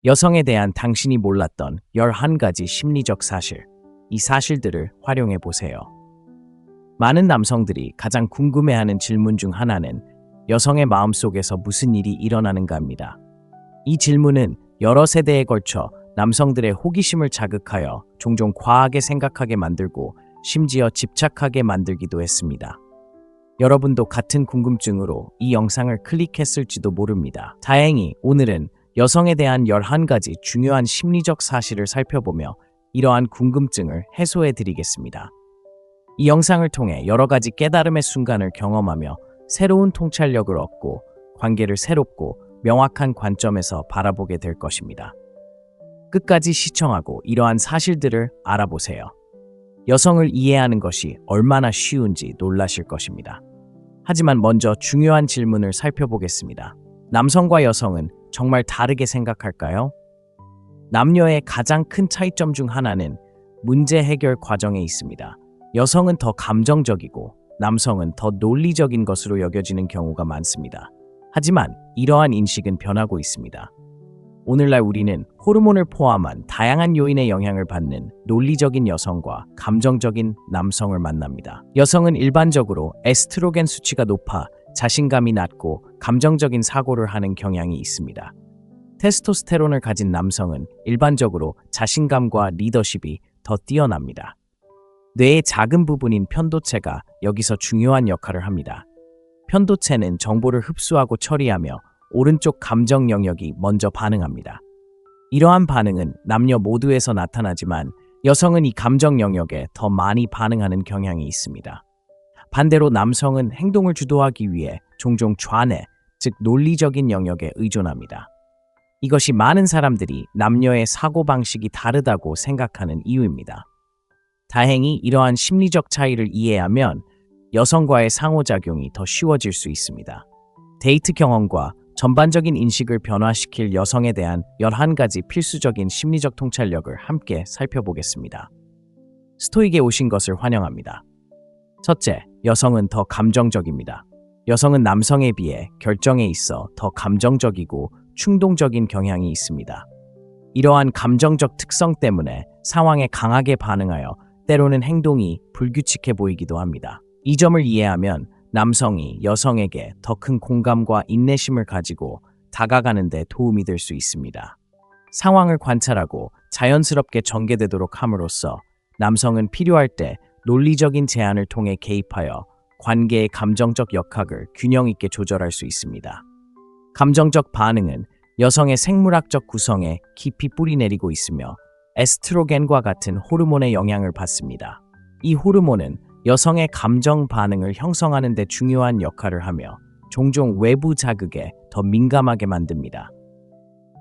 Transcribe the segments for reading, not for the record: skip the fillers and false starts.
여성에 대한 당신이 몰랐던 11가지 심리적 사실. 이 사실들을 활용해 보세요. 많은 남성들이 가장 궁금해하는 질문 중 하나는 여성의 마음속에서 무슨 일이 일어나는가입니다. 이 질문은 여러 세대에 걸쳐 남성들의 호기심을 자극하여 종종 과하게 생각하게 만들고 심지어 집착하게 만들기도 했습니다. 여러분도 같은 궁금증으로 이 영상을 클릭했을지도 모릅니다. 다행히 오늘은 여성에 대한 11가지 중요한 심리적 사실을 살펴보며 이러한 궁금증을 해소해 드리겠습니다. 이 영상을 통해 여러 가지 깨달음의 순간을 경험하며 새로운 통찰력을 얻고 관계를 새롭고 명확한 관점에서 바라보게 될 것입니다. 끝까지 시청하고 이러한 사실들을 알아보세요. 여성을 이해하는 것이 얼마나 쉬운지 놀라실 것입니다. 하지만 먼저 중요한 질문을 살펴보겠습니다. 남성과 여성은 정말 다르게 생각할까요? 남녀의 가장 큰 차이점 중 하나는 문제 해결 과정에 있습니다. 여성은 더 감정적이고 남성은 더 논리적인 것으로 여겨지는 경우가 많습니다. 하지만 이러한 인식은 변하고 있습니다. 오늘날 우리는 호르몬을 포함한 다양한 요인의 영향을 받는 논리적인 여성과 감정적인 남성을 만납니다. 여성은 일반적으로 에스트로겐 수치가 높아 자신감이 낮고 감정적인 사고를 하는 경향이 있습니다. 테스토스테론을 가진 남성은 일반적으로 자신감과 리더십이 더 뛰어납니다. 뇌의 작은 부분인 편도체가 여기서 중요한 역할을 합니다. 편도체는 정보를 흡수하고 처리하며 오른쪽 감정 영역이 먼저 반응합니다. 이러한 반응은 남녀 모두에서 나타나지만 여성은 이 감정 영역에 더 많이 반응하는 경향이 있습니다. 반대로 남성은 행동을 주도하기 위해 종종 좌뇌, 즉 논리적인 영역에 의존합니다. 이것이 많은 사람들이 남녀의 사고방식이 다르다고 생각하는 이유입니다. 다행히 이러한 심리적 차이를 이해하면 여성과의 상호작용이 더 쉬워질 수 있습니다. 데이트 경험과 전반적인 인식을 변화시킬 여성에 대한 11가지 필수적인 심리적 통찰력을 함께 살펴보겠습니다. 스토익에 오신 것을 환영합니다. 첫째, 여성은 더 감정적입니다. 여성은 남성에 비해 결정에 있어 더 감정적이고 충동적인 경향이 있습니다. 이러한 감정적 특성 때문에 상황에 강하게 반응하여 때로는 행동이 불규칙해 보이기도 합니다. 이 점을 이해하면 남성이 여성에게 더 큰 공감과 인내심을 가지고 다가가는 데 도움이 될 수 있습니다. 상황을 관찰하고 자연스럽게 전개되도록 함으로써 남성은 필요할 때 논리적인 제안을 통해 개입하여 관계의 감정적 역학을 균형 있게 조절할 수 있습니다. 감정적 반응은 여성의 생물학적 구성에 깊이 뿌리내리고 있으며 에스트로겐과 같은 호르몬의 영향을 받습니다. 이 호르몬은 여성의 감정 반응을 형성하는 데 중요한 역할을 하며 종종 외부 자극에 더 민감하게 만듭니다.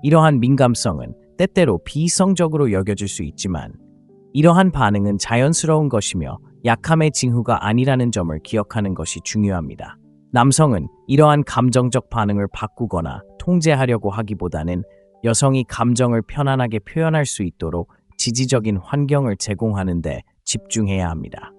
이러한 민감성은 때때로 비이성적으로 여겨질 수 있지만 이러한 반응은 자연스러운 것이며 약함의 징후가 아니라는 점을 기억하는 것이 중요합니다. 남성은 이러한 감정적 반응을 바꾸거나 통제하려고 하기보다는 여성이 감정을 편안하게 표현할 수 있도록 지지적인 환경을 제공하는 데 집중해야 합니다.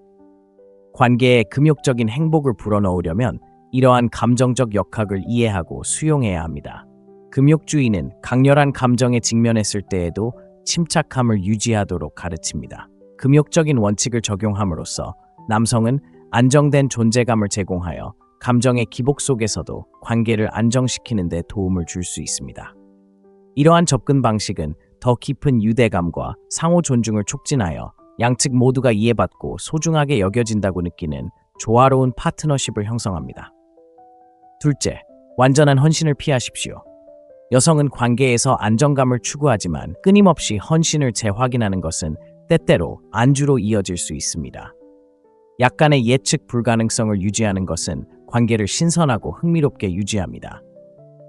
관계에 금욕적인 행복을 불어넣으려면 이러한 감정적 역학을 이해하고 수용해야 합니다. 금욕주의는 강렬한 감정에 직면했을 때에도 침착함을 유지하도록 가르칩니다. 금욕적인 원칙을 적용함으로써 남성은 안정된 존재감을 제공하여 감정의 기복 속에서도 관계를 안정시키는 데 도움을 줄 수 있습니다. 이러한 접근 방식은 더 깊은 유대감과 상호 존중을 촉진하여 양측 모두가 이해받고 소중하게 여겨진다고 느끼는 조화로운 파트너십을 형성합니다. 둘째, 완전한 헌신을 피하십시오. 여성은 관계에서 안정감을 추구하지만 끊임없이 헌신을 재확인하는 것은 때때로 안주로 이어질 수 있습니다. 약간의 예측 불가능성을 유지하는 것은 관계를 신선하고 흥미롭게 유지합니다.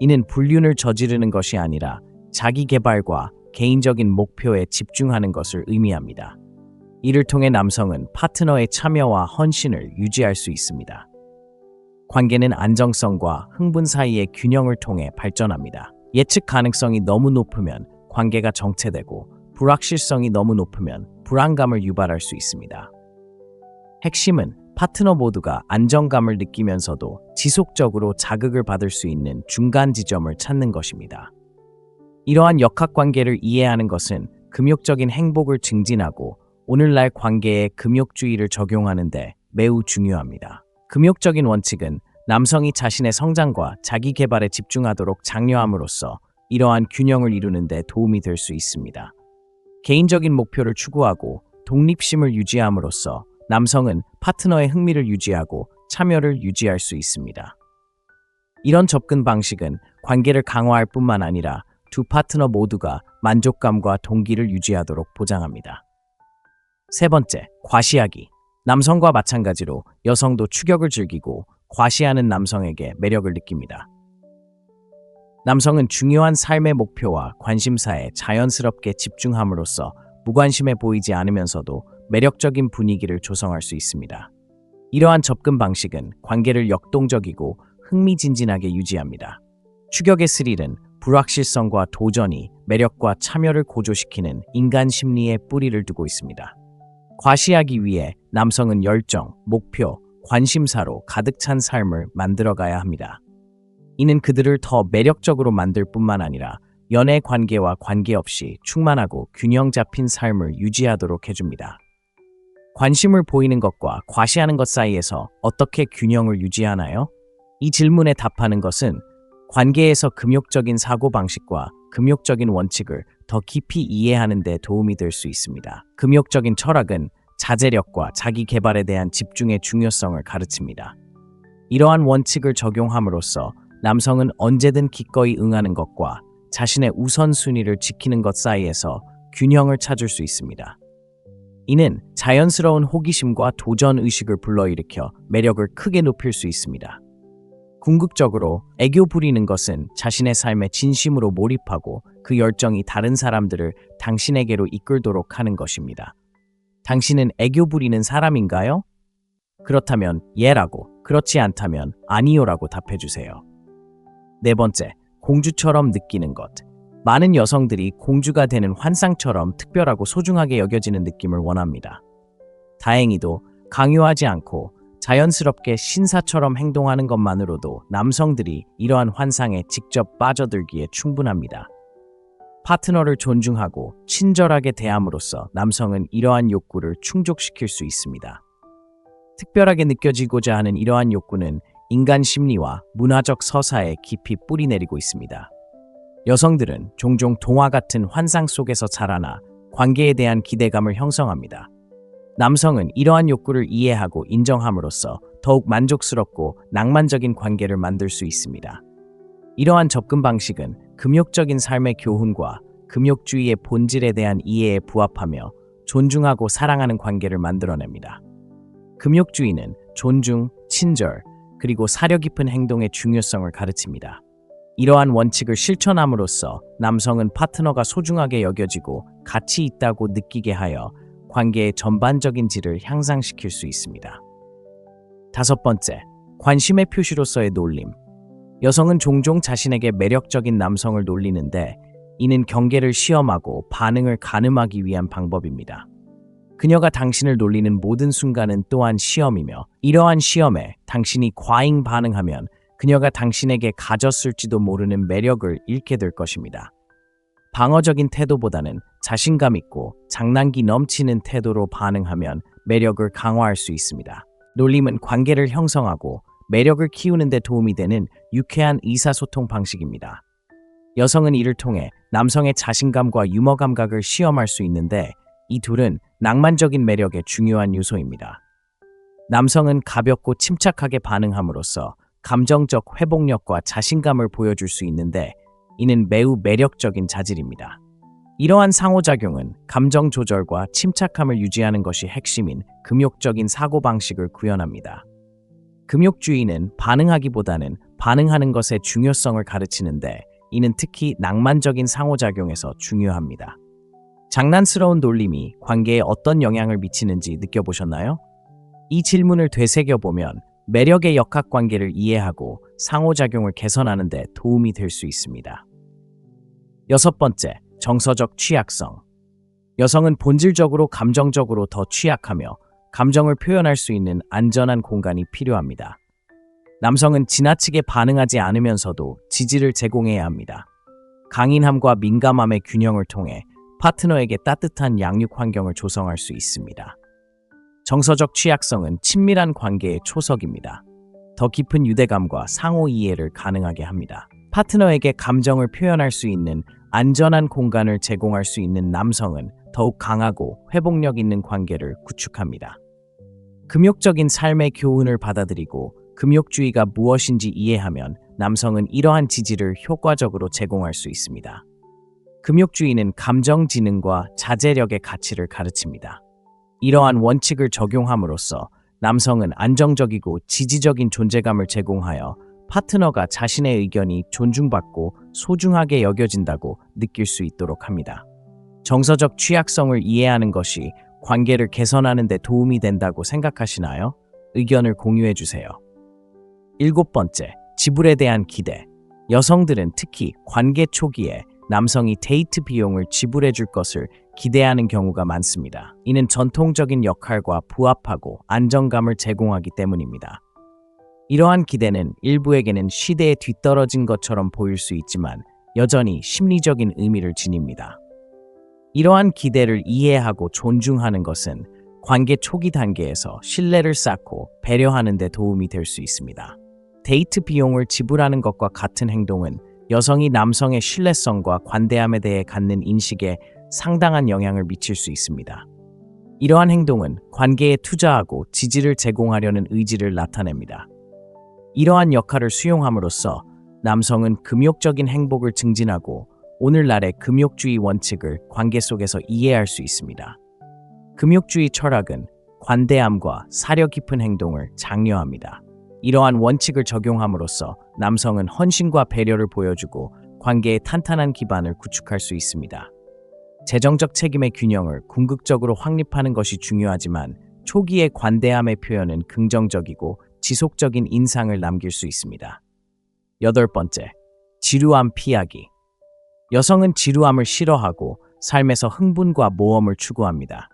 이는 불륜을 저지르는 것이 아니라 자기 개발과 개인적인 목표에 집중하는 것을 의미합니다. 이를 통해 남성은 파트너의 참여와 헌신을 유지할 수 있습니다. 관계는 안정성과 흥분 사이의 균형을 통해 발전합니다. 예측 가능성이 너무 높으면 관계가 정체되고 불확실성이 너무 높으면 불안감을 유발할 수 있습니다. 핵심은 파트너 모두가 안정감을 느끼면서도 지속적으로 자극을 받을 수 있는 중간 지점을 찾는 것입니다. 이러한 역학관계를 이해하는 것은 금욕적인 행복을 증진하고 오늘날 관계에 금욕주의를 적용하는데 매우 중요합니다. 금욕적인 원칙은 남성이 자신의 성장과 자기 개발에 집중하도록 장려함으로써 이러한 균형을 이루는 데 도움이 될 수 있습니다. 개인적인 목표를 추구하고 독립심을 유지함으로써 남성은 파트너의 흥미를 유지하고 참여를 유지할 수 있습니다. 이런 접근 방식은 관계를 강화할 뿐만 아니라 두 파트너 모두가 만족감과 동기를 유지하도록 보장합니다. 세 번째, 과시하기. 남성과 마찬가지로 여성도 추격을 즐기고 과시하는 남성에게 매력을 느낍니다. 남성은 중요한 삶의 목표와 관심사에 자연스럽게 집중함으로써 무관심해 보이지 않으면서도 매력적인 분위기를 조성할 수 있습니다. 이러한 접근 방식은 관계를 역동적이고 흥미진진하게 유지합니다. 추격의 스릴은 불확실성과 도전이 매력과 참여를 고조시키는 인간 심리에 뿌리를 두고 있습니다. 과시하기 위해 남성은 열정, 목표, 관심사로 가득 찬 삶을 만들어가야 합니다. 이는 그들을 더 매력적으로 만들 뿐만 아니라 연애 관계와 관계없이 충만하고 균형 잡힌 삶을 유지하도록 해줍니다. 관심을 보이는 것과 과시하는 것 사이에서 어떻게 균형을 유지하나요? 이 질문에 답하는 것은 관계에서 금욕적인 사고방식과 금욕적인 원칙을 더 깊이 이해하는 데 도움이 될 수 있습니다. 금욕적인 철학은 자제력과 자기 개발에 대한 집중의 중요성을 가르칩니다. 이러한 원칙을 적용함으로써 남성은 언제든 기꺼이 응하는 것과 자신의 우선순위를 지키는 것 사이에서 균형을 찾을 수 있습니다. 이는 자연스러운 호기심과 도전 의식을 불러일으켜 매력을 크게 높일 수 있습니다. 궁극적으로 애교 부리는 것은 자신의 삶에 진심으로 몰입하고 그 열정이 다른 사람들을 당신에게로 이끌도록 하는 것입니다. 당신은 애교 부리는 사람인가요? 그렇다면 예라고, 그렇지 않다면 아니요라고 답해주세요. 네 번째, 공주처럼 느끼는 것. 많은 여성들이 공주가 되는 환상처럼 특별하고 소중하게 여겨지는 느낌을 원합니다. 다행히도 강요하지 않고 자연스럽게 신사처럼 행동하는 것만으로도 남성들이 이러한 환상에 직접 빠져들기에 충분합니다. 파트너를 존중하고 친절하게 대함으로써 남성은 이러한 욕구를 충족시킬 수 있습니다. 특별하게 느껴지고자 하는 이러한 욕구는 인간 심리와 문화적 서사에 깊이 뿌리내리고 있습니다. 여성들은 종종 동화 같은 환상 속에서 자라나 관계에 대한 기대감을 형성합니다. 남성은 이러한 욕구를 이해하고 인정함으로써 더욱 만족스럽고 낭만적인 관계를 만들 수 있습니다. 이러한 접근 방식은 금욕적인 삶의 교훈과 금욕주의의 본질에 대한 이해에 부합하며 존중하고 사랑하는 관계를 만들어냅니다. 금욕주의는 존중, 친절, 그리고 사려 깊은 행동의 중요성을 가르칩니다. 이러한 원칙을 실천함으로써 남성은 파트너가 소중하게 여겨지고 가치 있다고 느끼게 하여 관계의 전반적인 질을 향상시킬 수 있습니다. 다섯 번째, 관심의 표시로서의 놀림. 여성은 종종 자신에게 매력적인 남성을 놀리는데 이는 경계를 시험하고 반응을 가늠하기 위한 방법입니다. 그녀가 당신을 놀리는 모든 순간은 또한 시험이며 이러한 시험에 당신이 과잉 반응하면 그녀가 당신에게 가졌을지도 모르는 매력을 잃게 될 것입니다. 방어적인 태도보다는 자신감 있고 장난기 넘치는 태도로 반응하면 매력을 강화할 수 있습니다. 놀림은 관계를 형성하고 매력을 키우는 데 도움이 되는 유쾌한 의사소통 방식입니다. 여성은 이를 통해 남성의 자신감과 유머 감각을 시험할 수 있는데 이 둘은 낭만적인 매력의 중요한 요소입니다. 남성은 가볍고 침착하게 반응함으로써 감정적 회복력과 자신감을 보여줄 수 있는데 이는 매우 매력적인 자질입니다. 이러한 상호작용은 감정 조절과 침착함을 유지하는 것이 핵심인 금욕적인 사고방식을 구현합니다. 금욕주의는 반응하기보다는 반응하는 것의 중요성을 가르치는데 이는 특히 낭만적인 상호작용에서 중요합니다. 장난스러운 놀림이 관계에 어떤 영향을 미치는지 느껴보셨나요? 이 질문을 되새겨보면 매력의 역학관계를 이해하고 상호작용을 개선하는 데 도움이 될 수 있습니다. 여섯 번째, 정서적 취약성. 여성은 본질적으로 감정적으로 더 취약하며 감정을 표현할 수 있는 안전한 공간이 필요합니다. 남성은 지나치게 반응하지 않으면서도 지지를 제공해야 합니다. 강인함과 민감함의 균형을 통해 파트너에게 따뜻한 양육 환경을 조성할 수 있습니다. 정서적 취약성은 친밀한 관계의 초석입니다. 더 깊은 유대감과 상호 이해를 가능하게 합니다. 파트너에게 감정을 표현할 수 있는 안전한 공간을 제공할 수 있는 남성은 더욱 강하고 회복력 있는 관계를 구축합니다. 금욕적인 삶의 교훈을 받아들이고 금욕주의가 무엇인지 이해하면 남성은 이러한 지지를 효과적으로 제공할 수 있습니다. 금욕주의는 감정지능과 자제력의 가치를 가르칩니다. 이러한 원칙을 적용함으로써 남성은 안정적이고 지지적인 존재감을 제공하여 파트너가 자신의 의견이 존중받고 소중하게 여겨진다고 느낄 수 있도록 합니다. 정서적 취약성을 이해하는 것이 관계를 개선하는 데 도움이 된다고 생각하시나요? 의견을 공유해 주세요. 7번째, 지불에 대한 기대. 여성들은 특히 관계 초기에 남성이 데이트 비용을 지불해 줄 것을 기대하는 경우가 많습니다. 이는 전통적인 역할과 부합하고 안정감을 제공하기 때문입니다. 이러한 기대는 일부에게는 시대에 뒤떨어진 것처럼 보일 수 있지만 여전히 심리적인 의미를 지닙니다. 이러한 기대를 이해하고 존중하는 것은 관계 초기 단계에서 신뢰를 쌓고 배려하는 데 도움이 될 수 있습니다. 데이트 비용을 지불하는 것과 같은 행동은 여성이 남성의 신뢰성과 관대함에 대해 갖는 인식에 상당한 영향을 미칠 수 있습니다. 이러한 행동은 관계에 투자하고 지지를 제공하려는 의지를 나타냅니다. 이러한 역할을 수용함으로써 남성은 금욕적인 행복을 증진하고 오늘날의 금욕주의 원칙을 관계 속에서 이해할 수 있습니다. 금욕주의 철학은 관대함과 사려 깊은 행동을 장려합니다. 이러한 원칙을 적용함으로써 남성은 헌신과 배려를 보여주고 관계의 탄탄한 기반을 구축할 수 있습니다. 재정적 책임의 균형을 궁극적으로 확립하는 것이 중요하지만 초기의 관대함의 표현은 긍정적이고 지속적인 인상을 남길 수 있습니다. 8번째, 지루함 피하기. 여성은 지루함을 싫어하고 삶에서 흥분과 모험을 추구합니다.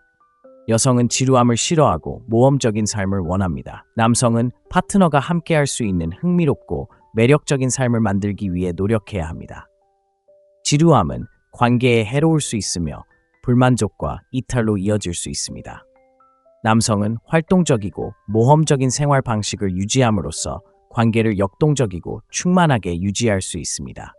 여성은 지루함을 싫어하고 모험적인 삶을 원합니다. 남성은 파트너가 함께할 수 있는 흥미롭고 매력적인 삶을 만들기 위해 노력해야 합니다. 지루함은 관계에 해로울 수 있으며 불만족과 이탈로 이어질 수 있습니다. 남성은 활동적이고 모험적인 생활 방식을 유지함으로써 관계를 역동적이고 충만하게 유지할 수 있습니다.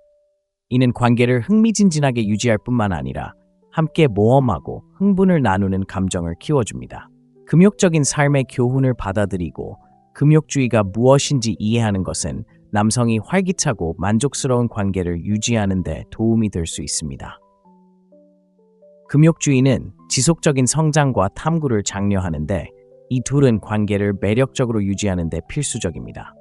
이는 관계를 흥미진진하게 유지할 뿐만 아니라 함께 모험하고 흥분을 나누는 감정을 키워줍니다. 금욕적인 삶의 교훈을 받아들이고 금욕주의가 무엇인지 이해하는 것은 남성이 활기차고 만족스러운 관계를 유지하는 데 도움이 될 수 있습니다. 금욕주의는 지속적인 성장과 탐구를 장려하는데 이 둘은 관계를 매력적으로 유지하는 데 필수적입니다.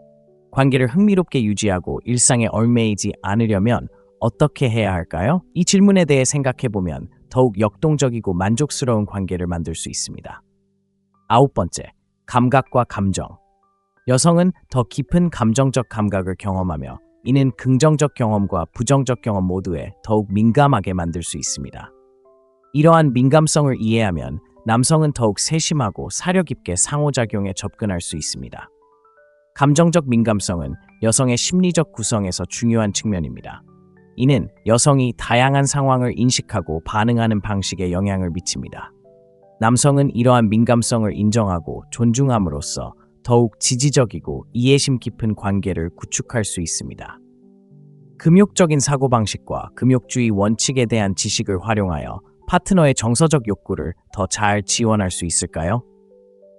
관계를 흥미롭게 유지하고 일상에 얽매이지 않으려면 어떻게 해야 할까요? 이 질문에 대해 생각해보면 더욱 역동적이고 만족스러운 관계를 만들 수 있습니다. 9번째, 감각과 감정. 여성은 더 깊은 감정적 감각을 경험하며 이는 긍정적 경험과 부정적 경험 모두에 더욱 민감하게 만들 수 있습니다. 이러한 민감성을 이해하면 남성은 더욱 세심하고 사려 깊게 상호작용에 접근할 수 있습니다. 감정적 민감성은 여성의 심리적 구성에서 중요한 측면입니다. 이는 여성이 다양한 상황을 인식하고 반응하는 방식에 영향을 미칩니다. 남성은 이러한 민감성을 인정하고 존중함으로써 더욱 지지적이고 이해심 깊은 관계를 구축할 수 있습니다. 금욕적인 사고방식과 금욕주의 원칙에 대한 지식을 활용하여 파트너의 정서적 욕구를 더 잘 지원할 수 있을까요?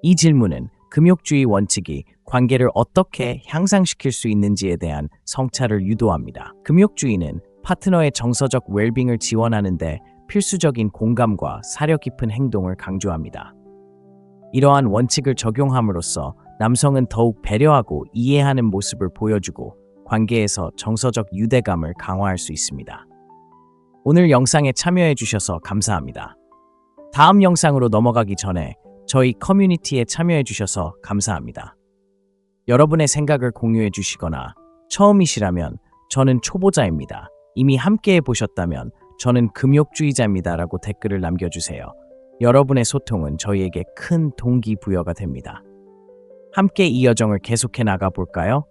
이 질문은 금욕주의 원칙이 관계를 어떻게 향상시킬 수 있는지에 대한 성찰을 유도합니다. 금욕주의는 파트너의 정서적 웰빙을 지원하는 데 필수적인 공감과 사려 깊은 행동을 강조합니다. 이러한 원칙을 적용함으로써 남성은 더욱 배려하고 이해하는 모습을 보여주고 관계에서 정서적 유대감을 강화할 수 있습니다. 오늘 영상에 참여해 주셔서 감사합니다. 다음 영상으로 넘어가기 전에 저희 커뮤니티에 참여해 주셔서 감사합니다. 여러분의 생각을 공유해 주시거나 처음이시라면 저는 초보자입니다. 이미 함께해 보셨다면 저는 금욕주의자입니다 라고 댓글을 남겨주세요. 여러분의 소통은 저희에게 큰 동기부여가 됩니다. 함께 이 여정을 계속해 나가 볼까요?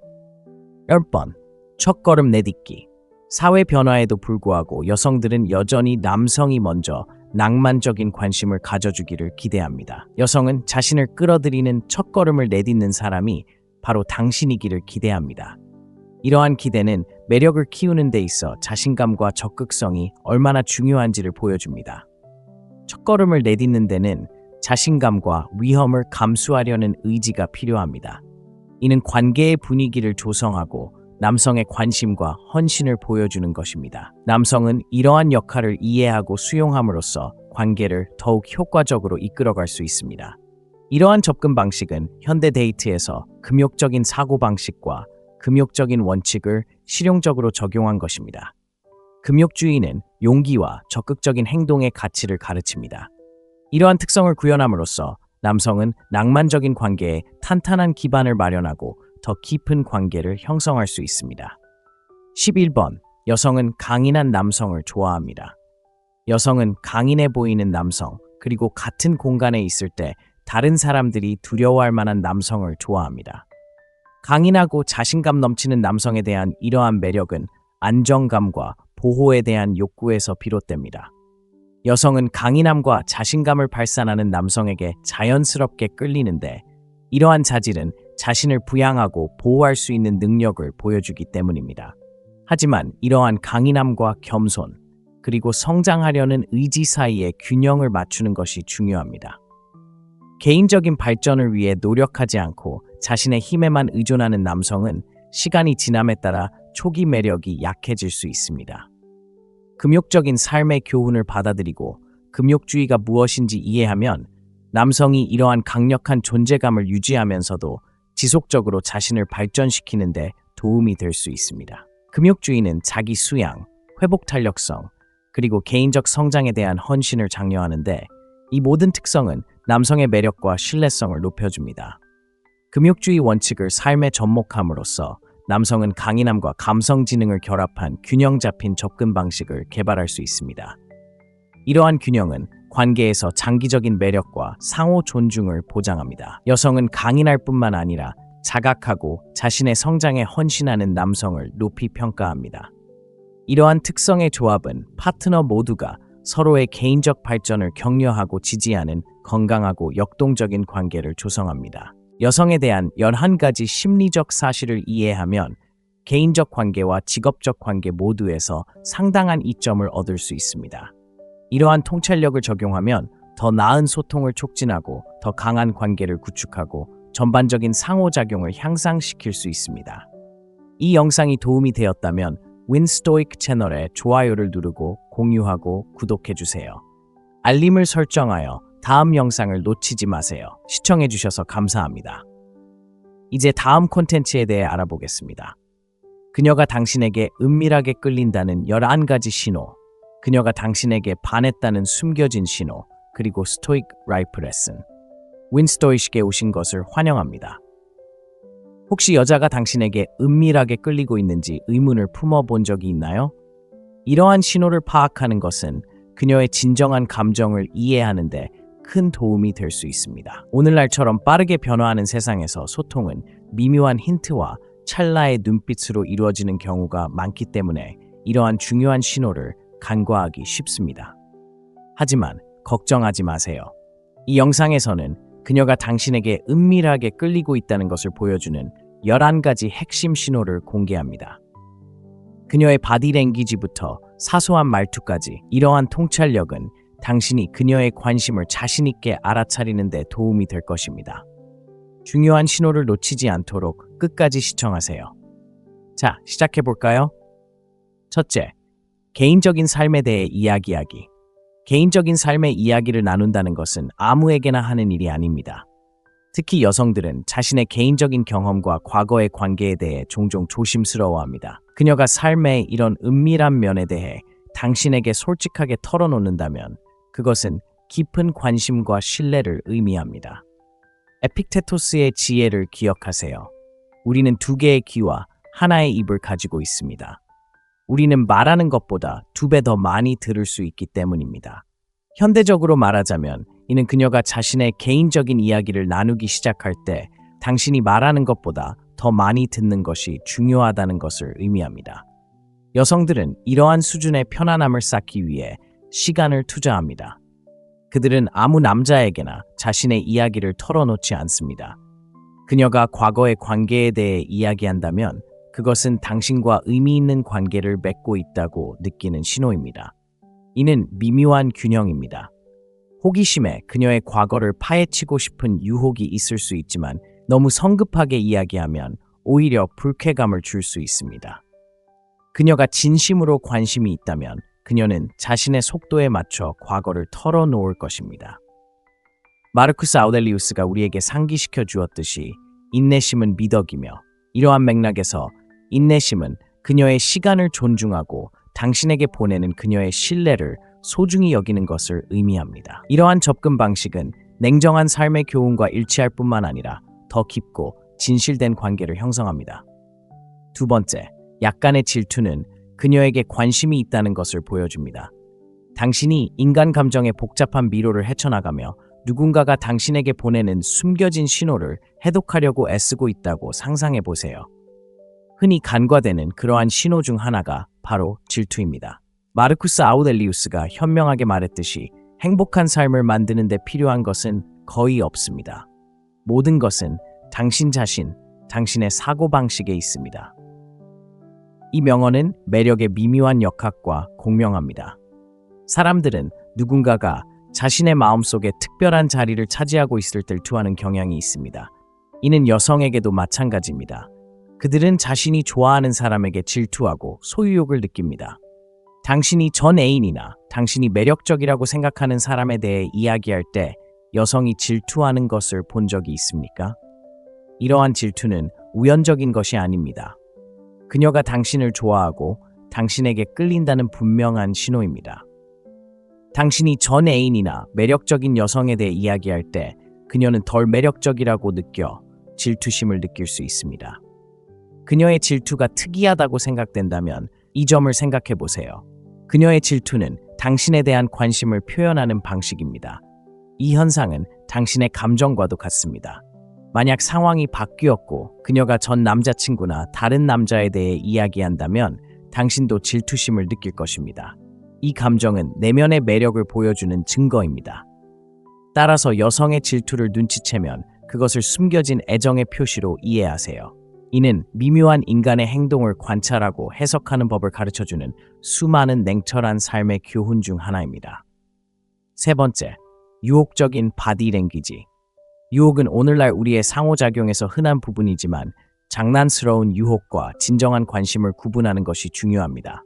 10번, 첫걸음 내딛기. 사회 변화에도 불구하고 여성들은 여전히 남성이 먼저 낭만적인 관심을 가져주기를 기대합니다. 여성은 자신을 끌어들이는 첫걸음을 내딛는 사람이 바로 당신이기를 기대합니다. 이러한 기대는 매력을 키우는 데 있어 자신감과 적극성이 얼마나 중요한지를 보여줍니다. 첫걸음을 내딛는 데는 자신감과 위험을 감수하려는 의지가 필요합니다. 이는 관계의 분위기를 조성하고 남성의 관심과 헌신을 보여주는 것입니다. 남성은 이러한 역할을 이해하고 수용함으로써 관계를 더욱 효과적으로 이끌어갈 수 있습니다. 이러한 접근 방식은 현대 데이트에서 금욕적인 사고방식과 금욕적인 원칙을 실용적으로 적용한 것입니다. 금욕주의는 용기와 적극적인 행동의 가치를 가르칩니다. 이러한 특성을 구현함으로써 남성은 낭만적인 관계에 탄탄한 기반을 마련하고 더 깊은 관계를 형성할 수 있습니다. 11번. 여성은 강인한 남성을 좋아합니다. 여성은 강인해 보이는 남성, 그리고 같은 공간에 있을 때 다른 사람들이 두려워할 만한 남성을 좋아합니다. 강인하고 자신감 넘치는 남성에 대한 이러한 매력은 안정감과 보호에 대한 욕구에서 비롯됩니다. 여성은 강인함과 자신감을 발산하는 남성에게 자연스럽게 끌리는데, 이러한 자질은 자신을 부양하고 보호할 수 있는 능력을 보여주기 때문입니다. 하지만 이러한 강인함과 겸손, 그리고 성장하려는 의지 사이의 균형을 맞추는 것이 중요합니다. 개인적인 발전을 위해 노력하지 않고 자신의 힘에만 의존하는 남성은 시간이 지남에 따라 초기 매력이 약해질 수 있습니다. 금욕적인 삶의 교훈을 받아들이고 금욕주의가 무엇인지 이해하면 남성이 이러한 강력한 존재감을 유지하면서도 지속적으로 자신을 발전시키는 데 도움이 될 수 있습니다. 금욕주의는 자기 수양, 회복 탄력성, 그리고 개인적 성장에 대한 헌신을 장려하는데, 이 모든 특성은 남성의 매력과 신뢰성을 높여줍니다. 금욕주의 원칙을 삶에 접목함으로써 남성은 강인함과 감성 지능을 결합한 균형 잡힌 접근 방식을 개발할 수 있습니다. 이러한 균형은 관계에서 장기적인 매력과 상호 존중을 보장합니다. 여성은 강인할 뿐만 아니라 자각하고 자신의 성장에 헌신하는 남성을 높이 평가합니다. 이러한 특성의 조합은 파트너 모두가 서로의 개인적 발전을 격려하고 지지하는 건강하고 역동적인 관계를 조성합니다. 여성에 대한 11가지 심리적 사실을 이해하면 개인적 관계와 직업적 관계 모두에서 상당한 이점을 얻을 수 있습니다. 이러한 통찰력을 적용하면 더 나은 소통을 촉진하고 더 강한 관계를 구축하고 전반적인 상호작용을 향상시킬 수 있습니다. 이 영상이 도움이 되었다면 윈스토익 채널에 좋아요를 누르고 공유하고 구독해주세요. 알림을 설정하여 다음 영상을 놓치지 마세요. 시청해주셔서 감사합니다. 이제 다음 콘텐츠에 대해 알아보겠습니다. 그녀가 당신에게 은밀하게 끌린다는 11가지 신호, 그녀가 당신에게 반했다는 숨겨진 신호, 그리고 스토익 라이프 레슨. 윈스토익에 오신 것을 환영합니다. 혹시 여자가 당신에게 은밀하게 끌리고 있는지 의문을 품어본 적이 있나요? 이러한 신호를 파악하는 것은 그녀의 진정한 감정을 이해하는 데 큰 도움이 될 수 있습니다. 오늘날처럼 빠르게 변화하는 세상에서 소통은 미묘한 힌트와 찰나의 눈빛으로 이루어지는 경우가 많기 때문에 이러한 중요한 신호를 간과하기 쉽습니다. 하지만 걱정하지 마세요. 이 영상에서는 그녀가 당신에게 은밀하게 끌리고 있다는 것을 보여주는 11가지 핵심 신호를 공개합니다. 그녀의 바디랭귀지부터 사소한 말투까지 이러한 통찰력은 당신이 그녀의 관심을 자신있게 알아차리는 데 도움이 될 것입니다. 중요한 신호를 놓치지 않도록 끝까지 시청하세요. 자, 시작해볼까요? 첫째, 개인적인 삶에 대해 이야기하기. 개인적인 삶의 이야기를 나눈다는 것은 아무에게나 하는 일이 아닙니다. 특히 여성들은 자신의 개인적인 경험과 과거의 관계에 대해 종종 조심스러워합니다. 그녀가 삶의 이런 은밀한 면에 대해 당신에게 솔직하게 털어놓는다면 그것은 깊은 관심과 신뢰를 의미합니다. 에픽테토스의 지혜를 기억하세요. 우리는 2개의 귀와 하나의 입을 가지고 있습니다. 우리는 말하는 것보다 2배 더 많이 들을 수 있기 때문입니다. 현대적으로 말하자면 이는 그녀가 자신의 개인적인 이야기를 나누기 시작할 때 당신이 말하는 것보다 더 많이 듣는 것이 중요하다는 것을 의미합니다. 여성들은 이러한 수준의 편안함을 쌓기 위해 시간을 투자합니다. 그들은 아무 남자에게나 자신의 이야기를 털어놓지 않습니다. 그녀가 과거의 관계에 대해 이야기한다면 그것은 당신과 의미 있는 관계를 맺고 있다고 느끼는 신호입니다. 이는 미묘한 균형입니다. 호기심에 그녀의 과거를 파헤치고 싶은 유혹이 있을 수 있지만 너무 성급하게 이야기하면 오히려 불쾌감을 줄 수 있습니다. 그녀가 진심으로 관심이 있다면 그녀는 자신의 속도에 맞춰 과거를 털어놓을 것입니다. 마르쿠스 아우렐리우스가 우리에게 상기시켜 주었듯이 인내심은 미덕이며, 이러한 맥락에서 인내심은 그녀의 시간을 존중하고 당신에게 보내는 그녀의 신뢰를 소중히 여기는 것을 의미합니다. 이러한 접근 방식은 냉정한 삶의 교훈과 일치할 뿐만 아니라 더 깊고 진실된 관계를 형성합니다. 두 번째, 약간의 질투는 그녀에게 관심이 있다는 것을 보여줍니다. 당신이 인간 감정의 복잡한 미로를 헤쳐나가며 누군가가 당신에게 보내는 숨겨진 신호를 해독하려고 애쓰고 있다고 상상해 보세요. 흔히 간과되는 그러한 신호 중 하나가 바로 질투입니다. 마르쿠스 아우렐리우스가 현명하게 말했듯이 행복한 삶을 만드는 데 필요한 것은 거의 없습니다. 모든 것은 당신 자신, 당신의 사고방식에 있습니다. 이 명언은 매력의 미묘한 역학과 공명합니다. 사람들은 누군가가 자신의 마음속에 특별한 자리를 차지하고 있을 때 질투하는 경향이 있습니다. 이는 여성에게도 마찬가지입니다. 그들은 자신이 좋아하는 사람에게 질투하고 소유욕을 느낍니다. 당신이 전 애인이나 당신이 매력적이라고 생각하는 사람에 대해 이야기할 때 여성이 질투하는 것을 본 적이 있습니까? 이러한 질투는 우연적인 것이 아닙니다. 그녀가 당신을 좋아하고 당신에게 끌린다는 분명한 신호입니다. 당신이 전 애인이나 매력적인 여성에 대해 이야기할 때 그녀는 덜 매력적이라고 느껴 질투심을 느낄 수 있습니다. 그녀의 질투가 특이하다고 생각된다면 이 점을 생각해 보세요. 그녀의 질투는 당신에 대한 관심을 표현하는 방식입니다. 이 현상은 당신의 감정과도 같습니다. 만약 상황이 바뀌었고 그녀가 전 남자친구나 다른 남자에 대해 이야기한다면 당신도 질투심을 느낄 것입니다. 이 감정은 내면의 매력을 보여주는 증거입니다. 따라서 여성의 질투를 눈치채면 그것을 숨겨진 애정의 표시로 이해하세요. 이는 미묘한 인간의 행동을 관찰하고 해석하는 법을 가르쳐주는 수많은 냉철한 삶의 교훈 중 하나입니다. 세 번째, 유혹적인 바디랭귀지. 유혹은 오늘날 우리의 상호작용에서 흔한 부분이지만 장난스러운 유혹과 진정한 관심을 구분하는 것이 중요합니다.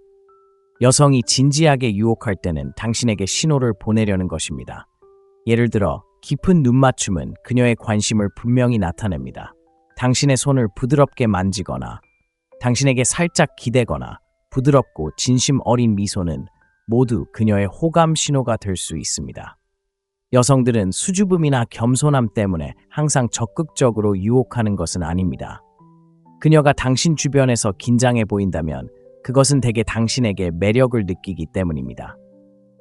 여성이 진지하게 유혹할 때는 당신에게 신호를 보내려는 것입니다. 예를 들어 깊은 눈맞춤은 그녀의 관심을 분명히 나타냅니다. 당신의 손을 부드럽게 만지거나 당신에게 살짝 기대거나 부드럽고 진심 어린 미소는 모두 그녀의 호감 신호가 될 수 있습니다. 여성들은 수줍음이나 겸손함 때문에 항상 적극적으로 유혹하는 것은 아닙니다. 그녀가 당신 주변에서 긴장해 보인다면 그것은 대개 당신에게 매력을 느끼기 때문입니다.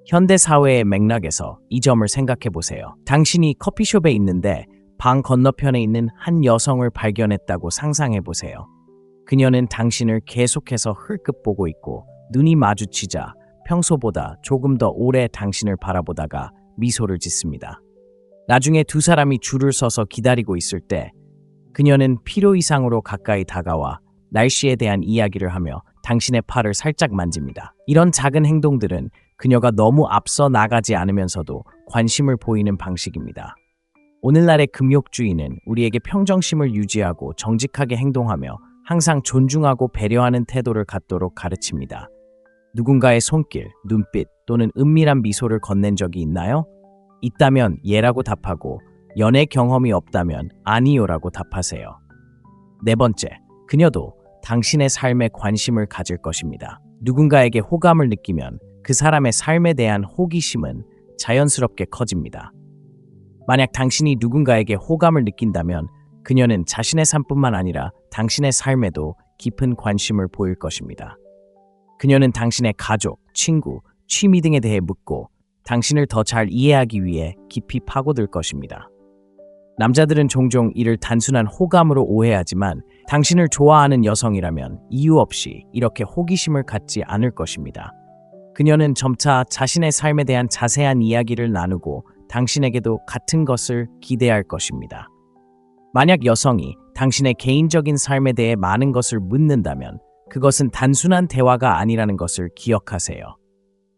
현대 사회의 맥락에서 이 점을 생각해 보세요. 당신이 커피숍에 있는데 방 건너편에 있는 한 여성을 발견했다고 상상해 보세요. 그녀는 당신을 계속해서 흘끗 보고 있고 눈이 마주치자 평소보다 조금 더 오래 당신을 바라보다가 미소를 짓습니다. 나중에 두 사람이 줄을 서서 기다리고 있을 때 그녀는 필요 이상으로 가까이 다가와 날씨에 대한 이야기를 하며 당신의 팔을 살짝 만집니다. 이런 작은 행동들은 그녀가 너무 앞서 나가지 않으면서도 관심을 보이는 방식입니다. 오늘날의 금욕주의는 우리에게 평정심을 유지하고 정직하게 행동하며 항상 존중하고 배려하는 태도를 갖도록 가르칩니다. 누군가의 손길, 눈빛 또는 은밀한 미소를 건넨 적이 있나요? 있다면 예라고 답하고 연애 경험이 없다면 아니요라고 답하세요. 네 번째, 그녀도 당신의 삶에 관심을 가질 것입니다. 누군가에게 호감을 느끼면 그 사람의 삶에 대한 호기심은 자연스럽게 커집니다. 만약 당신이 누군가에게 호감을 느낀다면 그녀는 자신의 삶뿐만 아니라 당신의 삶에도 깊은 관심을 보일 것입니다. 그녀는 당신의 가족, 친구, 취미 등에 대해 묻고 당신을 더 잘 이해하기 위해 깊이 파고들 것입니다. 남자들은 종종 이를 단순한 호감으로 오해하지만 당신을 좋아하는 여성이라면 이유 없이 이렇게 호기심을 갖지 않을 것입니다. 그녀는 점차 자신의 삶에 대한 자세한 이야기를 나누고 당신에게도 같은 것을 기대할 것입니다. 만약 여성이 당신의 개인적인 삶에 대해 많은 것을 묻는다면 그것은 단순한 대화가 아니라는 것을 기억하세요.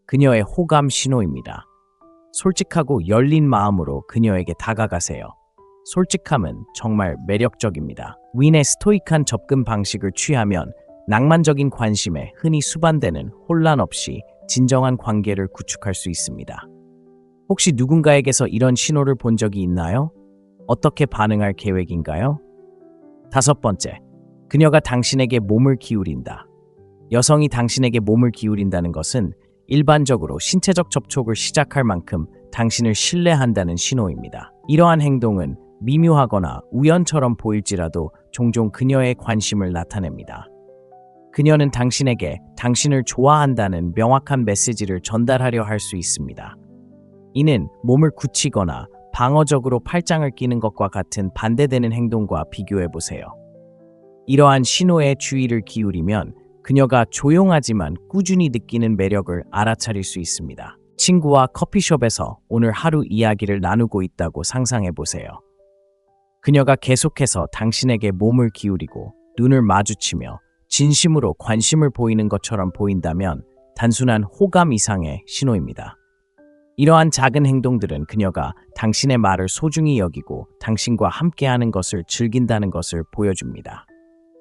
그녀의 호감 신호입니다. 솔직하고 열린 마음으로 그녀에게 다가가세요. 솔직함은 정말 매력적입니다. 윈의 스토이크한 접근 방식을 취하면 낭만적인 관심에 흔히 수반되는 혼란 없이 진정한 관계를 구축할 수 있습니다. 혹시 누군가에게서 이런 신호를 본 적이 있나요? 어떻게 반응할 계획인가요? 5번째, 그녀가 당신에게 몸을 기울인다. 여성이 당신에게 몸을 기울인다는 것은 일반적으로 신체적 접촉을 시작할 만큼 당신을 신뢰한다는 신호입니다. 이러한 행동은 미묘하거나 우연처럼 보일지라도 종종 그녀의 관심을 나타냅니다. 그녀는 당신에게 당신을 좋아한다는 명확한 메시지를 전달하려 할 수 있습니다. 이는 몸을 굳히거나 방어적으로 팔짱을 끼는 것과 같은 반대되는 행동과 비교해 보세요. 이러한 신호에 주의를 기울이면 그녀가 조용하지만 꾸준히 느끼는 매력을 알아차릴 수 있습니다. 친구와 커피숍에서 오늘 하루 이야기를 나누고 있다고 상상해 보세요. 그녀가 계속해서 당신에게 몸을 기울이고 눈을 마주치며 진심으로 관심을 보이는 것처럼 보인다면 단순한 호감 이상의 신호입니다. 이러한 작은 행동들은 그녀가 당신의 말을 소중히 여기고 당신과 함께하는 것을 즐긴다는 것을 보여줍니다.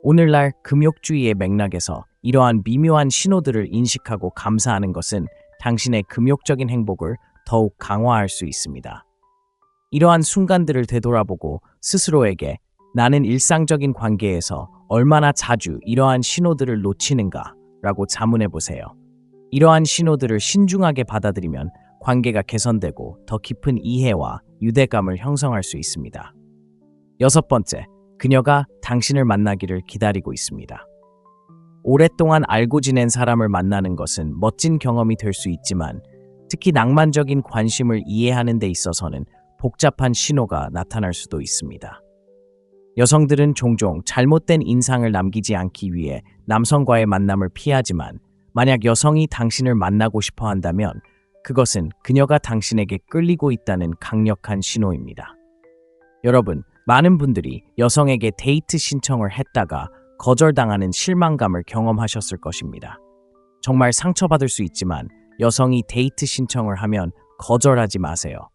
오늘날 금욕주의의 맥락에서 이러한 미묘한 신호들을 인식하고 감사하는 것은 당신의 금욕적인 행복을 더욱 강화할 수 있습니다. 이러한 순간들을 되돌아보고 스스로에게 나는 일상적인 관계에서 얼마나 자주 이러한 신호들을 놓치는가 라고 자문해 보세요. 이러한 신호들을 신중하게 받아들이면 관계가 개선되고 더 깊은 이해와 유대감을 형성할 수 있습니다. 6번째, 그녀가 당신을 만나기를 기다리고 있습니다. 오랫동안 알고 지낸 사람을 만나는 것은 멋진 경험이 될 수 있지만 특히 낭만적인 관심을 이해하는 데 있어서는 복잡한 신호가 나타날 수도 있습니다. 여성들은 종종 잘못된 인상을 남기지 않기 위해 남성과의 만남을 피하지만 만약 여성이 당신을 만나고 싶어 한다면 그것은 그녀가 당신에게 끌리고 있다는 강력한 신호입니다. 여러분, 많은 분들이 여성에게 데이트 신청을 했다가 거절당하는 실망감을 경험하셨을 것입니다. 정말 상처받을 수 있지만 여성이 데이트 신청을 하면 거절하지 마세요.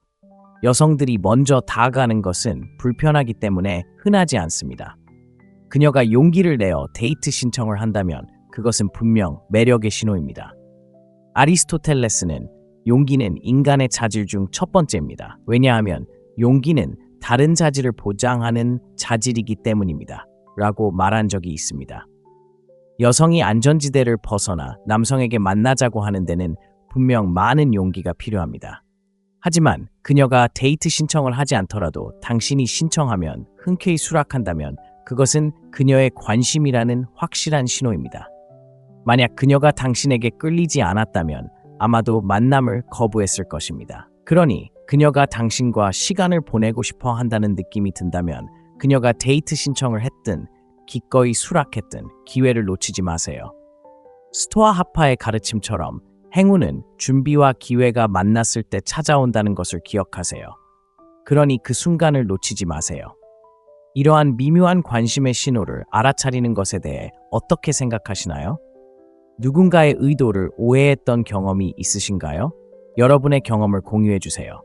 여성들이 먼저 다가가는 것은 불편하기 때문에 흔하지 않습니다. 그녀가 용기를 내어 데이트 신청을 한다면 그것은 분명 매력의 신호입니다. 아리스토텔레스는 용기는 인간의 자질 중 첫 번째입니다. 왜냐하면 용기는 다른 자질을 보장하는 자질이기 때문입니다. 라고 말한 적이 있습니다. 여성이 안전지대를 벗어나 남성에게 만나자고 하는 데는 분명 많은 용기가 필요합니다. 하지만 그녀가 데이트 신청을 하지 않더라도 당신이 신청하면 흔쾌히 수락한다면 그것은 그녀의 관심이라는 확실한 신호입니다. 만약 그녀가 당신에게 끌리지 않았다면 아마도 만남을 거부했을 것입니다. 그러니 그녀가 당신과 시간을 보내고 싶어 한다는 느낌이 든다면 그녀가 데이트 신청을 했든 기꺼이 수락했든 기회를 놓치지 마세요. 스토아 하파의 가르침처럼 행운은 준비와 기회가 만났을 때 찾아온다는 것을 기억하세요. 그러니 그 순간을 놓치지 마세요. 이러한 미묘한 관심의 신호를 알아차리는 것에 대해 어떻게 생각하시나요? 누군가의 의도를 오해했던 경험이 있으신가요? 여러분의 경험을 공유해 주세요.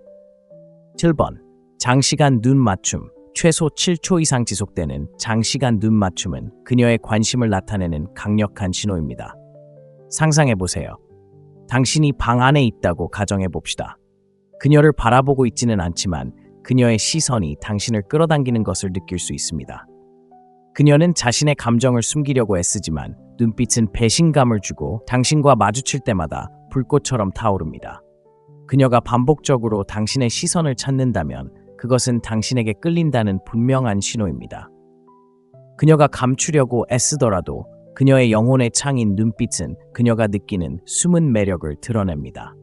7번, 장시간 눈 맞춤. 최소 7초 이상 지속되는 장시간 눈 맞춤은 그녀의 관심을 나타내는 강력한 신호입니다. 상상해 보세요. 당신이 방 안에 있다고 가정해 봅시다. 그녀를 바라보고 있지는 않지만 그녀의 시선이 당신을 끌어당기는 것을 느낄 수 있습니다. 그녀는 자신의 감정을 숨기려고 애쓰지만 눈빛은 배신감을 주고 당신과 마주칠 때마다 불꽃처럼 타오릅니다. 그녀가 반복적으로 당신의 시선을 찾는다면 그것은 당신에게 끌린다는 분명한 신호입니다. 그녀가 감추려고 애쓰더라도 그녀의 영혼의 창인 눈빛은 그녀가 느끼는 숨은 매력을 드러냅니다.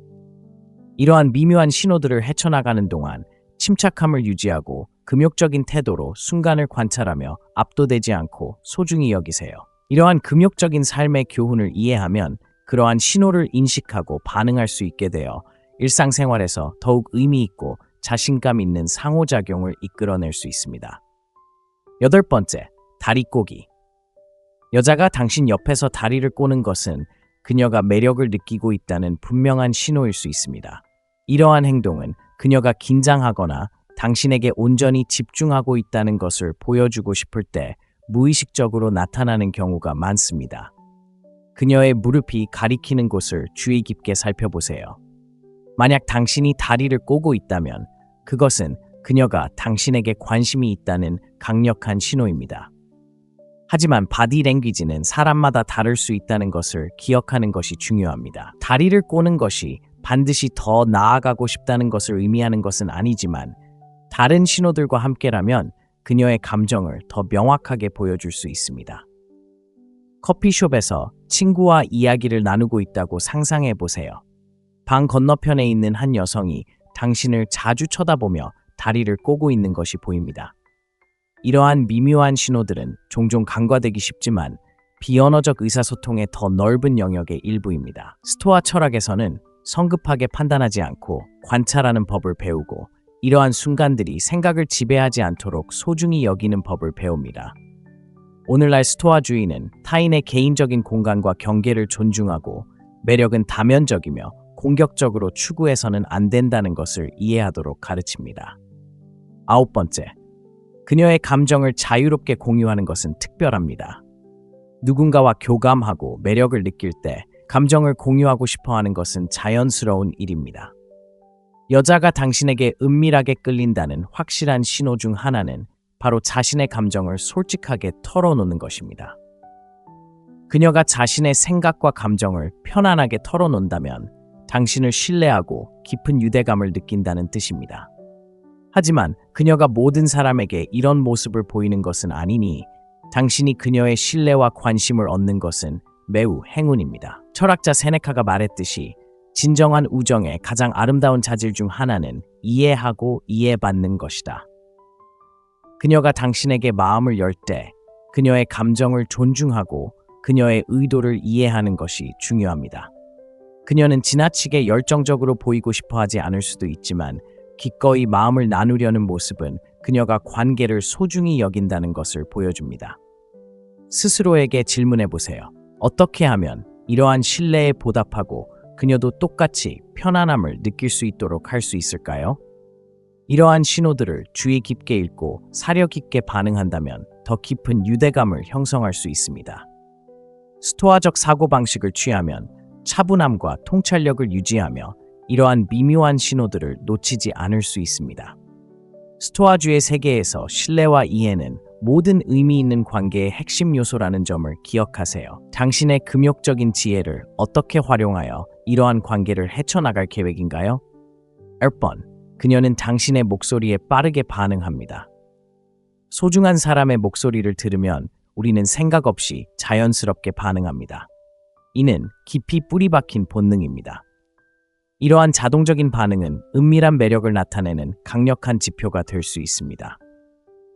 이러한 미묘한 신호들을 헤쳐나가는 동안 침착함을 유지하고 금욕적인 태도로 순간을 관찰하며 압도되지 않고 소중히 여기세요. 이러한 금욕적인 삶의 교훈을 이해하면 그러한 신호를 인식하고 반응할 수 있게 되어 일상생활에서 더욱 의미 있고 자신감 있는 상호작용을 이끌어낼 수 있습니다. 8번째, 다리 꼬기. 여자가 당신 옆에서 다리를 꼬는 것은 그녀가 매력을 느끼고 있다는 분명한 신호일 수 있습니다. 이러한 행동은 그녀가 긴장하거나 당신에게 온전히 집중하고 있다는 것을 보여주고 싶을 때 무의식적으로 나타나는 경우가 많습니다. 그녀의 무릎이 가리키는 곳을 주의 깊게 살펴보세요. 만약 당신이 다리를 꼬고 있다면 그것은 그녀가 당신에게 관심이 있다는 강력한 신호입니다. 하지만 바디 랭귀지는 사람마다 다를 수 있다는 것을 기억하는 것이 중요합니다. 다리를 꼬는 것이 반드시 더 나아가고 싶다는 것을 의미하는 것은 아니지만 다른 신호들과 함께라면 그녀의 감정을 더 명확하게 보여줄 수 있습니다. 커피숍에서 친구와 이야기를 나누고 있다고 상상해 보세요. 방 건너편에 있는 한 여성이 당신을 자주 쳐다보며 다리를 꼬고 있는 것이 보입니다. 이러한 미묘한 신호들은 종종 간과되기 쉽지만 비언어적 의사소통의 더 넓은 영역의 일부입니다. 스토아 철학에서는 성급하게 판단하지 않고 관찰하는 법을 배우고 이러한 순간들이 생각을 지배하지 않도록 소중히 여기는 법을 배웁니다. 오늘날 스토아주의는 타인의 개인적인 공간과 경계를 존중하고 매력은 다면적이며 공격적으로 추구해서는 안 된다는 것을 이해하도록 가르칩니다. 9번째, 그녀의 감정을 자유롭게 공유하는 것은 특별합니다. 누군가와 교감하고 매력을 느낄 때 감정을 공유하고 싶어 하는 것은 자연스러운 일입니다. 여자가 당신에게 은밀하게 끌린다는 확실한 신호 중 하나는 바로 자신의 감정을 솔직하게 털어놓는 것입니다. 그녀가 자신의 생각과 감정을 편안하게 털어놓는다면 당신을 신뢰하고 깊은 유대감을 느낀다는 뜻입니다. 하지만 그녀가 모든 사람에게 이런 모습을 보이는 것은 아니니 당신이 그녀의 신뢰와 관심을 얻는 것은 매우 행운입니다. 철학자 세네카가 말했듯이 진정한 우정의 가장 아름다운 자질 중 하나는 이해하고 이해받는 것이다. 그녀가 당신에게 마음을 열 때 그녀의 감정을 존중하고 그녀의 의도를 이해하는 것이 중요합니다. 그녀는 지나치게 열정적으로 보이고 싶어 하지 않을 수도 있지만 기꺼이 마음을 나누려는 모습은 그녀가 관계를 소중히 여긴다는 것을 보여줍니다. 스스로에게 질문해 보세요. 어떻게 하면 이러한 신뢰에 보답하고 그녀도 똑같이 편안함을 느낄 수 있도록 할 수 있을까요? 이러한 신호들을 주의 깊게 읽고 사려 깊게 반응한다면 더 깊은 유대감을 형성할 수 있습니다. 스토아적 사고방식을 취하면 차분함과 통찰력을 유지하며 이러한 미묘한 신호들을 놓치지 않을 수 있습니다. 스토아주의 세계에서 신뢰와 이해는 모든 의미 있는 관계의 핵심 요소라는 점을 기억하세요. 당신의 금욕적인 지혜를 어떻게 활용하여 이러한 관계를 헤쳐나갈 계획인가요? 10번, 그녀는 당신의 목소리에 빠르게 반응합니다. 소중한 사람의 목소리를 들으면 우리는 생각 없이 자연스럽게 반응합니다. 이는 깊이 뿌리 박힌 본능입니다. 이러한 자동적인 반응은 은밀한 매력을 나타내는 강력한 지표가 될 수 있습니다.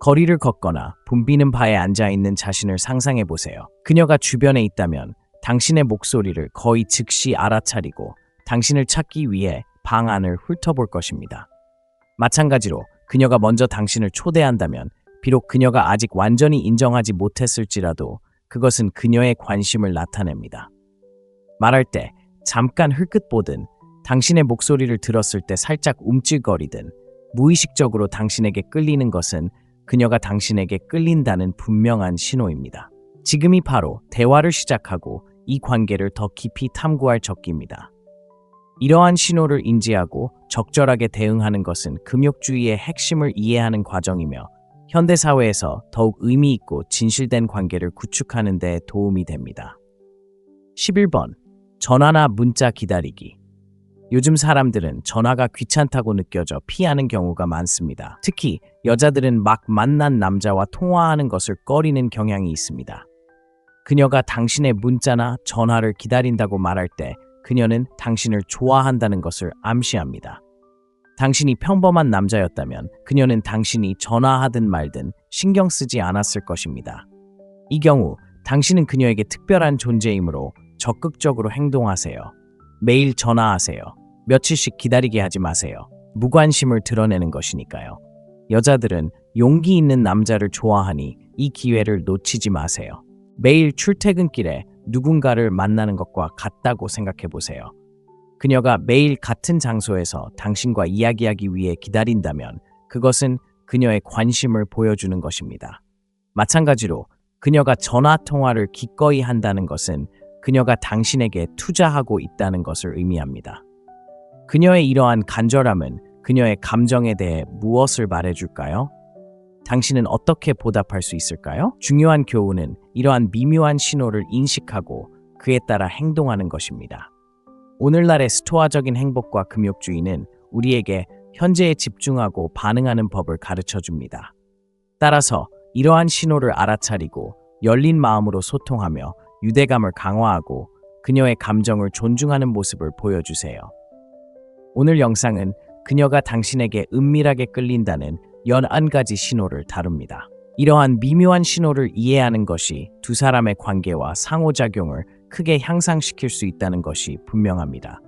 거리를 걷거나 붐비는 바에 앉아있는 자신을 상상해 보세요. 그녀가 주변에 있다면 당신의 목소리를 거의 즉시 알아차리고 당신을 찾기 위해 방 안을 훑어볼 것입니다. 마찬가지로 그녀가 먼저 당신을 초대한다면 비록 그녀가 아직 완전히 인정하지 못했을지라도 그것은 그녀의 관심을 나타냅니다. 말할 때 잠깐 흘끗 보든 당신의 목소리를 들었을 때 살짝 움찔거리든 무의식적으로 당신에게 끌리는 것은 그녀가 당신에게 끌린다는 분명한 신호입니다. 지금이 바로 대화를 시작하고 이 관계를 더 깊이 탐구할 적기입니다. 이러한 신호를 인지하고 적절하게 대응하는 것은 금욕주의의 핵심을 이해하는 과정이며 현대사회에서 더욱 의미 있고 진실된 관계를 구축하는 데 도움이 됩니다. 11번, 전화나 문자 기다리기. 요즘 사람들은 전화가 귀찮다고 느껴져 피하는 경우가 많습니다. 특히 여자들은 막 만난 남자와 통화하는 것을 꺼리는 경향이 있습니다. 그녀가 당신의 문자나 전화를 기다린다고 말할 때 그녀는 당신을 좋아한다는 것을 암시합니다. 당신이 평범한 남자였다면 그녀는 당신이 전화하든 말든 신경 쓰지 않았을 것입니다. 이 경우 당신은 그녀에게 특별한 존재이므로 적극적으로 행동하세요. 매일 전화하세요. 며칠씩 기다리게 하지 마세요. 무관심을 드러내는 것이니까요. 여자들은 용기 있는 남자를 좋아하니 이 기회를 놓치지 마세요. 매일 출퇴근길에 누군가를 만나는 것과 같다고 생각해 보세요. 그녀가 매일 같은 장소에서 당신과 이야기하기 위해 기다린다면 그것은 그녀의 관심을 보여주는 것입니다. 마찬가지로 그녀가 전화 통화를 기꺼이 한다는 것은 그녀가 당신에게 투자하고 있다는 것을 의미합니다. 그녀의 이러한 간절함은 그녀의 감정에 대해 무엇을 말해줄까요? 당신은 어떻게 보답할 수 있을까요? 중요한 교훈은 이러한 미묘한 신호를 인식하고 그에 따라 행동하는 것입니다. 오늘날의 스토아적인 행복과 금욕주의는 우리에게 현재에 집중하고 반응하는 법을 가르쳐 줍니다. 따라서 이러한 신호를 알아차리고 열린 마음으로 소통하며 유대감을 강화하고 그녀의 감정을 존중하는 모습을 보여주세요. 오늘 영상은 그녀가 당신에게 은밀하게 끌린다는 11가지 신호를 다룹니다. 이러한 미묘한 신호를 이해하는 것이 두 사람의 관계와 상호작용을 크게 향상시킬 수 있다는 것이 분명합니다.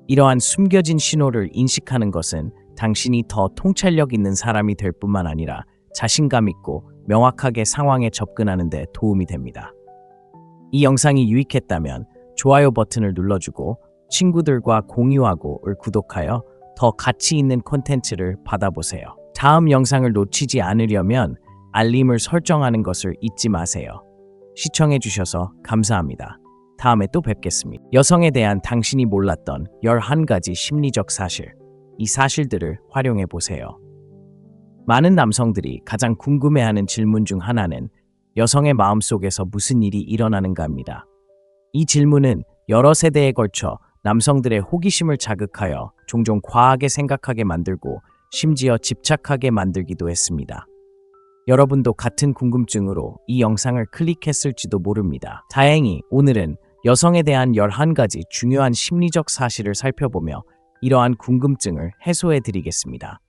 이러한 숨겨진 신호를 인식하는 것은 당신이 더 통찰력 있는 사람이 될 뿐만 아니라 자신감 있고 명확하게 상황에 접근하는 데 도움이 됩니다. 이 영상이 유익했다면 좋아요 버튼을 눌러주고 친구들과 공유하고 구독하여 더 가치 있는 콘텐츠를 받아보세요. 다음 영상을 놓치지 않으려면 알림을 설정하는 것을 잊지 마세요. 시청해주셔서 감사합니다. 다음에 또 뵙겠습니다. 여성에 대한 당신이 몰랐던 11가지 심리적 사실. 이 사실들을 활용해 보세요. 많은 남성들이 가장 궁금해하는 질문 중 하나는 여성의 마음속에서 무슨 일이 일어나는가입니다. 이 질문은 여러 세대에 걸쳐 남성들의 호기심을 자극하여 종종 과하게 생각하게 만들고 심지어 집착하게 만들기도 했습니다. 여러분도 같은 궁금증으로 이 영상을 클릭했을지도 모릅니다. 다행히 오늘은 여성에 대한 11가지 중요한 심리적 사실을 살펴보며 이러한 궁금증을 해소해 드리겠습니다.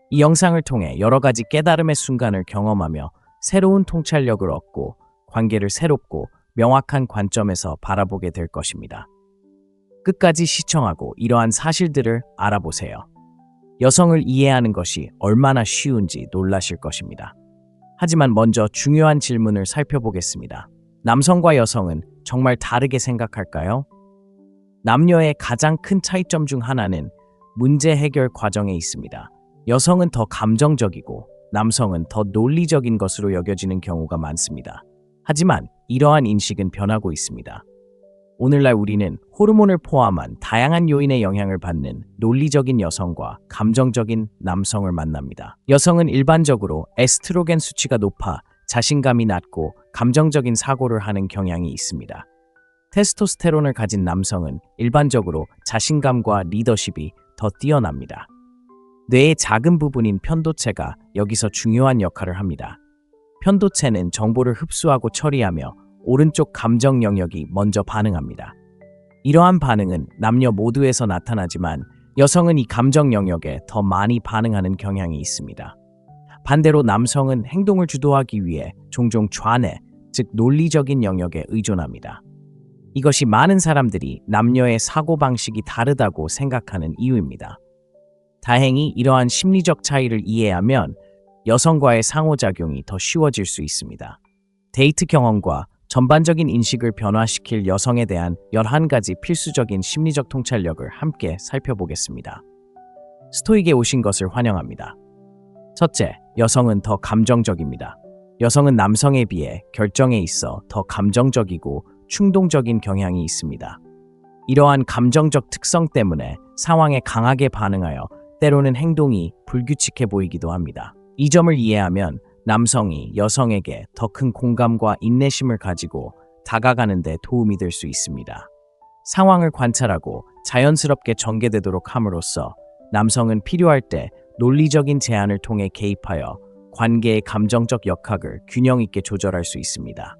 이 영상을 통해 여러 가지 깨달음의 순간을 경험하며 새로운 통찰력을 얻고 관계를 새롭고 명확한 관점에서 바라보게 될 것입니다. 끝까지 시청하고 이러한 사실들을 알아보세요. 여성을 이해하는 것이 얼마나 쉬운지 놀라실 것입니다. 하지만 먼저 중요한 질문을 살펴보겠습니다. 남성과 여성은 정말 다르게 생각할까요? 남녀의 가장 큰 차이점 중 하나는 문제 해결 과정에 있습니다. 여성은 더 감정적이고 남성은 더 논리적인 것으로 여겨지는 경우가 많습니다. 하지만 이러한 인식은 변하고 있습니다. 오늘날 우리는 호르몬을 포함한 다양한 요인의 영향을 받는 논리적인 여성과 감정적인 남성을 만납니다. 여성은 일반적으로 에스트로겐 수치가 높아 자신감이 낮고 감정적인 사고를 하는 경향이 있습니다. 테스토스테론을 가진 남성은 일반적으로 자신감과 리더십이 더 뛰어납니다. 뇌의 작은 부분인 편도체가 여기서 중요한 역할을 합니다. 편도체는 정보를 흡수하고 처리하며 오른쪽 감정 영역이 먼저 반응합니다. 이러한 반응은 남녀 모두에서 나타나지만 여성은 이 감정 영역에 더 많이 반응하는 경향이 있습니다. 반대로 남성은 행동을 주도하기 위해 종종 좌뇌, 즉 논리적인 영역에 의존합니다. 이것이 많은 사람들이 남녀의 사고방식이 다르다고 생각하는 이유입니다. 다행히 이러한 심리적 차이를 이해하면 여성과의 상호작용이 더 쉬워질 수 있습니다. 데이트 경험과 전반적인 인식을 변화시킬 여성에 대한 11가지 필수적인 심리적 통찰력을 함께 살펴보겠습니다. 스토익에 오신 것을 환영합니다. 첫째, 여성은 더 감정적입니다. 여성은 남성에 비해 결정에 있어 더 감정적이고 충동적인 경향이 있습니다. 이러한 감정적 특성 때문에 상황에 강하게 반응하여 때로는 행동이 불규칙해 보이기도 합니다. 이 점을 이해하면 남성이 여성에게 더 큰 공감과 인내심을 가지고 다가가는 데 도움이 될 수 있습니다. 상황을 관찰하고 자연스럽게 전개되도록 함으로써 남성은 필요할 때 논리적인 제안을 통해 개입하여 관계의 감정적 역학을 균형 있게 조절할 수 있습니다.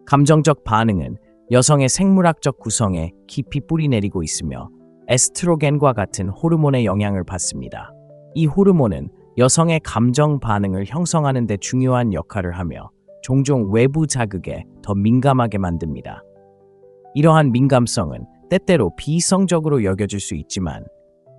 감정적 반응은 여성의 생물학적 구성에 깊이 뿌리내리고 있으며 에스트로겐과 같은 호르몬의 영향을 받습니다. 이 호르몬은 여성의 감정 반응을 형성하는 데 중요한 역할을 하며 종종 외부 자극에 더 민감하게 만듭니다. 이러한 민감성은 때때로 비이성적으로 여겨질 수 있지만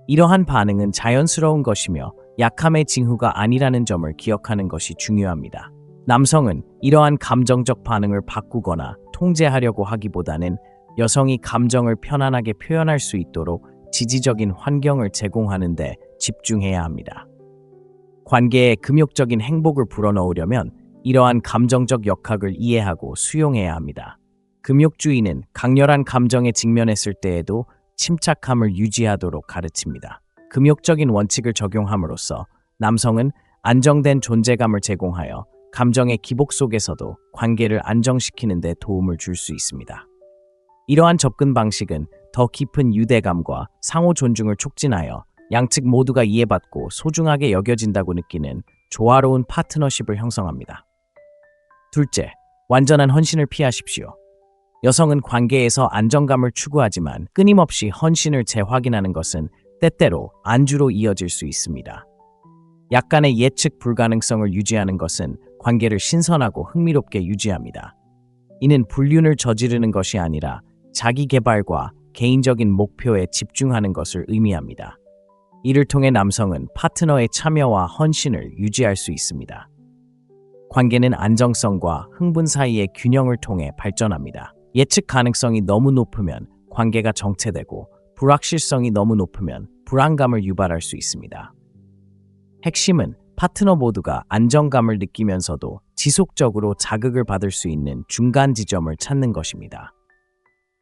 이러한 반응은 자연스러운 것이며 약함의 징후가 아니라는 점을 기억하는 것이 중요합니다. 남성은 이러한 감정적 반응을 바꾸거나 통제하려고 하기보다는 여성이 감정을 편안하게 표현할 수 있도록 지지적인 환경을 제공하는 데 집중해야 합니다. 관계에 금욕적인 행복을 불어넣으려면 이러한 감정적 역학을 이해하고 수용해야 합니다. 금욕주의는 강렬한 감정에 직면했을 때에도 침착함을 유지하도록 가르칩니다. 금욕적인 원칙을 적용함으로써 남성은 안정된 존재감을 제공하여 감정의 기복 속에서도 관계를 안정시키는 데 도움을 줄 수 있습니다. 이러한 접근 방식은 더 깊은 유대감과 상호 존중을 촉진하여 양측 모두가 이해받고 소중하게 여겨진다고 느끼는 조화로운 파트너십을 형성합니다. 둘째, 완전한 헌신을 피하십시오. 여성은 관계에서 안정감을 추구하지만 끊임없이 헌신을 재확인하는 것은 때때로 안주로 이어질 수 있습니다. 약간의 예측 불가능성을 유지하는 것은 관계를 신선하고 흥미롭게 유지합니다. 이는 불륜을 저지르는 것이 아니라 자기 개발과 개인적인 목표에 집중하는 것을 의미합니다. 이를 통해 남성은 파트너의 참여와 헌신을 유지할 수 있습니다. 관계는 안정성과 흥분 사이의 균형을 통해 발전합니다. 예측 가능성이 너무 높으면 관계가 정체되고 불확실성이 너무 높으면 불안감을 유발할 수 있습니다. 핵심은 파트너 모두가 안정감을 느끼면서도 지속적으로 자극을 받을 수 있는 중간 지점을 찾는 것입니다.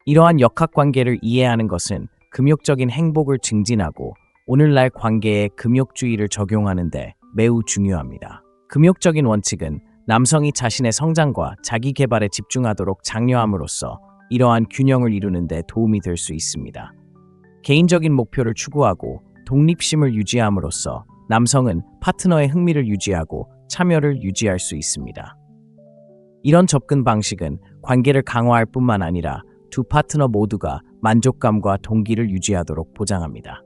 이러한 역학관계를 이해하는 것은 금욕적인 행복을 증진하고 오늘날 관계에 금욕주의를 적용하는 데 매우 중요합니다. 금욕적인 원칙은 남성이 자신의 성장과 자기 개발에 집중하도록 장려함으로써 이러한 균형을 이루는 데 도움이 될 수 있습니다. 개인적인 목표를 추구하고 독립심을 유지함으로써 남성은 파트너의 흥미를 유지하고 참여를 유지할 수 있습니다. 이런 접근 방식은 관계를 강화할 뿐만 아니라 두 파트너 모두가 만족감과 동기를 유지하도록 보장합니다.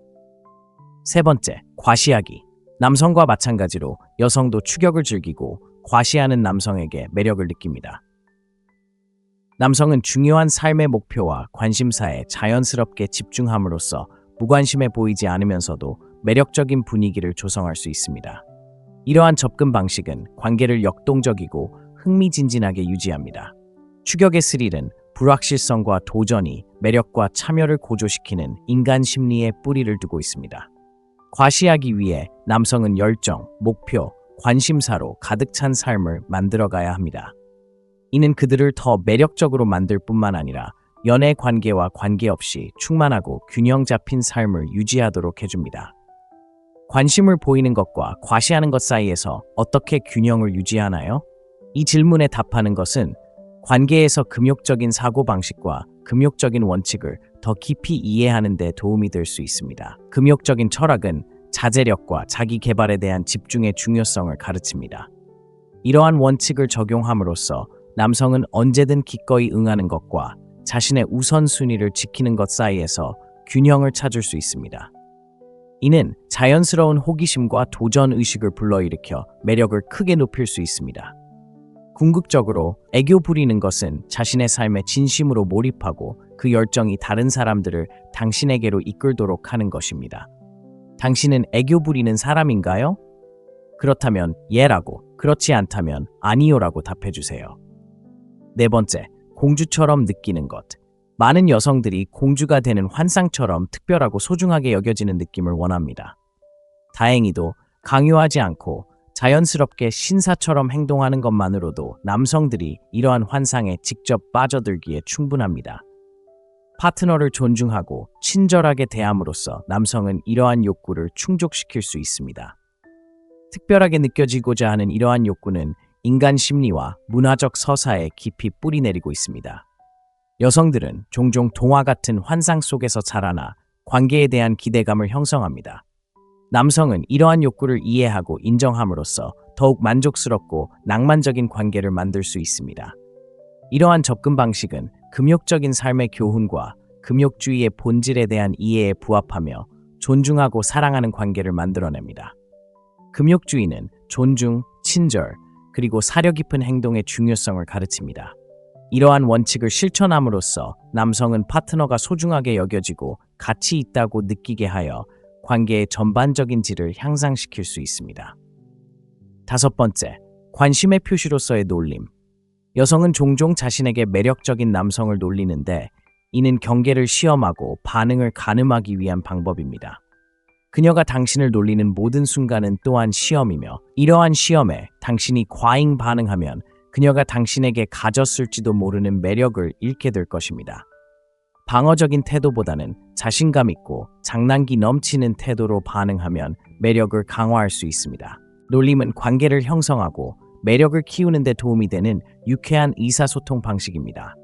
세 번째, 과시하기. 남성과 마찬가지로 여성도 추격을 즐기고 과시하는 남성에게 매력을 느낍니다. 남성은 중요한 삶의 목표와 관심사에 자연스럽게 집중함으로써 무관심해 보이지 않으면서도 매력적인 분위기를 조성할 수 있습니다. 이러한 접근 방식은 관계를 역동적이고 흥미진진하게 유지합니다. 추격의 스릴은 불확실성과 도전이 매력과 참여를 고조시키는 인간 심리에 뿌리를 두고 있습니다. 과시하기 위해 남성은 열정, 목표, 관심사로 가득 찬 삶을 만들어가야 합니다. 이는 그들을 더 매력적으로 만들 뿐만 아니라 연애 관계와 관계없이 충만하고 균형 잡힌 삶을 유지하도록 해줍니다. 관심을 보이는 것과 과시하는 것 사이에서 어떻게 균형을 유지하나요? 이 질문에 답하는 것은 관계에서 금욕적인 사고방식과 금욕적인 원칙을 더 깊이 이해하는 데 도움이 될 수 있습니다. 금욕적인 철학은 자제력과 자기 개발에 대한 집중의 중요성을 가르칩니다. 이러한 원칙을 적용함으로써 남성은 언제든 기꺼이 응하는 것과 자신의 우선순위를 지키는 것 사이에서 균형을 찾을 수 있습니다. 이는 자연스러운 호기심과 도전 의식을 불러일으켜 매력을 크게 높일 수 있습니다. 궁극적으로 애교 부리는 것은 자신의 삶에 진심으로 몰입하고 그 열정이 다른 사람들을 당신에게로 이끌도록 하는 것입니다. 당신은 애교 부리는 사람인가요? 그렇다면 예라고, 그렇지 않다면 아니요라고 답해주세요. 네 번째, 공주처럼 느끼는 것. 많은 여성들이 공주가 되는 환상처럼 특별하고 소중하게 여겨지는 느낌을 원합니다. 다행히도 강요하지 않고 자연스럽게 신사처럼 행동하는 것만으로도 남성들이 이러한 환상에 직접 빠져들기에 충분합니다. 파트너를 존중하고 친절하게 대함으로써 남성은 이러한 욕구를 충족시킬 수 있습니다. 특별하게 느껴지고자 하는 이러한 욕구는 인간 심리와 문화적 서사에 깊이 뿌리내리고 있습니다. 여성들은 종종 동화 같은 환상 속에서 자라나 관계에 대한 기대감을 형성합니다. 남성은 이러한 욕구를 이해하고 인정함으로써 더욱 만족스럽고 낭만적인 관계를 만들 수 있습니다. 이러한 접근 방식은 금욕적인 삶의 교훈과 금욕주의의 본질에 대한 이해에 부합하며 존중하고 사랑하는 관계를 만들어냅니다. 금욕주의는 존중, 친절, 그리고 사려 깊은 행동의 중요성을 가르칩니다. 이러한 원칙을 실천함으로써 남성은 파트너가 소중하게 여겨지고 가치 있다고 느끼게 하여 관계의 전반적인 질을 향상시킬 수 있습니다. 5번째, 관심의 표시로서의 놀림. 여성은 종종 자신에게 매력적인 남성을 놀리는데 이는 경계를 시험하고 반응을 가늠하기 위한 방법입니다. 그녀가 당신을 놀리는 모든 순간은 또한 시험이며 이러한 시험에 당신이 과잉 반응하면 그녀가 당신에게 가졌을지도 모르는 매력을 잃게 될 것입니다. 방어적인 태도보다는 자신감 있고 장난기 넘치는 태도로 반응하면 매력을 강화할 수 있습니다. 놀림은 관계를 형성하고 매력을 키우는 데 도움이 되는 유쾌한 의사소통 방식입니다.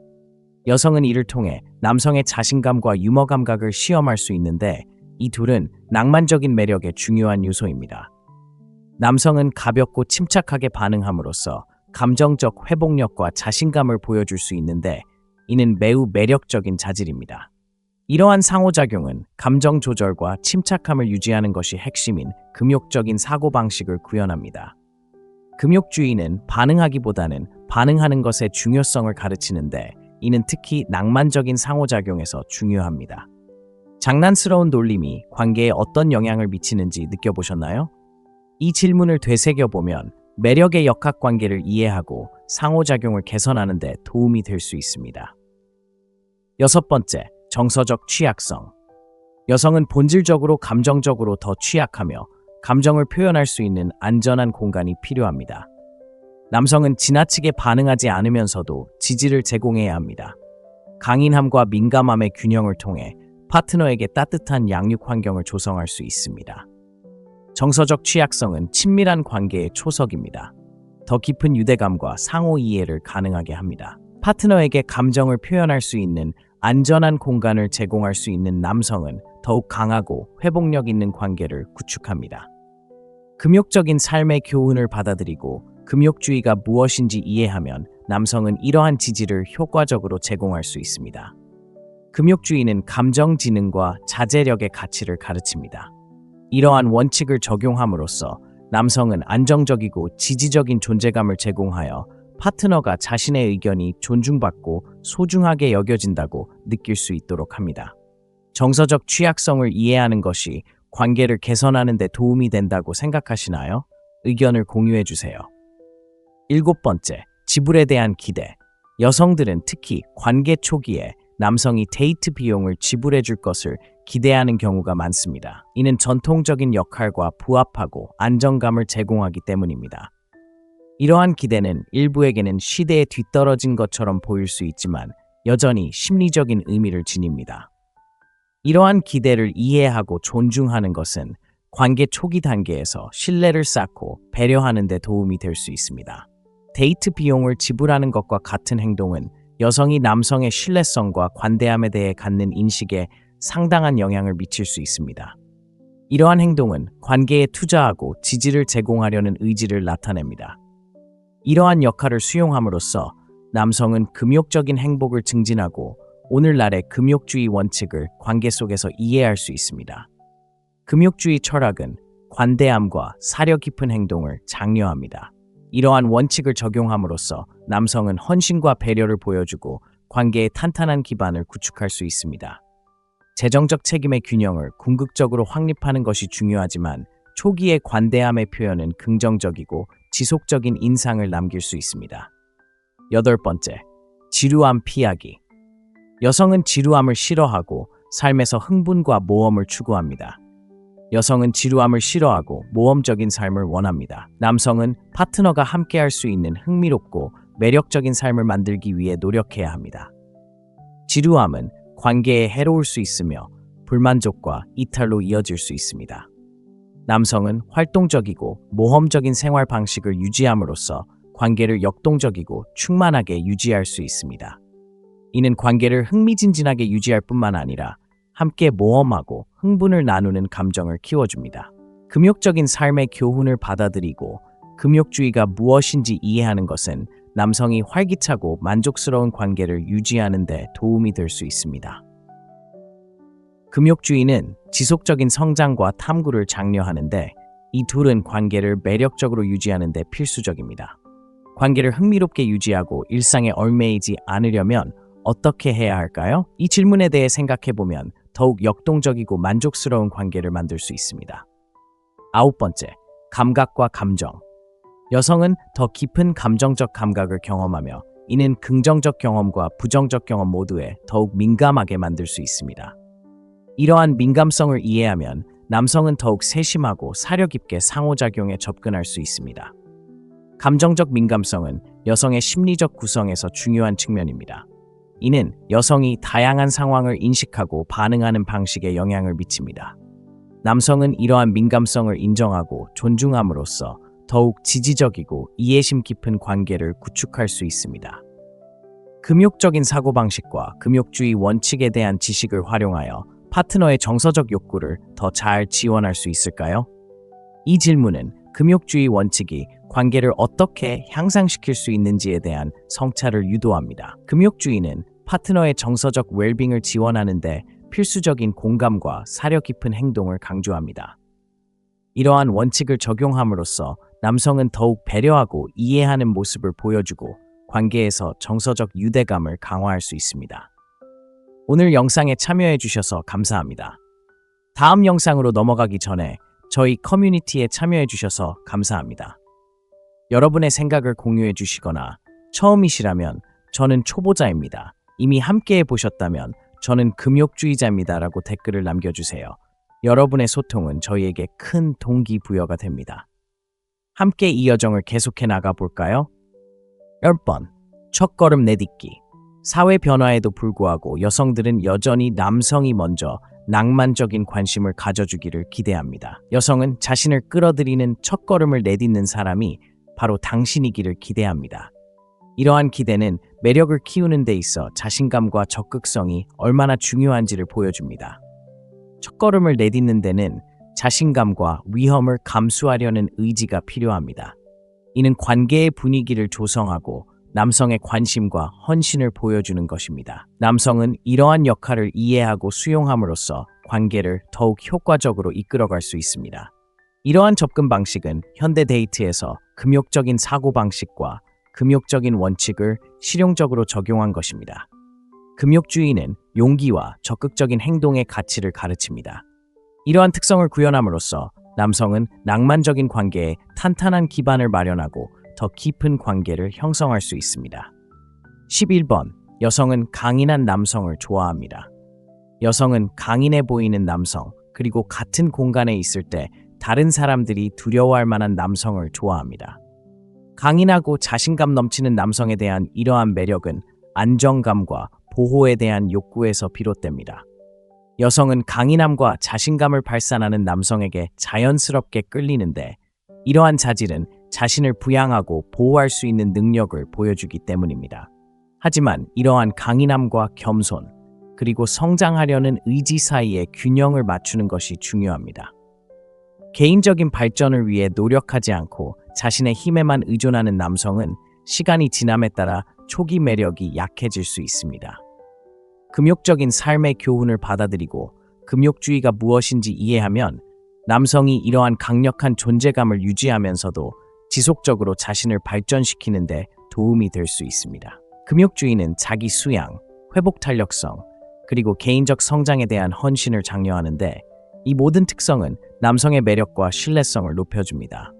여성은 이를 통해 남성의 자신감과 유머 감각을 시험할 수 있는데 이 둘은 낭만적인 매력의 중요한 요소입니다. 남성은 가볍고 침착하게 반응함으로써 감정적 회복력과 자신감을 보여줄 수 있는데 이는 매우 매력적인 자질입니다. 이러한 상호작용은 감정 조절과 침착함을 유지하는 것이 핵심인 금욕적인 사고방식을 구현합니다. 금욕주의는 반응하기보다는 반응하는 것의 중요성을 가르치는데 이는 특히 낭만적인 상호작용에서 중요합니다. 장난스러운 놀림이 관계에 어떤 영향을 미치는지 느껴보셨나요? 이 질문을 되새겨보면 매력의 역학관계를 이해하고 상호작용을 개선하는 데 도움이 될 수 있습니다. 6번째, 정서적 취약성. 여성은 본질적으로 감정적으로 더 취약하며 감정을 표현할 수 있는 안전한 공간이 필요합니다. 남성은 지나치게 반응하지 않으면서도 지지를 제공해야 합니다. 강인함과 민감함의 균형을 통해 파트너에게 따뜻한 양육 환경을 조성할 수 있습니다. 정서적 취약성은 친밀한 관계의 초석입니다. 더 깊은 유대감과 상호 이해를 가능하게 합니다. 파트너에게 감정을 표현할 수 있는 안전한 공간을 제공할 수 있는 남성은 더욱 강하고 회복력 있는 관계를 구축합니다. 금욕적인 삶의 교훈을 받아들이고 금욕주의가 무엇인지 이해하면 남성은 이러한 지지를 효과적으로 제공할 수 있습니다. 금욕주의는 감정지능과 자제력의 가치를 가르칩니다. 이러한 원칙을 적용함으로써 남성은 안정적이고 지지적인 존재감을 제공하여 파트너가 자신의 의견이 존중받고 소중하게 여겨진다고 느낄 수 있도록 합니다. 정서적 취약성을 이해하는 것이 관계를 개선하는 데 도움이 된다고 생각하시나요? 의견을 공유해 주세요. 7번째, 지불에 대한 기대. 여성들은 특히 관계 초기에 남성이 데이트 비용을 지불해 줄 것을 기대하는 경우가 많습니다. 이는 전통적인 역할과 부합하고 안정감을 제공하기 때문입니다. 이러한 기대는 일부에게는 시대에 뒤떨어진 것처럼 보일 수 있지만 여전히 심리적인 의미를 지닙니다. 이러한 기대를 이해하고 존중하는 것은 관계 초기 단계에서 신뢰를 쌓고 배려하는 데 도움이 될 수 있습니다. 데이트 비용을 지불하는 것과 같은 행동은 여성이 남성의 신뢰성과 관대함에 대해 갖는 인식에 상당한 영향을 미칠 수 있습니다. 이러한 행동은 관계에 투자하고 지지를 제공하려는 의지를 나타냅니다. 이러한 역할을 수용함으로써 남성은 금욕적인 행복을 증진하고 오늘날의 금욕주의 원칙을 관계 속에서 이해할 수 있습니다. 금욕주의 철학은 관대함과 사려 깊은 행동을 장려합니다. 이러한 원칙을 적용함으로써 남성은 헌신과 배려를 보여주고 관계의 탄탄한 기반을 구축할 수 있습니다. 재정적 책임의 균형을 궁극적으로 확립하는 것이 중요하지만 초기의 관대함의 표현은 긍정적이고 지속적인 인상을 남길 수 있습니다. 8번째, 지루함 피하기. 여성은 지루함을 싫어하고 삶에서 흥분과 모험을 추구합니다. 여성은 지루함을 싫어하고 모험적인 삶을 원합니다. 남성은 파트너가 함께할 수 있는 흥미롭고 매력적인 삶을 만들기 위해 노력해야 합니다. 지루함은 관계에 해로울 수 있으며 불만족과 이탈로 이어질 수 있습니다. 남성은 활동적이고 모험적인 생활 방식을 유지함으로써 관계를 역동적이고 충만하게 유지할 수 있습니다. 이는 관계를 흥미진진하게 유지할 뿐만 아니라 함께 모험하고 흥분을 나누는 감정을 키워줍니다. 금욕적인 삶의 교훈을 받아들이고 금욕주의가 무엇인지 이해하는 것은 남성이 활기차고 만족스러운 관계를 유지하는 데 도움이 될 수 있습니다. 금욕주의는 지속적인 성장과 탐구를 장려하는데 이 둘은 관계를 매력적으로 유지하는 데 필수적입니다. 관계를 흥미롭게 유지하고 일상에 얽매이지 않으려면 어떻게 해야 할까요? 이 질문에 대해 생각해보면 더욱 역동적이고 만족스러운 관계를 만들 수 있습니다. 9번째, 감각과 감정. 여성은 더 깊은 감정적 감각을 경험하며 이는 긍정적 경험과 부정적 경험 모두에 더욱 민감하게 만들 수 있습니다. 이러한 민감성을 이해하면 남성은 더욱 세심하고 사려 깊게 상호작용에 접근할 수 있습니다. 감정적 민감성은 여성의 심리적 구성에서 중요한 측면입니다. 이는 여성이 다양한 상황을 인식하고 반응하는 방식에 영향을 미칩니다. 남성은 이러한 민감성을 인정하고 존중함으로써 더욱 지지적이고 이해심 깊은 관계를 구축할 수 있습니다. 금욕적인 사고방식과 금욕주의 원칙에 대한 지식을 활용하여 파트너의 정서적 욕구를 더 잘 지원할 수 있을까요? 이 질문은 금욕주의 원칙이 관계를 어떻게 향상시킬 수 있는지에 대한 성찰을 유도합니다. 금욕주의는 파트너의 정서적 웰빙을 지원하는 데 필수적인 공감과 사려 깊은 행동을 강조합니다. 이러한 원칙을 적용함으로써 남성은 더욱 배려하고 이해하는 모습을 보여주고 관계에서 정서적 유대감을 강화할 수 있습니다. 오늘 영상에 참여해 주셔서 감사합니다. 다음 영상으로 넘어가기 전에 저희 커뮤니티에 참여해 주셔서 감사합니다. 여러분의 생각을 공유해 주시거나 처음이시라면 저는 초보자입니다. 이미 함께 해보셨다면 저는 금욕주의자입니다 라고 댓글을 남겨주세요. 여러분의 소통은 저희에게 큰 동기부여가 됩니다. 함께 이 여정을 계속해 나가볼까요? 10번, 첫걸음 내딛기. 사회 변화에도 불구하고 여성들은 여전히 남성이 먼저 낭만적인 관심을 가져주기를 기대합니다. 여성은 자신을 끌어들이는 첫걸음을 내딛는 사람이 바로 당신이기를 기대합니다. 이러한 기대는 매력을 키우는 데 있어 자신감과 적극성이 얼마나 중요한지를 보여줍니다. 첫걸음을 내딛는 데는 자신감과 위험을 감수하려는 의지가 필요합니다. 이는 관계의 분위기를 조성하고 남성의 관심과 헌신을 보여주는 것입니다. 남성은 이러한 역할을 이해하고 수용함으로써 관계를 더욱 효과적으로 이끌어갈 수 있습니다. 이러한 접근 방식은 현대 데이트에서 금욕적인 사고방식과 금욕적인 원칙을 실용적으로 적용한 것입니다. 금욕주의는 용기와 적극적인 행동의 가치를 가르칩니다. 이러한 특성을 구현함으로써 남성은 낭만적인 관계에 탄탄한 기반을 마련하고 더 깊은 관계를 형성할 수 있습니다. 11번, 여성은 강인한 남성을 좋아합니다. 여성은 강인해 보이는 남성, 그리고 같은 공간에 있을 때 다른 사람들이 두려워할 만한 남성을 좋아합니다. 강인하고 자신감 넘치는 남성에 대한 이러한 매력은 안정감과 보호에 대한 욕구에서 비롯됩니다. 여성은 강인함과 자신감을 발산하는 남성에게 자연스럽게 끌리는데 이러한 자질은 자신을 부양하고 보호할 수 있는 능력을 보여주기 때문입니다. 하지만 이러한 강인함과 겸손, 그리고 성장하려는 의지 사이의 균형을 맞추는 것이 중요합니다. 개인적인 발전을 위해 노력하지 않고 자신의 힘에만 의존하는 남성은 시간이 지남에 따라 초기 매력이 약해질 수 있습니다. 금욕적인 삶의 교훈을 받아들이고 금욕주의가 무엇인지 이해하면 남성이 이러한 강력한 존재감을 유지하면서도 지속적으로 자신을 발전시키는 데 도움이 될 수 있습니다. 금욕주의는 자기 수양, 회복 탄력성, 그리고 개인적 성장에 대한 헌신을 장려하는데 이 모든 특성은 남성의 매력과 신뢰성을 높여줍니다.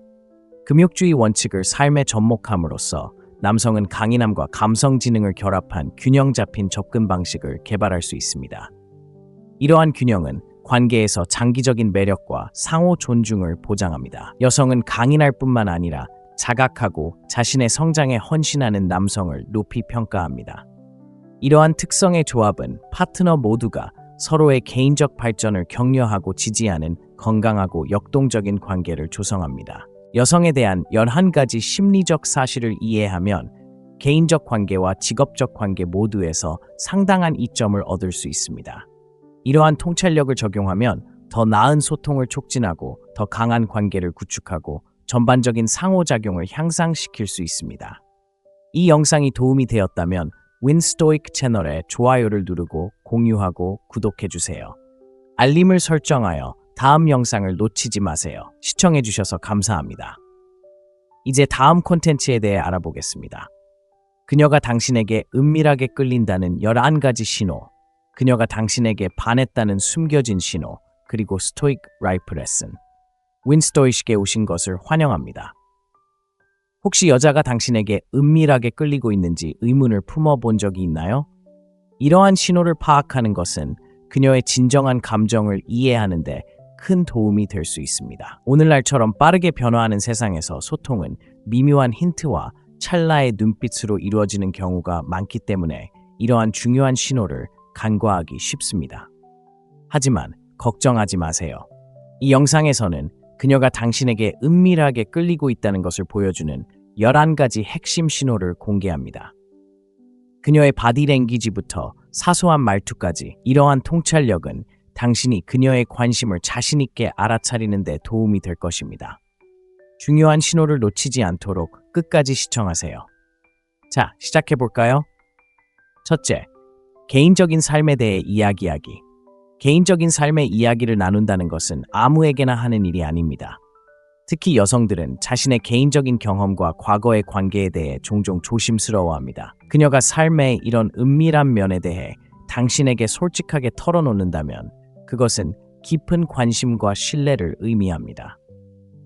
금욕주의 원칙을 삶에 접목함으로써 남성은 강인함과 감성 지능을 결합한 균형 잡힌 접근 방식을 개발할 수 있습니다. 이러한 균형은 관계에서 장기적인 매력과 상호 존중을 보장합니다. 여성은 강인할 뿐만 아니라 자각하고 자신의 성장에 헌신하는 남성을 높이 평가합니다. 이러한 특성의 조합은 파트너 모두가 서로의 개인적 발전을 격려하고 지지하는 건강하고 역동적인 관계를 조성합니다. 여성에 대한 11가지 심리적 사실을 이해하면 개인적 관계와 직업적 관계 모두에서 상당한 이점을 얻을 수 있습니다. 이러한 통찰력을 적용하면 더 나은 소통을 촉진하고 더 강한 관계를 구축하고 전반적인 상호작용을 향상시킬 수 있습니다. 이 영상이 도움이 되었다면 윈스토익 채널에 좋아요를 누르고 공유하고 구독해주세요. 알림을 설정하여 다음 영상을 놓치지 마세요. 시청해주셔서 감사합니다. 이제 다음 콘텐츠에 대해 알아보겠습니다. 그녀가 당신에게 은밀하게 끌린다는 11가지 신호, 그녀가 당신에게 반했다는 숨겨진 신호, 그리고 스토익 라이프 레슨. 윈스토이식에 오신 것을 환영합니다. 혹시 여자가 당신에게 은밀하게 끌리고 있는지 의문을 품어본 적이 있나요? 이러한 신호를 파악하는 것은 그녀의 진정한 감정을 이해하는 데 큰 도움이 될 수 있습니다. 오늘날처럼 빠르게 변화하는 세상에서 소통은 미묘한 힌트와 찰나의 눈빛으로 이루어지는 경우가 많기 때문에 이러한 중요한 신호를 간과하기 쉽습니다. 하지만 걱정하지 마세요. 이 영상에서는 그녀가 당신에게 은밀하게 끌리고 있다는 것을 보여주는 11가지 핵심 신호를 공개합니다. 그녀의 바디랭귀지부터 사소한 말투까지 이러한 통찰력은 당신이 그녀의 관심을 자신있게 알아차리는 데 도움이 될 것입니다. 중요한 신호를 놓치지 않도록 끝까지 시청하세요. 자, 시작해볼까요? 첫째, 개인적인 삶에 대해 이야기하기. 개인적인 삶의 이야기를 나눈다는 것은 아무에게나 하는 일이 아닙니다. 특히 여성들은 자신의 개인적인 경험과 과거의 관계에 대해 종종 조심스러워합니다. 그녀가 삶의 이런 은밀한 면에 대해 당신에게 솔직하게 털어놓는다면 그것은 깊은 관심과 신뢰를 의미합니다.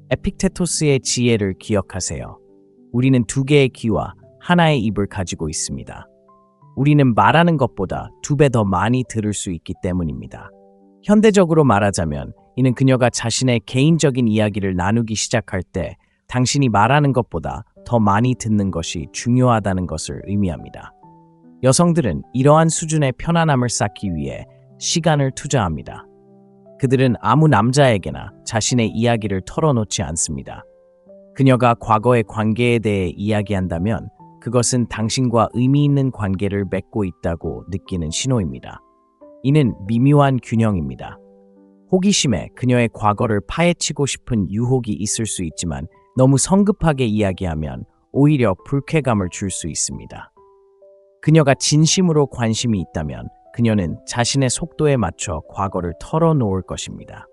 에픽테토스의 지혜를 기억하세요. 우리는 2개의 귀와 하나의 입을 가지고 있습니다. 우리는 말하는 것보다 2배 더 많이 들을 수 있기 때문입니다. 현대적으로 말하자면 이는 그녀가 자신의 개인적인 이야기를 나누기 시작할 때 당신이 말하는 것보다 더 많이 듣는 것이 중요하다는 것을 의미합니다. 여성들은 이러한 수준의 편안함을 쌓기 위해 시간을 투자합니다. 그들은 아무 남자에게나 자신의 이야기를 털어놓지 않습니다. 그녀가 과거의 관계에 대해 이야기한다면 그것은 당신과 의미 있는 관계를 맺고 있다고 느끼는 신호입니다. 이는 미묘한 균형입니다. 호기심에 그녀의 과거를 파헤치고 싶은 유혹이 있을 수 있지만 너무 성급하게 이야기하면 오히려 불쾌감을 줄 수 있습니다. 그녀가 진심으로 관심이 있다면 그녀는 자신의 속도에 맞춰 과거를 털어놓을 것입니다.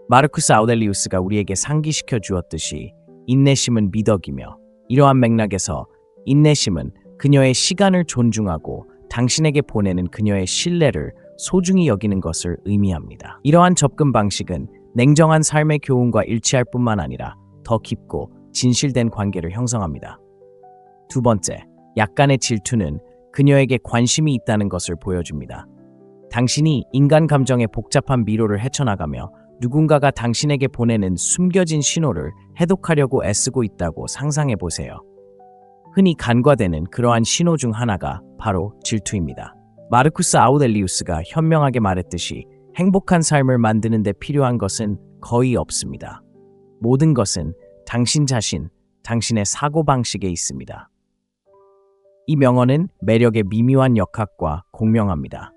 마르쿠스 아우렐리우스가 우리에게 상기시켜 주었듯이 인내심은 미덕이며 이러한 맥락에서 인내심은 그녀의 시간을 존중하고 당신에게 보내는 그녀의 신뢰를 소중히 여기는 것을 의미합니다. 이러한 접근 방식은 냉정한 삶의 교훈과 일치할 뿐만 아니라 더 깊고 진실된 관계를 형성합니다. 두 번째, 약간의 질투는 그녀에게 관심이 있다는 것을 보여줍니다. 당신이 인간 감정의 복잡한 미로를 헤쳐나가며 누군가가 당신에게 보내는 숨겨진 신호를 해독하려고 애쓰고 있다고 상상해 보세요. 흔히 간과되는 그러한 신호 중 하나가 바로 질투입니다. 마르쿠스 아우렐리우스가 현명하게 말했듯이 행복한 삶을 만드는 데 필요한 것은 거의 없습니다. 모든 것은 당신 자신, 당신의 사고방식에 있습니다. 이 명언은 매력의 미묘한 역학과 공명합니다.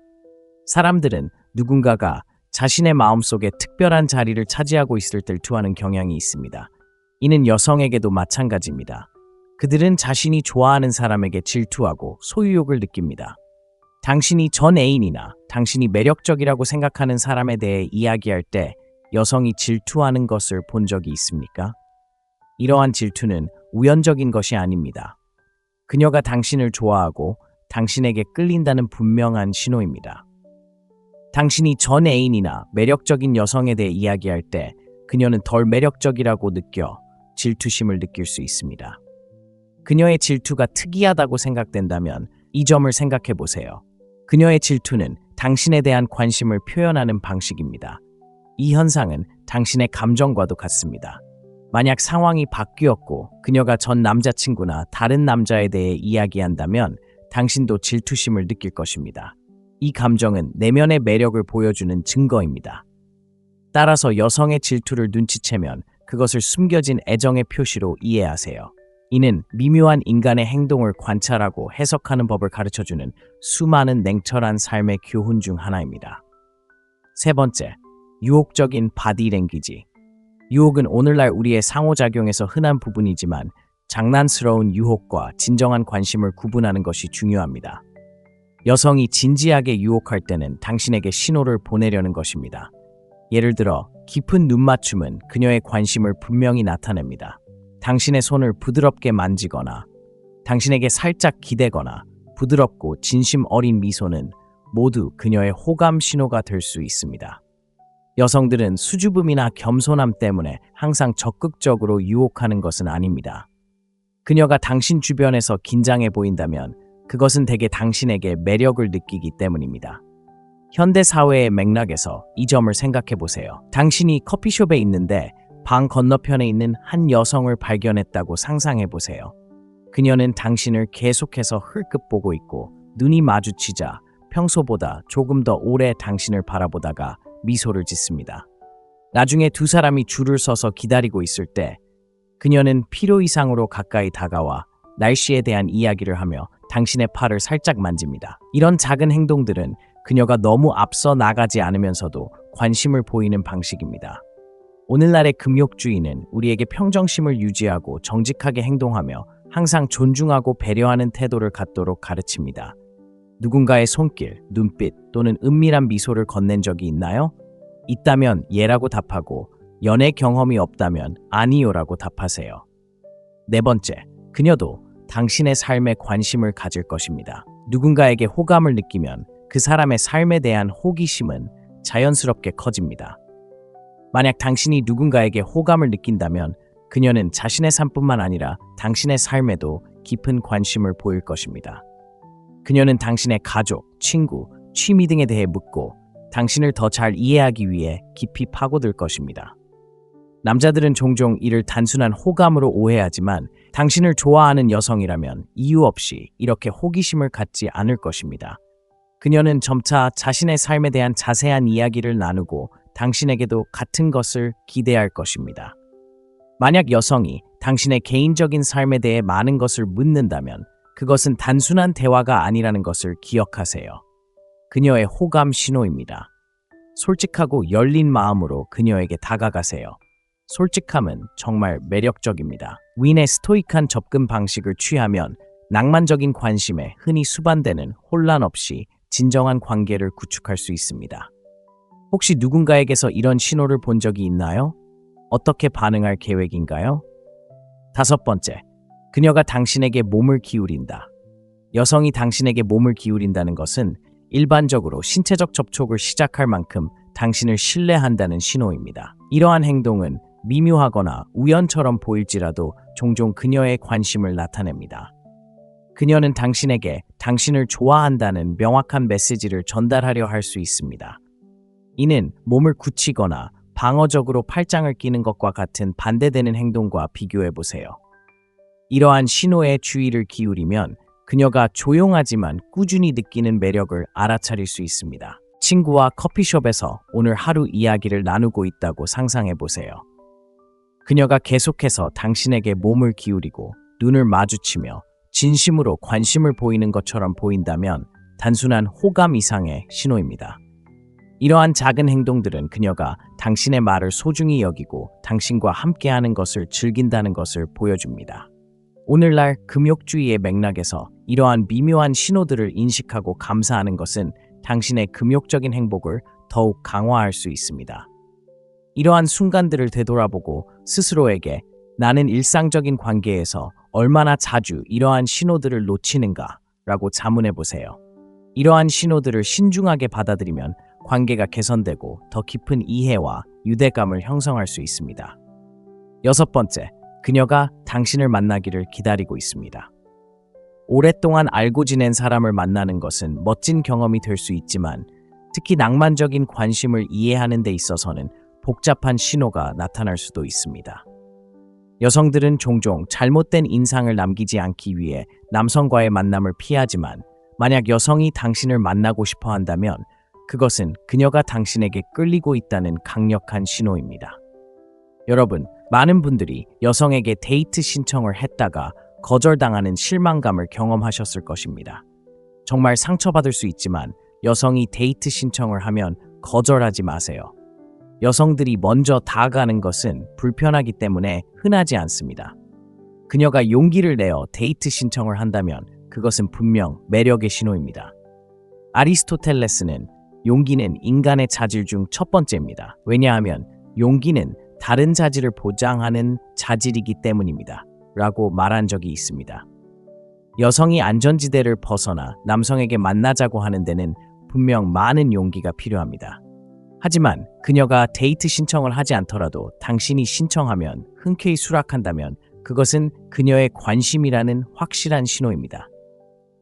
사람들은 누군가가 자신의 마음속에 특별한 자리를 차지하고 있을 때 질투하는 경향이 있습니다. 이는 여성에게도 마찬가지입니다. 그들은 자신이 좋아하는 사람에게 질투하고 소유욕을 느낍니다. 당신이 전 애인이나 당신이 매력적이라고 생각하는 사람에 대해 이야기할 때 여성이 질투하는 것을 본 적이 있습니까? 이러한 질투는 우연적인 것이 아닙니다. 그녀가 당신을 좋아하고 당신에게 끌린다는 분명한 신호입니다. 당신이 전 애인이나 매력적인 여성에 대해 이야기할 때 그녀는 덜 매력적이라고 느껴 질투심을 느낄 수 있습니다. 그녀의 질투가 특이하다고 생각된다면 이 점을 생각해 보세요. 그녀의 질투는 당신에 대한 관심을 표현하는 방식입니다. 이 현상은 당신의 감정과도 같습니다. 만약 상황이 바뀌었고 그녀가 전 남자친구나 다른 남자에 대해 이야기한다면 당신도 질투심을 느낄 것입니다. 이 감정은 내면의 매력을 보여주는 증거입니다. 따라서 여성의 질투를 눈치채면 그것을 숨겨진 애정의 표시로 이해하세요. 이는 미묘한 인간의 행동을 관찰하고 해석하는 법을 가르쳐주는 수많은 냉철한 삶의 교훈 중 하나입니다. 세 번째, 유혹적인 바디랭귀지. 유혹은 오늘날 우리의 상호작용에서 흔한 부분이지만 장난스러운 유혹과 진정한 관심을 구분하는 것이 중요합니다. 여성이 진지하게 유혹할 때는 당신에게 신호를 보내려는 것입니다. 예를 들어 깊은 눈맞춤은 그녀의 관심을 분명히 나타냅니다. 당신의 손을 부드럽게 만지거나 당신에게 살짝 기대거나 부드럽고 진심 어린 미소는 모두 그녀의 호감 신호가 될 수 있습니다. 여성들은 수줍음이나 겸손함 때문에 항상 적극적으로 유혹하는 것은 아닙니다. 그녀가 당신 주변에서 긴장해 보인다면 그것은 대개 당신에게 매력을 느끼기 때문입니다. 현대 사회의 맥락에서 이 점을 생각해 보세요. 당신이 커피숍에 있는데 방 건너편에 있는 한 여성을 발견했다고 상상해 보세요. 그녀는 당신을 계속해서 흘끗 보고 있고 눈이 마주치자 평소보다 조금 더 오래 당신을 바라보다가 미소를 짓습니다. 나중에 두 사람이 줄을 서서 기다리고 있을 때 그녀는 필요 이상으로 가까이 다가와 날씨에 대한 이야기를 하며 당신의 팔을 살짝 만집니다. 이런 작은 행동들은 그녀가 너무 앞서 나가지 않으면서도 관심을 보이는 방식입니다. 오늘날의 금욕주의는 우리에게 평정심을 유지하고 정직하게 행동하며 항상 존중하고 배려하는 태도를 갖도록 가르칩니다. 누군가의 손길, 눈빛 또는 은밀한 미소를 건넨 적이 있나요? 있다면 예라고 답하고 연애 경험이 없다면 아니요라고 답하세요. 네 번째, 그녀도 당신의 삶에 관심을 가질 것입니다. 누군가에게 호감을 느끼면 그 사람의 삶에 대한 호기심은 자연스럽게 커집니다. 만약 당신이 누군가에게 호감을 느낀다면 그녀는 자신의 삶뿐만 아니라 당신의 삶에도 깊은 관심을 보일 것입니다. 그녀는 당신의 가족, 친구, 취미 등에 대해 묻고 당신을 더 잘 이해하기 위해 깊이 파고들 것입니다. 남자들은 종종 이를 단순한 호감으로 오해하지만 당신을 좋아하는 여성이라면 이유 없이 이렇게 호기심을 갖지 않을 것입니다. 그녀는 점차 자신의 삶에 대한 자세한 이야기를 나누고 당신에게도 같은 것을 기대할 것입니다. 만약 여성이 당신의 개인적인 삶에 대해 많은 것을 묻는다면 그것은 단순한 대화가 아니라는 것을 기억하세요. 그녀의 호감 신호입니다. 솔직하고 열린 마음으로 그녀에게 다가가세요. 솔직함은 정말 매력적입니다. 윈의 스토이크한 접근 방식을 취하면 낭만적인 관심에 흔히 수반되는 혼란 없이 진정한 관계를 구축할 수 있습니다. 혹시 누군가에게서 이런 신호를 본 적이 있나요? 어떻게 반응할 계획인가요? 다섯 번째, 그녀가 당신에게 몸을 기울인다. 여성이 당신에게 몸을 기울인다는 것은 일반적으로 신체적 접촉을 시작할 만큼 당신을 신뢰한다는 신호입니다. 이러한 행동은 미묘하거나 우연처럼 보일지라도 종종 그녀의 관심을 나타냅니다. 그녀는 당신에게 당신을 좋아한다는 명확한 메시지를 전달하려 할 수 있습니다. 이는 몸을 굳히거나 방어적으로 팔짱을 끼는 것과 같은 반대되는 행동과 비교해 보세요. 이러한 신호에 주의를 기울이면 그녀가 조용하지만 꾸준히 느끼는 매력을 알아차릴 수 있습니다. 친구와 커피숍에서 오늘 하루 이야기를 나누고 있다고 상상해 보세요. 그녀가 계속해서 당신에게 몸을 기울이고 눈을 마주치며 진심으로 관심을 보이는 것처럼 보인다면 단순한 호감 이상의 신호입니다. 이러한 작은 행동들은 그녀가 당신의 말을 소중히 여기고 당신과 함께하는 것을 즐긴다는 것을 보여줍니다. 오늘날 금욕주의의 맥락에서 이러한 미묘한 신호들을 인식하고 감사하는 것은 당신의 금욕적인 행복을 더욱 강화할 수 있습니다. 이러한 순간들을 되돌아보고 스스로에게 나는 일상적인 관계에서 얼마나 자주 이러한 신호들을 놓치는가 라고 자문해 보세요. 이러한 신호들을 신중하게 받아들이면 관계가 개선되고 더 깊은 이해와 유대감을 형성할 수 있습니다. 여섯 번째, 그녀가 당신을 만나기를 기다리고 있습니다. 오랫동안 알고 지낸 사람을 만나는 것은 멋진 경험이 될 수 있지만 특히 낭만적인 관심을 이해하는 데 있어서는 복잡한 신호가 나타날 수도 있습니다. 여성들은 종종 잘못된 인상을 남기지 않기 위해 남성과의 만남을 피하지만 만약 여성이 당신을 만나고 싶어 한다면 그것은 그녀가 당신에게 끌리고 있다는 강력한 신호입니다. 여러분, 많은 분들이 여성에게 데이트 신청을 했다가 거절당하는 실망감을 경험하셨을 것입니다. 정말 상처받을 수 있지만 여성이 데이트 신청을 하면 거절하지 마세요. 여성들이 먼저 다가가는 것은 불편하기 때문에 흔하지 않습니다. 그녀가 용기를 내어 데이트 신청을 한다면 그것은 분명 매력의 신호입니다. 아리스토텔레스는 용기는 인간의 자질 중 첫 번째입니다. 왜냐하면 용기는 다른 자질을 보장하는 자질이기 때문입니다. 라고 말한 적이 있습니다. 여성이 안전지대를 벗어나 남성에게 만나자고 하는 데는 분명 많은 용기가 필요합니다. 하지만 그녀가 데이트 신청을 하지 않더라도 당신이 신청하면 흔쾌히 수락한다면 그것은 그녀의 관심이라는 확실한 신호입니다.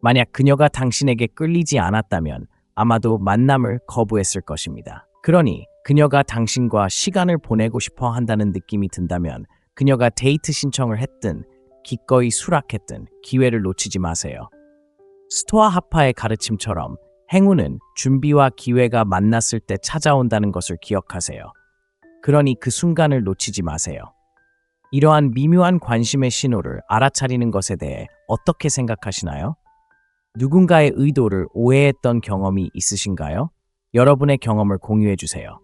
만약 그녀가 당신에게 끌리지 않았다면 아마도 만남을 거부했을 것입니다. 그러니 그녀가 당신과 시간을 보내고 싶어 한다는 느낌이 든다면 그녀가 데이트 신청을 했든 기꺼이 수락했든 기회를 놓치지 마세요. 스토아 하파의 가르침처럼 행운은 준비와 기회가 만났을 때 찾아온다는 것을 기억하세요. 그러니 그 순간을 놓치지 마세요. 이러한 미묘한 관심의 신호를 알아차리는 것에 대해 어떻게 생각하시나요? 누군가의 의도를 오해했던 경험이 있으신가요? 여러분의 경험을 공유해 주세요.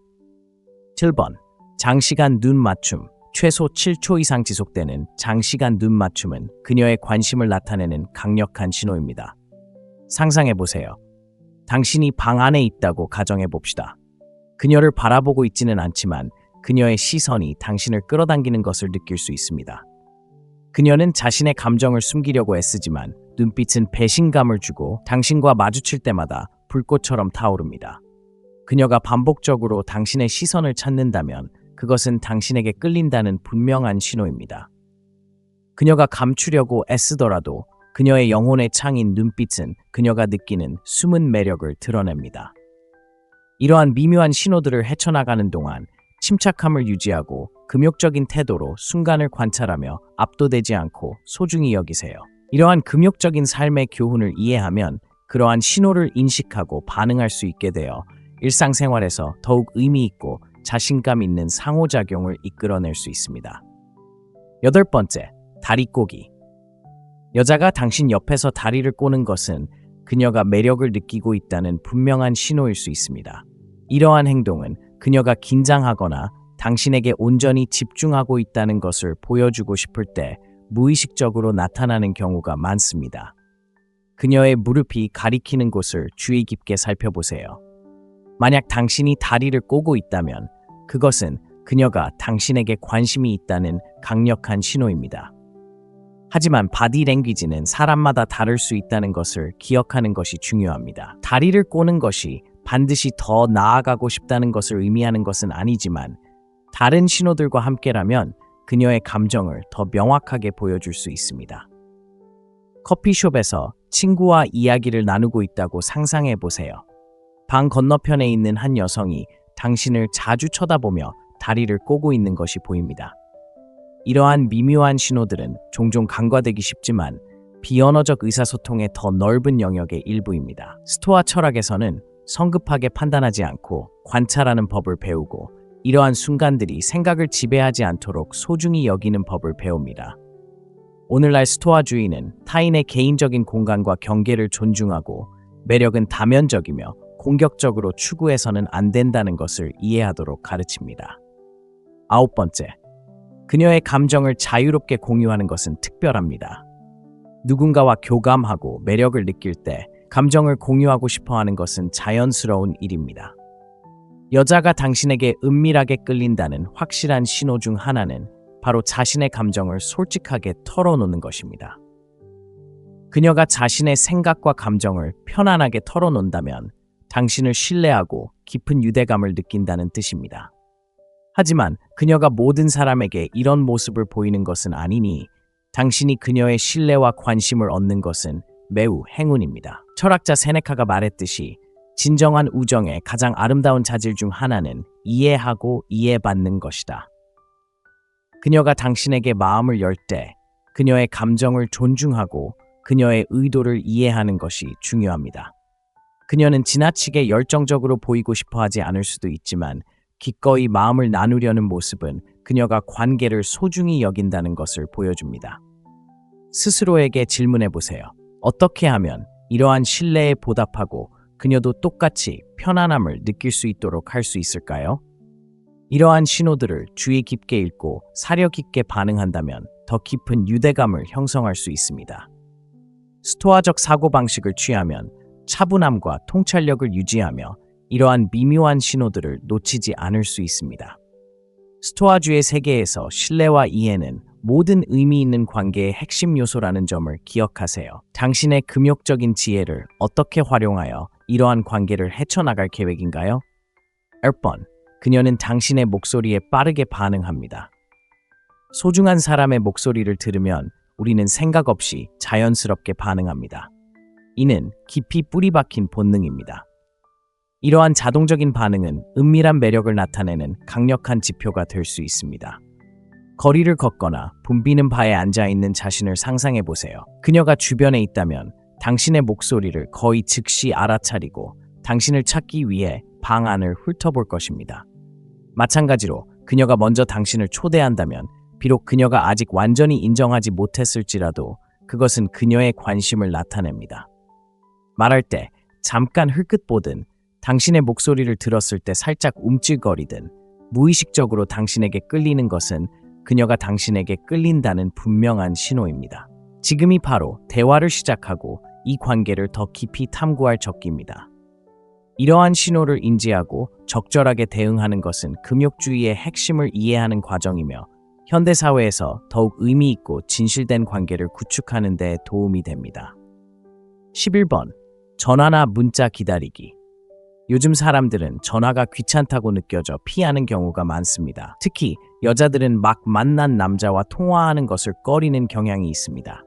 7번. 장시간 눈 맞춤. 최소 7초 이상 지속되는 장시간 눈 맞춤은 그녀의 관심을 나타내는 강력한 신호입니다. 상상해 보세요. 당신이 방 안에 있다고 가정해 봅시다. 그녀를 바라보고 있지는 않지만 그녀의 시선이 당신을 끌어당기는 것을 느낄 수 있습니다. 그녀는 자신의 감정을 숨기려고 애쓰지만 눈빛은 배신감을 주고 당신과 마주칠 때마다 불꽃처럼 타오릅니다. 그녀가 반복적으로 당신의 시선을 찾는다면 그것은 당신에게 끌린다는 분명한 신호입니다. 그녀가 감추려고 애쓰더라도 그녀의 영혼의 창인 눈빛은 그녀가 느끼는 숨은 매력을 드러냅니다. 이러한 미묘한 신호들을 헤쳐나가는 동안 침착함을 유지하고 금욕적인 태도로 순간을 관찰하며 압도되지 않고 소중히 여기세요. 이러한 금욕적인 삶의 교훈을 이해하면 그러한 신호를 인식하고 반응할 수 있게 되어 일상생활에서 더욱 의미 있고 자신감 있는 상호작용을 이끌어낼 수 있습니다. 8번째, 다리 꼬기. 여자가 당신 옆에서 다리를 꼬는 것은 그녀가 매력을 느끼고 있다는 분명한 신호일 수 있습니다. 이러한 행동은 그녀가 긴장하거나 당신에게 온전히 집중하고 있다는 것을 보여주고 싶을 때 무의식적으로 나타나는 경우가 많습니다. 그녀의 무릎이 가리키는 곳을 주의 깊게 살펴보세요. 만약 당신이 다리를 꼬고 있다면 그것은 그녀가 당신에게 관심이 있다는 강력한 신호입니다. 하지만 바디 랭귀지는 사람마다 다를 수 있다는 것을 기억하는 것이 중요합니다. 다리를 꼬는 것이 반드시 더 나아가고 싶다는 것을 의미하는 것은 아니지만 다른 신호들과 함께라면 그녀의 감정을 더 명확하게 보여줄 수 있습니다. 커피숍에서 친구와 이야기를 나누고 있다고 상상해 보세요. 방 건너편에 있는 한 여성이 당신을 자주 쳐다보며 다리를 꼬고 있는 것이 보입니다. 이러한 미묘한 신호들은 종종 간과되기 쉽지만 비언어적 의사소통의 더 넓은 영역의 일부입니다. 스토아 철학에서는 성급하게 판단하지 않고 관찰하는 법을 배우고 이러한 순간들이 생각을 지배하지 않도록 소중히 여기는 법을 배웁니다. 오늘날 스토아주의는 타인의 개인적인 공간과 경계를 존중하고 매력은 다면적이며 공격적으로 추구해서는 안 된다는 것을 이해하도록 가르칩니다. 9번째, 그녀의 감정을 자유롭게 공유하는 것은 특별합니다. 누군가와 교감하고 매력을 느낄 때 감정을 공유하고 싶어하는 것은 자연스러운 일입니다. 여자가 당신에게 은밀하게 끌린다는 확실한 신호 중 하나는 바로 자신의 감정을 솔직하게 털어놓는 것입니다. 그녀가 자신의 생각과 감정을 편안하게 털어놓는다면 당신을 신뢰하고 깊은 유대감을 느낀다는 뜻입니다. 하지만 그녀가 모든 사람에게 이런 모습을 보이는 것은 아니니 당신이 그녀의 신뢰와 관심을 얻는 것은 매우 행운입니다. 철학자 세네카가 말했듯이 진정한 우정의 가장 아름다운 자질 중 하나는 이해하고 이해받는 것이다. 그녀가 당신에게 마음을 열 때 그녀의 감정을 존중하고 그녀의 의도를 이해하는 것이 중요합니다. 그녀는 지나치게 열정적으로 보이고 싶어 하지 않을 수도 있지만 기꺼이 마음을 나누려는 모습은 그녀가 관계를 소중히 여긴다는 것을 보여줍니다. 스스로에게 질문해 보세요. 어떻게 하면 이러한 신뢰에 보답하고 그녀도 똑같이 편안함을 느낄 수 있도록 할 수 있을까요? 이러한 신호들을 주의 깊게 읽고 사려 깊게 반응한다면 더 깊은 유대감을 형성할 수 있습니다. 스토아적 사고방식을 취하면 차분함과 통찰력을 유지하며 이러한 미묘한 신호들을 놓치지 않을 수 있습니다. 스토아주의 세계에서 신뢰와 이해는 모든 의미 있는 관계의 핵심 요소라는 점을 기억하세요. 당신의 금욕적인 지혜를 어떻게 활용하여 이러한 관계를 헤쳐나갈 계획인가요? 1번. 그녀는 당신의 목소리에 빠르게 반응합니다. 소중한 사람의 목소리를 들으면 우리는 생각 없이 자연스럽게 반응합니다. 이는 깊이 뿌리 박힌 본능입니다. 이러한 자동적인 반응은 은밀한 매력을 나타내는 강력한 지표가 될 수 있습니다. 거리를 걷거나 붐비는 바에 앉아있는 자신을 상상해 보세요. 그녀가 주변에 있다면 당신의 목소리를 거의 즉시 알아차리고 당신을 찾기 위해 방 안을 훑어볼 것입니다. 마찬가지로 그녀가 먼저 당신을 초대한다면 비록 그녀가 아직 완전히 인정하지 못했을지라도 그것은 그녀의 관심을 나타냅니다. 말할 때 잠깐 흘끗 보든 당신의 목소리를 들었을 때 살짝 움찔거리든 무의식적으로 당신에게 끌리는 것은 그녀가 당신에게 끌린다는 분명한 신호입니다. 지금이 바로 대화를 시작하고 이 관계를 더 깊이 탐구할 적기입니다. 이러한 신호를 인지하고 적절하게 대응하는 것은 금욕주의의 핵심을 이해하는 과정이며 현대사회에서 더욱 의미 있고 진실된 관계를 구축하는 데 도움이 됩니다. 11번. 전화나 문자 기다리기. 요즘 사람들은 전화가 귀찮다고 느껴져 피하는 경우가 많습니다. 특히 여자들은 막 만난 남자와 통화하는 것을 꺼리는 경향이 있습니다.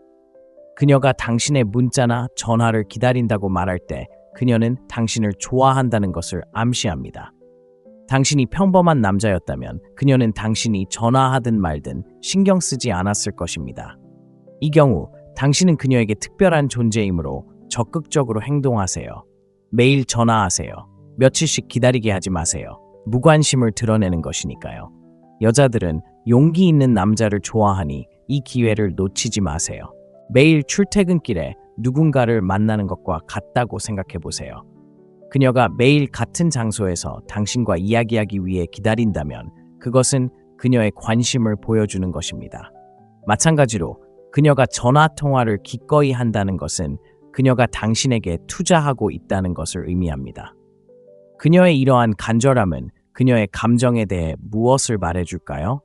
그녀가 당신의 문자나 전화를 기다린다고 말할 때 그녀는 당신을 좋아한다는 것을 암시합니다. 당신이 평범한 남자였다면 그녀는 당신이 전화하든 말든 신경 쓰지 않았을 것입니다. 이 경우 당신은 그녀에게 특별한 존재이므로 적극적으로 행동하세요. 매일 전화하세요. 며칠씩 기다리게 하지 마세요. 무관심을 드러내는 것이니까요. 여자들은 용기 있는 남자를 좋아하니 이 기회를 놓치지 마세요. 매일 출퇴근길에 누군가를 만나는 것과 같다고 생각해 보세요. 그녀가 매일 같은 장소에서 당신과 이야기하기 위해 기다린다면 그것은 그녀의 관심을 보여주는 것입니다. 마찬가지로 그녀가 전화 통화를 기꺼이 한다는 것은 그녀가 당신에게 투자하고 있다는 것을 의미합니다. 그녀의 이러한 간절함은 그녀의 감정에 대해 무엇을 말해줄까요?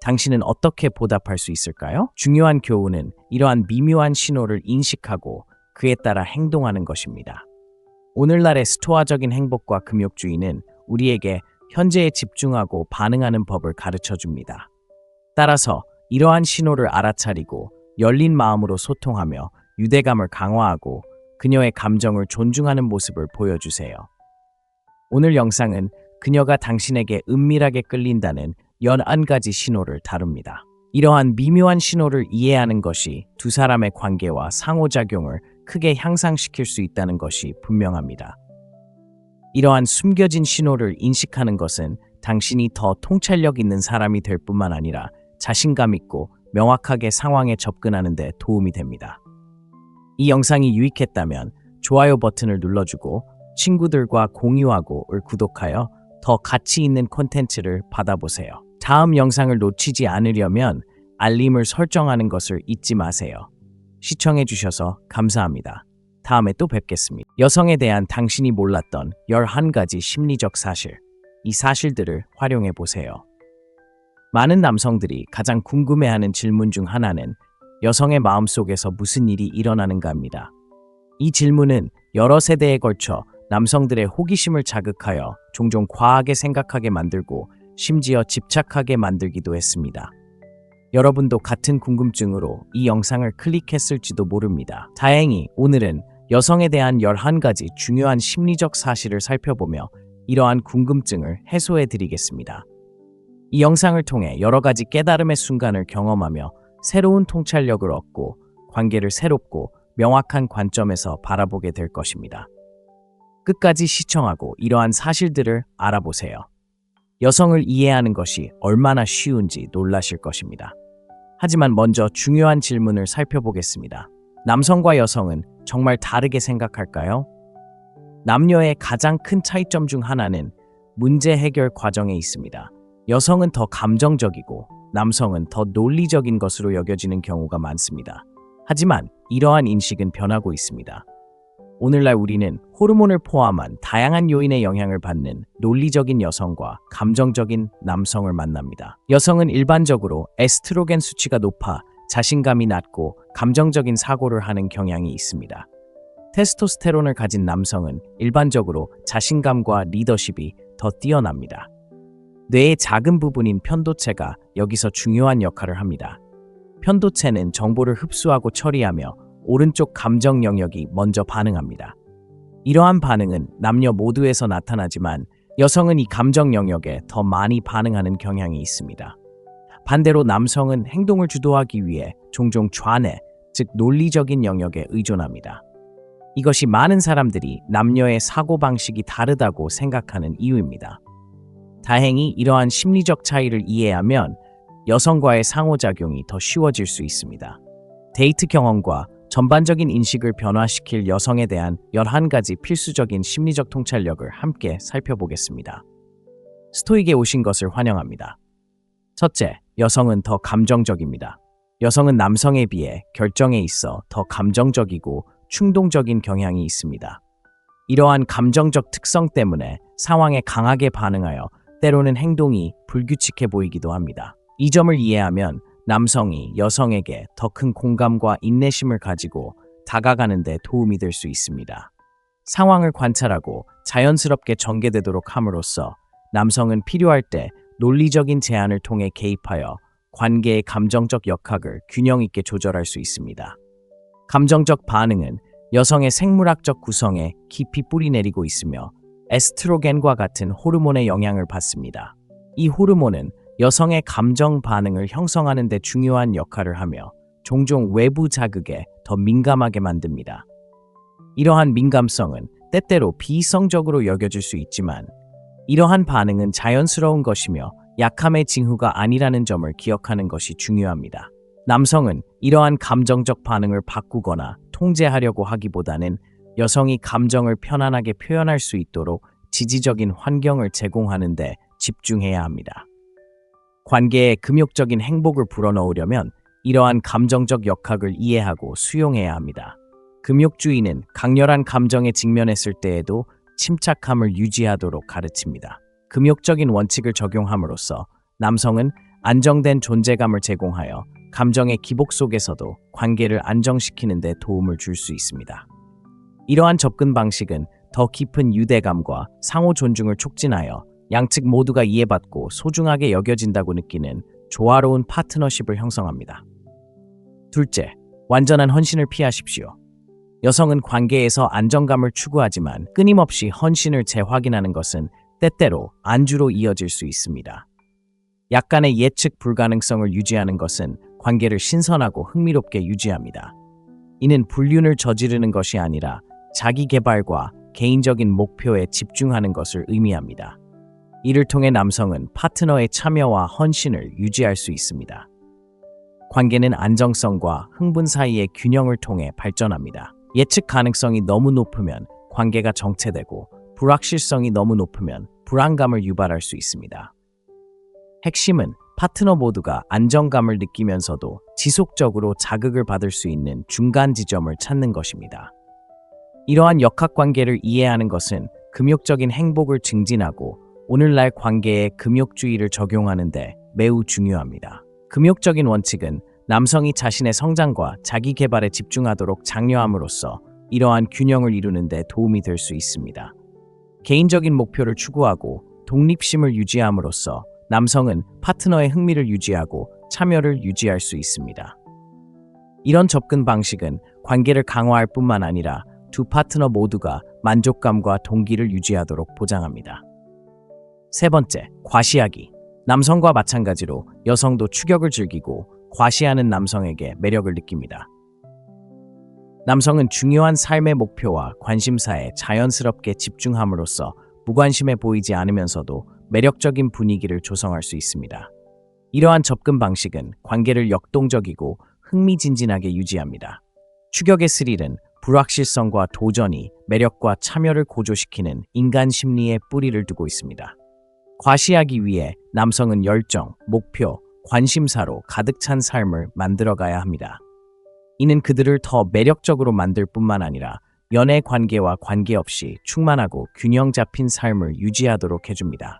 당신은 어떻게 보답할 수 있을까요? 중요한 교훈은 이러한 미묘한 신호를 인식하고 그에 따라 행동하는 것입니다. 오늘날의 스토아적인 행복과 금욕주의는 우리에게 현재에 집중하고 반응하는 법을 가르쳐 줍니다. 따라서 이러한 신호를 알아차리고 열린 마음으로 소통하며 유대감을 강화하고 그녀의 감정을 존중하는 모습을 보여주세요. 오늘 영상은 그녀가 당신에게 은밀하게 끌린다는 11가지 신호를 다룹니다. 이러한 미묘한 신호를 이해하는 것이 두 사람의 관계와 상호작용을 크게 향상시킬 수 있다는 것이 분명합니다. 이러한 숨겨진 신호를 인식하는 것은 당신이 더 통찰력 있는 사람이 될 뿐만 아니라 자신감 있고 명확하게 상황에 접근하는 데 도움이 됩니다. 이 영상이 유익했다면 좋아요 버튼을 눌러주고 친구들과 공유하고 구독하여 더 가치 있는 콘텐츠를 받아보세요. 다음 영상을 놓치지 않으려면 알림을 설정하는 것을 잊지 마세요. 시청해주셔서 감사합니다. 다음에 또 뵙겠습니다. 여성에 대한 당신이 몰랐던 11가지 심리적 사실. 이 사실들을 활용해 보세요. 많은 남성들이 가장 궁금해하는 질문 중 하나는 여성의 마음속에서 무슨 일이 일어나는가입니다. 이 질문은 여러 세대에 걸쳐 남성들의 호기심을 자극하여 종종 과하게 생각하게 만들고 심지어 집착하게 만들기도 했습니다. 여러분도 같은 궁금증으로 이 영상을 클릭했을지도 모릅니다. 다행히 오늘은 여성에 대한 11가지 중요한 심리적 사실을 살펴보며 이러한 궁금증을 해소해 드리겠습니다. 이 영상을 통해 여러 가지 깨달음의 순간을 경험하며 새로운 통찰력을 얻고 관계를 새롭고 명확한 관점에서 바라보게 될 것입니다. 끝까지 시청하고 이러한 사실들을 알아보세요. 여성을 이해하는 것이 얼마나 쉬운지 놀라실 것입니다. 하지만 먼저 중요한 질문을 살펴보겠습니다. 남성과 여성은 정말 다르게 생각할까요? 남녀의 가장 큰 차이점 중 하나는 문제 해결 과정에 있습니다. 여성은 더 감정적이고 남성은 더 논리적인 것으로 여겨지는 경우가 많습니다. 하지만 이러한 인식은 변하고 있습니다. 오늘날 우리는 호르몬을 포함한 다양한 요인의 영향을 받는 논리적인 여성과 감정적인 남성을 만납니다. 여성은 일반적으로 에스트로겐 수치가 높아 자신감이 낮고 감정적인 사고를 하는 경향이 있습니다. 테스토스테론을 가진 남성은 일반적으로 자신감과 리더십이 더 뛰어납니다. 뇌의 작은 부분인 편도체가 여기서 중요한 역할을 합니다. 편도체는 정보를 흡수하고 처리하며 오른쪽 감정 영역이 먼저 반응합니다. 이러한 반응은 남녀 모두에서 나타나지만 여성은 이 감정 영역에 더 많이 반응하는 경향이 있습니다. 반대로 남성은 행동을 주도하기 위해 종종 좌뇌, 즉 논리적인 영역에 의존합니다. 이것이 많은 사람들이 남녀의 사고방식이 다르다고 생각하는 이유입니다. 다행히 이러한 심리적 차이를 이해하면 여성과의 상호작용이 더 쉬워질 수 있습니다. 데이트 경험과 전반적인 인식을 변화시킬 여성에 대한 11가지 필수적인 심리적 통찰력을 함께 살펴보겠습니다. 스토익에 오신 것을 환영합니다. 첫째, 여성은 더 감정적입니다. 여성은 남성에 비해 결정에 있어 더 감정적이고 충동적인 경향이 있습니다. 이러한 감정적 특성 때문에 상황에 강하게 반응하여 때로는 행동이 불규칙해 보이기도 합니다. 이 점을 이해하면 남성이 여성에게 더 큰 공감과 인내심을 가지고 다가가는 데 도움이 될 수 있습니다. 상황을 관찰하고 자연스럽게 전개되도록 함으로써 남성은 필요할 때 논리적인 제안을 통해 개입하여 관계의 감정적 역학을 균형 있게 조절할 수 있습니다. 감정적 반응은 여성의 생물학적 구성에 깊이 뿌리내리고 있으며 에스트로겐과 같은 호르몬의 영향을 받습니다. 이 호르몬은 여성의 감정 반응을 형성하는 데 중요한 역할을 하며 종종 외부 자극에 더 민감하게 만듭니다. 이러한 민감성은 때때로 비이성적으로 여겨질 수 있지만 이러한 반응은 자연스러운 것이며 약함의 징후가 아니라는 점을 기억하는 것이 중요합니다. 남성은 이러한 감정적 반응을 바꾸거나 통제하려고 하기보다는 여성이 감정을 편안하게 표현할 수 있도록 지지적인 환경을 제공하는 데 집중해야 합니다. 관계에 금욕적인 행복을 불어넣으려면 이러한 감정적 역학을 이해하고 수용해야 합니다. 금욕주의는 강렬한 감정에 직면했을 때에도 침착함을 유지하도록 가르칩니다. 금욕적인 원칙을 적용함으로써 남성은 안정된 존재감을 제공하여 감정의 기복 속에서도 관계를 안정시키는 데 도움을 줄 수 있습니다. 이러한 접근 방식은 더 깊은 유대감과 상호 존중을 촉진하여 양측 모두가 이해받고 소중하게 여겨진다고 느끼는 조화로운 파트너십을 형성합니다. 둘째, 완전한 헌신을 피하십시오. 여성은 관계에서 안정감을 추구하지만 끊임없이 헌신을 재확인하는 것은 때때로 안주로 이어질 수 있습니다. 약간의 예측 불가능성을 유지하는 것은 관계를 신선하고 흥미롭게 유지합니다. 이는 불륜을 저지르는 것이 아니라 자기 개발과 개인적인 목표에 집중하는 것을 의미합니다. 이를 통해 남성은 파트너의 참여와 헌신을 유지할 수 있습니다. 관계는 안정성과 흥분 사이의 균형을 통해 발전합니다. 예측 가능성이 너무 높으면 관계가 정체되고 불확실성이 너무 높으면 불안감을 유발할 수 있습니다. 핵심은 파트너 모두가 안정감을 느끼면서도 지속적으로 자극을 받을 수 있는 중간 지점을 찾는 것입니다. 이러한 역학관계를 이해하는 것은 금욕적인 행복을 증진하고 오늘날 관계에 금욕주의를 적용하는 데 매우 중요합니다. 금욕적인 원칙은 남성이 자신의 성장과 자기 개발에 집중하도록 장려함으로써 이러한 균형을 이루는 데 도움이 될 수 있습니다. 개인적인 목표를 추구하고 독립심을 유지함으로써 남성은 파트너의 흥미를 유지하고 참여를 유지할 수 있습니다. 이런 접근 방식은 관계를 강화할 뿐만 아니라 두 파트너 모두가 만족감과 동기를 유지하도록 보장합니다. 세 번째, 과시하기. 남성과 마찬가지로 여성도 추격을 즐기고 과시하는 남성에게 매력을 느낍니다. 남성은 중요한 삶의 목표와 관심사에 자연스럽게 집중함으로써 무관심해 보이지 않으면서도 매력적인 분위기를 조성할 수 있습니다. 이러한 접근 방식은 관계를 역동적이고 흥미진진하게 유지합니다. 추격의 스릴은 불확실성과 도전이 매력과 참여를 고조시키는 인간 심리에 뿌리를 두고 있습니다. 과시하기 위해 남성은 열정, 목표, 관심사로 가득 찬 삶을 만들어가야 합니다. 이는 그들을 더 매력적으로 만들 뿐만 아니라 연애 관계와 관계없이 충만하고 균형 잡힌 삶을 유지하도록 해줍니다.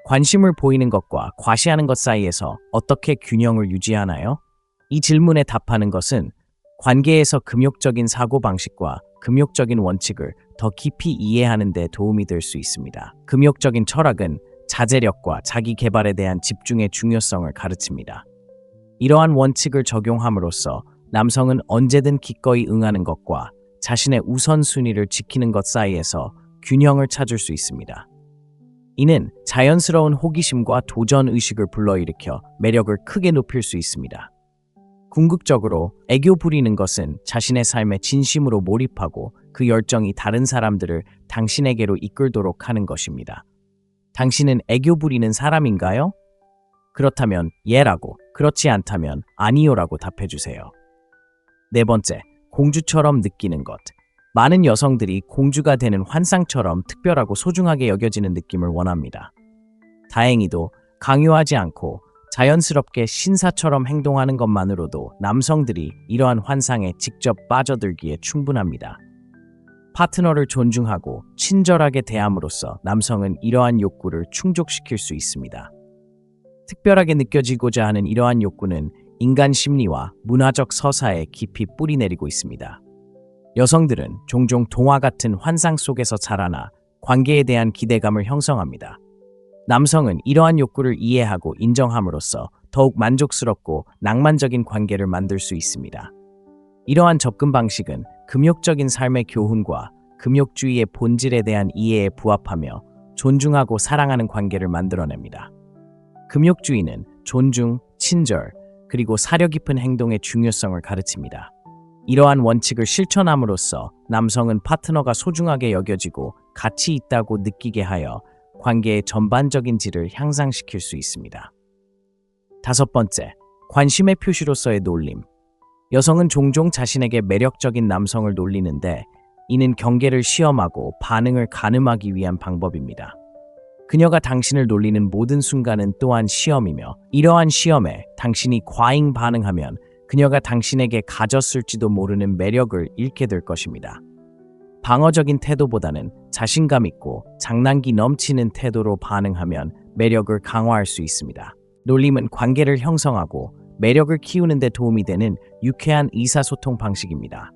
관심을 보이는 것과 과시하는 것 사이에서 어떻게 균형을 유지하나요? 이 질문에 답하는 것은 관계에서 금욕적인 사고방식과 금욕적인 원칙을 더 깊이 이해하는 데 도움이 될 수 있습니다. 금욕적인 철학은 자제력과 자기 개발에 대한 집중의 중요성을 가르칩니다. 이러한 원칙을 적용함으로써 남성은 언제든 기꺼이 응하는 것과 자신의 우선순위를 지키는 것 사이에서 균형을 찾을 수 있습니다. 이는 자연스러운 호기심과 도전 의식을 불러일으켜 매력을 크게 높일 수 있습니다. 궁극적으로 애교 부리는 것은 자신의 삶에 진심으로 몰입하고 그 열정이 다른 사람들을 당신에게로 이끌도록 하는 것입니다. 당신은 애교 부리는 사람인가요? 그렇다면 예라고, 그렇지 않다면 아니요라고 답해주세요. 네 번째, 공주처럼 느끼는 것. 많은 여성들이 공주가 되는 환상처럼 특별하고 소중하게 여겨지는 느낌을 원합니다. 다행히도 강요하지 않고 자연스럽게 신사처럼 행동하는 것만으로도 남성들이 이러한 환상에 직접 빠져들기에 충분합니다. 파트너를 존중하고 친절하게 대함으로써 남성은 이러한 욕구를 충족시킬 수 있습니다. 특별하게 느껴지고자 하는 이러한 욕구는 인간 심리와 문화적 서사에 깊이 뿌리내리고 있습니다. 여성들은 종종 동화 같은 환상 속에서 자라나 관계에 대한 기대감을 형성합니다. 남성은 이러한 욕구를 이해하고 인정함으로써 더욱 만족스럽고 낭만적인 관계를 만들 수 있습니다. 이러한 접근 방식은 금욕적인 삶의 교훈과 금욕주의의 본질에 대한 이해에 부합하며 존중하고 사랑하는 관계를 만들어냅니다. 금욕주의는 존중, 친절, 그리고 사려 깊은 행동의 중요성을 가르칩니다. 이러한 원칙을 실천함으로써 남성은 파트너가 소중하게 여겨지고 가치 있다고 느끼게 하여 관계의 전반적인 질을 향상시킬 수 있습니다. 다섯 번째, 관심의 표시로서의 놀림. 여성은 종종 자신에게 매력적인 남성을 놀리는데 이는 경계를 시험하고 반응을 가늠하기 위한 방법입니다. 그녀가 당신을 놀리는 모든 순간은 또한 시험이며 이러한 시험에 당신이 과잉 반응하면 그녀가 당신에게 가졌을지도 모르는 매력을 잃게 될 것입니다. 방어적인 태도보다는 자신감 있고 장난기 넘치는 태도로 반응하면 매력을 강화할 수 있습니다. 놀림은 관계를 형성하고 매력을 키우는 데 도움이 되는 유쾌한 의사소통 방식입니다.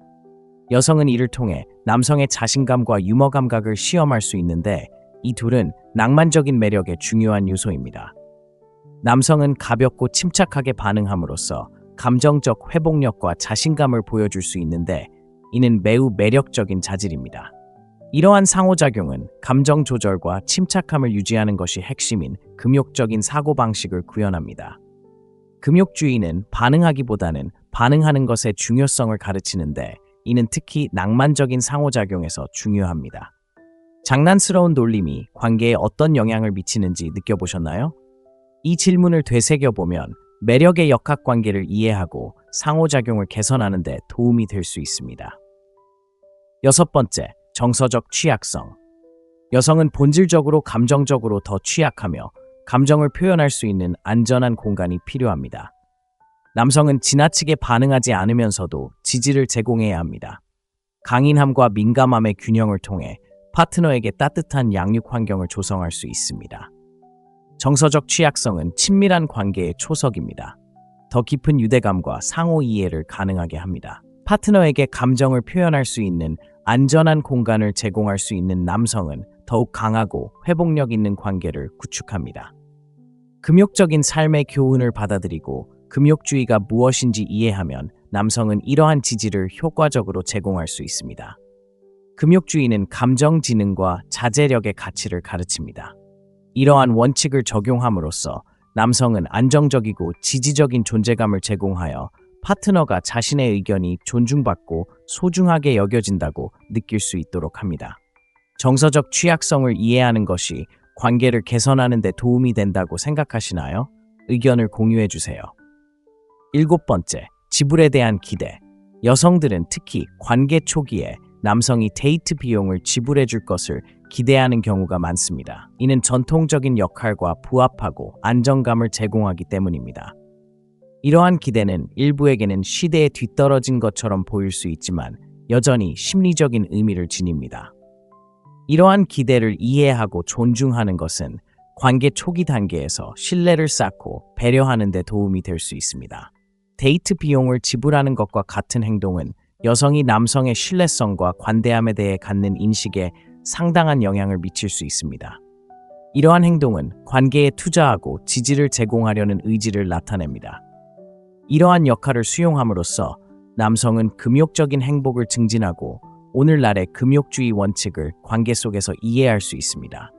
여성은 이를 통해 남성의 자신감과 유머 감각을 시험할 수 있는데 이 둘은 낭만적인 매력의 중요한 요소입니다. 남성은 가볍고 침착하게 반응함으로써 감정적 회복력과 자신감을 보여줄 수 있는데 이는 매우 매력적인 자질입니다. 이러한 상호작용은 감정 조절과 침착함을 유지하는 것이 핵심인 금욕적인 사고방식을 구현합니다. 금욕주의는 반응하기보다는 반응하는 것의 중요성을 가르치는데 이는 특히 낭만적인 상호작용에서 중요합니다. 장난스러운 놀림이 관계에 어떤 영향을 미치는지 느껴보셨나요? 이 질문을 되새겨보면 매력의 역학관계를 이해하고 상호작용을 개선하는 데 도움이 될 수 있습니다. 여섯 번째, 정서적 취약성. 여성은 본질적으로 감정적으로 더 취약하며 감정을 표현할 수 있는 안전한 공간이 필요합니다. 남성은 지나치게 반응하지 않으면서도 지지를 제공해야 합니다. 강인함과 민감함의 균형을 통해 파트너에게 따뜻한 양육 환경을 조성할 수 있습니다. 정서적 취약성은 친밀한 관계의 초석입니다. 더 깊은 유대감과 상호 이해를 가능하게 합니다. 파트너에게 감정을 표현할 수 있는 안전한 공간을 제공할 수 있는 남성은 더욱 강하고 회복력 있는 관계를 구축합니다. 금욕적인 삶의 교훈을 받아들이고 금욕주의가 무엇인지 이해하면 남성은 이러한 지지를 효과적으로 제공할 수 있습니다. 금욕주의는 감정지능과 자제력의 가치를 가르칩니다. 이러한 원칙을 적용함으로써 남성은 안정적이고 지지적인 존재감을 제공하여 파트너가 자신의 의견이 존중받고 소중하게 여겨진다고 느낄 수 있도록 합니다. 정서적 취약성을 이해하는 것이 관계를 개선하는 데 도움이 된다고 생각하시나요? 의견을 공유해 주세요. 일곱 번째, 지불에 대한 기대. 여성들은 특히 관계 초기에 남성이 데이트 비용을 지불해 줄 것을 기대하는 경우가 많습니다. 이는 전통적인 역할과 부합하고 안정감을 제공하기 때문입니다. 이러한 기대는 일부에게는 시대에 뒤떨어진 것처럼 보일 수 있지만 여전히 심리적인 의미를 지닙니다. 이러한 기대를 이해하고 존중하는 것은 관계 초기 단계에서 신뢰를 쌓고 배려하는 데 도움이 될 수 있습니다. 데이트 비용을 지불하는 것과 같은 행동은 여성이 남성의 신뢰성과 관대함에 대해 갖는 인식에 상당한 영향을 미칠 수 있습니다. 이러한 행동은 관계에 투자하고 지지를 제공하려는 의지를 나타냅니다. 이러한 역할을 수용함으로써 남성은 금욕적인 행복을 증진하고 오늘날의 금욕주의 원칙을 관계 속에서 이해할 수 있습니다.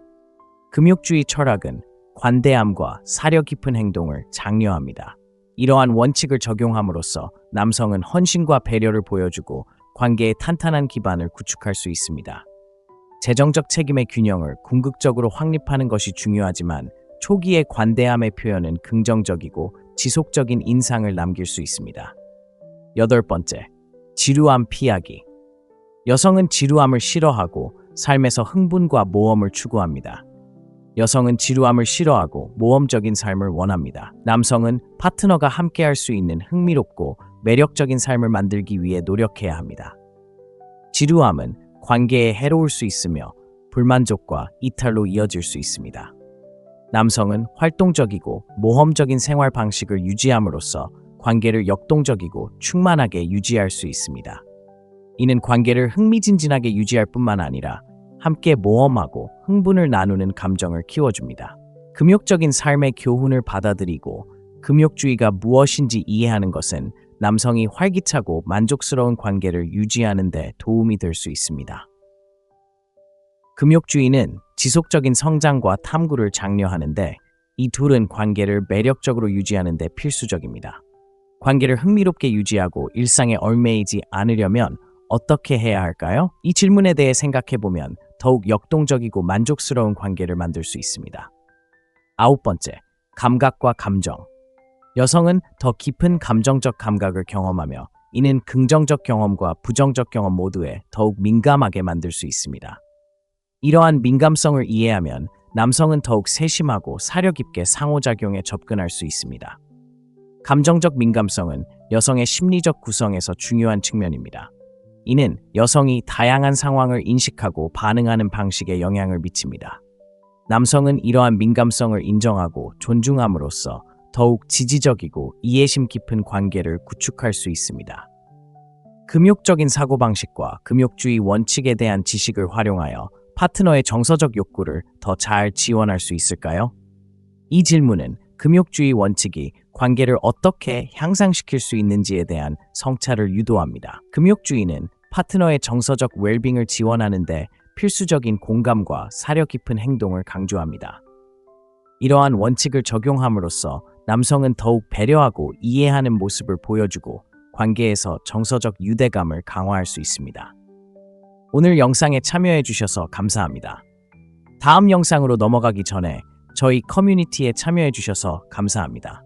금욕주의 철학은 관대함과 사려 깊은 행동을 장려합니다. 이러한 원칙을 적용함으로써 남성은 헌신과 배려를 보여주고 관계의 탄탄한 기반을 구축할 수 있습니다. 재정적 책임의 균형을 궁극적으로 확립하는 것이 중요하지만 초기의 관대함의 표현은 긍정적이고 지속적인 인상을 남길 수 있습니다. 8번째, 지루함 피하기. 여성은 지루함을 싫어하고 삶에서 흥분과 모험을 추구합니다. 여성은 지루함을 싫어하고 모험적인 삶을 원합니다. 남성은 파트너가 함께할 수 있는 흥미롭고 매력적인 삶을 만들기 위해 노력해야 합니다. 지루함은 관계에 해로울 수 있으며 불만족과 이탈로 이어질 수 있습니다. 남성은 활동적이고 모험적인 생활 방식을 유지함으로써 관계를 역동적이고 충만하게 유지할 수 있습니다. 이는 관계를 흥미진진하게 유지할 뿐만 아니라 함께 모험하고 흥분을 나누는 감정을 키워줍니다. 금욕적인 삶의 교훈을 받아들이고 금욕주의가 무엇인지 이해하는 것은 남성이 활기차고 만족스러운 관계를 유지하는 데 도움이 될 수 있습니다. 금욕주의는 지속적인 성장과 탐구를 장려하는데 이 둘은 관계를 매력적으로 유지하는 데 필수적입니다. 관계를 흥미롭게 유지하고 일상에 얽매이지 않으려면 어떻게 해야 할까요? 이 질문에 대해 생각해보면 더욱 역동적이고 만족스러운 관계를 만들 수 있습니다. 9번째, 감각과 감정. 여성은 더 깊은 감정적 감각을 경험하며 이는 긍정적 경험과 부정적 경험 모두에 더욱 민감하게 만들 수 있습니다. 이러한 민감성을 이해하면 남성은 더욱 세심하고 사려 깊게 상호작용에 접근할 수 있습니다. 감정적 민감성은 여성의 심리적 구성에서 중요한 측면입니다. 이는 여성이 다양한 상황을 인식하고 반응하는 방식에 영향을 미칩니다. 남성은 이러한 민감성을 인정하고 존중함으로써 더욱 지지적이고 이해심 깊은 관계를 구축할 수 있습니다. 금욕적인 사고방식과 금욕주의 원칙에 대한 지식을 활용하여 파트너의 정서적 욕구를 더 잘 지원할 수 있을까요? 이 질문은 금욕주의 원칙이 관계를 어떻게 향상시킬 수 있는지에 대한 성찰을 유도합니다. 금욕주의는 파트너의 정서적 웰빙을 지원하는 데 필수적인 공감과 사려 깊은 행동을 강조합니다. 이러한 원칙을 적용함으로써 남성은 더욱 배려하고 이해하는 모습을 보여주고 관계에서 정서적 유대감을 강화할 수 있습니다. 오늘 영상에 참여해 주셔서 감사합니다. 다음 영상으로 넘어가기 전에 저희 커뮤니티에 참여해 주셔서 감사합니다.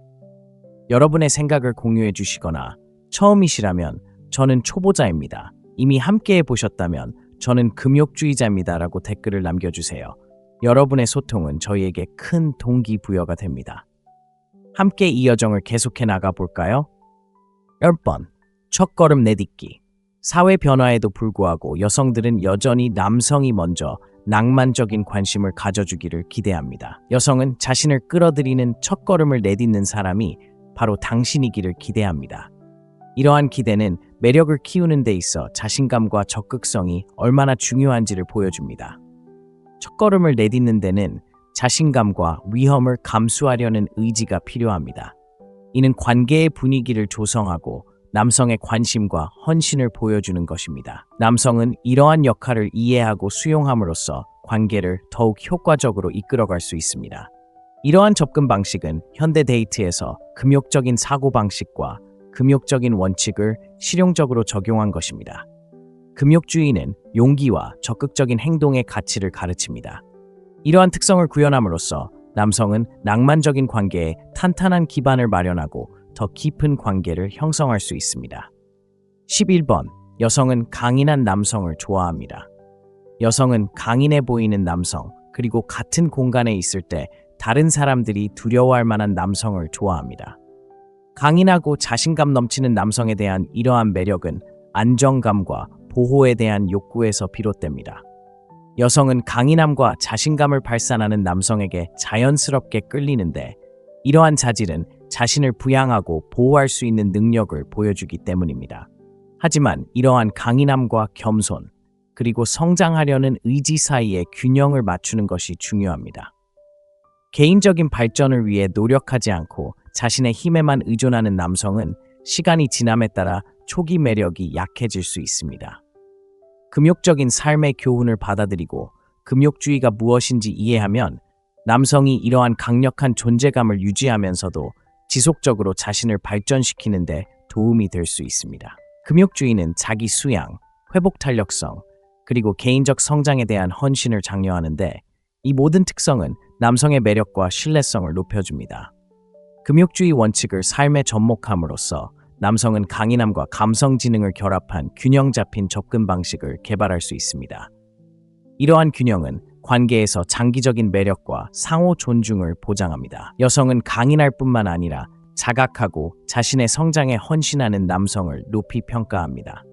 여러분의 생각을 공유해 주시거나 처음이시라면 저는 초보자입니다. 이미 함께 해보셨다면 저는 금욕주의자입니다 라고 댓글을 남겨주세요. 여러분의 소통은 저희에게 큰 동기부여가 됩니다. 함께 이 여정을 계속해 나가볼까요? 10번, 첫걸음 내딛기. 사회 변화에도 불구하고 여성들은 여전히 남성이 먼저 낭만적인 관심을 가져주기를 기대합니다. 여성은 자신을 끌어들이는 첫걸음을 내딛는 사람이 바로 당신이기를 기대합니다. 이러한 기대는 매력을 키우는 데 있어 자신감과 적극성이 얼마나 중요한지를 보여줍니다. 첫걸음을 내딛는 데는 자신감과 위험을 감수하려는 의지가 필요합니다. 이는 관계의 분위기를 조성하고 남성의 관심과 헌신을 보여주는 것입니다. 남성은 이러한 역할을 이해하고 수용함으로써 관계를 더욱 효과적으로 이끌어갈 수 있습니다. 이러한 접근 방식은 현대 데이트에서 금욕적인 사고방식과 금욕적인 원칙을 실용적으로 적용한 것입니다. 금욕주의는 용기와 적극적인 행동의 가치를 가르칩니다. 이러한 특성을 구현함으로써 남성은 낭만적인 관계에 탄탄한 기반을 마련하고 더 깊은 관계를 형성할 수 있습니다. 11번, 여성은 강인한 남성을 좋아합니다. 여성은 강인해 보이는 남성, 그리고 같은 공간에 있을 때 다른 사람들이 두려워할 만한 남성을 좋아합니다. 강인하고 자신감 넘치는 남성에 대한 이러한 매력은 안정감과 보호에 대한 욕구에서 비롯됩니다. 여성은 강인함과 자신감을 발산하는 남성에게 자연스럽게 끌리는데 이러한 자질은 자신을 부양하고 보호할 수 있는 능력을 보여주기 때문입니다. 하지만 이러한 강인함과 겸손, 그리고 성장하려는 의지 사이의 균형을 맞추는 것이 중요합니다. 개인적인 발전을 위해 노력하지 않고 자신의 힘에만 의존하는 남성은 시간이 지남에 따라 초기 매력이 약해질 수 있습니다. 금욕적인 삶의 교훈을 받아들이고 금욕주의가 무엇인지 이해하면 남성이 이러한 강력한 존재감을 유지하면서도 지속적으로 자신을 발전시키는 데 도움이 될 수 있습니다. 금욕주의는 자기 수양, 회복 탄력성, 그리고 개인적 성장에 대한 헌신을 장려하는데 이 모든 특성은 남성의 매력과 신뢰성을 높여줍니다. 금욕주의 원칙을 삶에 접목함으로써 남성은 강인함과 감성 지능을 결합한 균형 잡힌 접근 방식을 개발할 수 있습니다. 이러한 균형은 관계에서 장기적인 매력과 상호 존중을 보장합니다. 여성은 강인할 뿐만 아니라 자각하고 자신의 성장에 헌신하는 남성을 높이 평가합니다.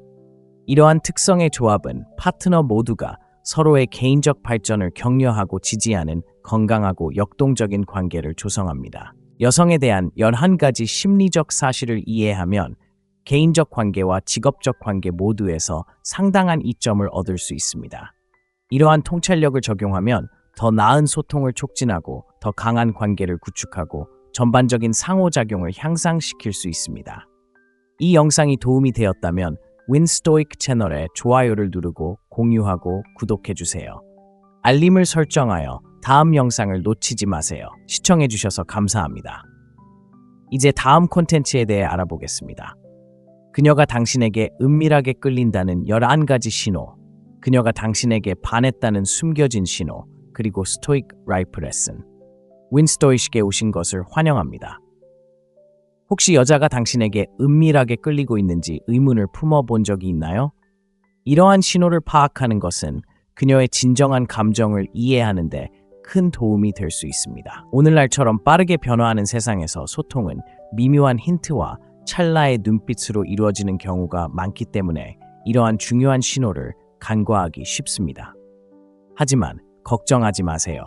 이러한 특성의 조합은 파트너 모두가 서로의 개인적 발전을 격려하고 지지하는 건강하고 역동적인 관계를 조성합니다. 여성에 대한 11가지 심리적 사실을 이해하면 개인적 관계와 직업적 관계 모두에서 상당한 이점을 얻을 수 있습니다. 이러한 통찰력을 적용하면 더 나은 소통을 촉진하고 더 강한 관계를 구축하고 전반적인 상호작용을 향상시킬 수 있습니다. 이 영상이 도움이 되었다면 윈스토익 채널에 좋아요를 누르고 공유하고 구독해주세요. 알림을 설정하여 다음 영상을 놓치지 마세요. 시청해주셔서 감사합니다. 이제 다음 콘텐츠에 대해 알아보겠습니다. 그녀가 당신에게 은밀하게 끌린다는 11가지 신호, 그녀가 당신에게 반했다는 숨겨진 신호, 그리고 스토익 라이프 레슨. 윈스토익에 오신 것을 환영합니다. 혹시 여자가 당신에게 은밀하게 끌리고 있는지 의문을 품어본 적이 있나요? 이러한 신호를 파악하는 것은 그녀의 진정한 감정을 이해하는 데 큰 도움이 될 수 있습니다. 오늘날처럼 빠르게 변화하는 세상에서 소통은 미묘한 힌트와 찰나의 눈빛으로 이루어지는 경우가 많기 때문에 이러한 중요한 신호를 간과하기 쉽습니다. 하지만 걱정하지 마세요.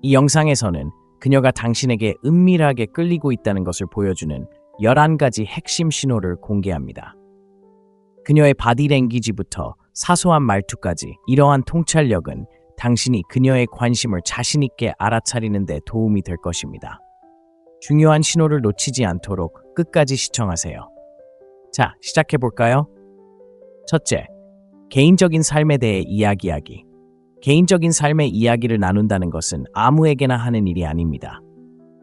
이 영상에서는 그녀가 당신에게 은밀하게 끌리고 있다는 것을 보여주는 11가지 핵심 신호를 공개합니다. 그녀의 바디랭귀지부터 사소한 말투까지 이러한 통찰력은 당신이 그녀의 관심을 자신있게 알아차리는 데 도움이 될 것입니다. 중요한 신호를 놓치지 않도록 끝까지 시청하세요. 자, 시작해볼까요? 첫째, 개인적인 삶에 대해 이야기하기. 개인적인 삶의 이야기를 나눈다는 것은 아무에게나 하는 일이 아닙니다.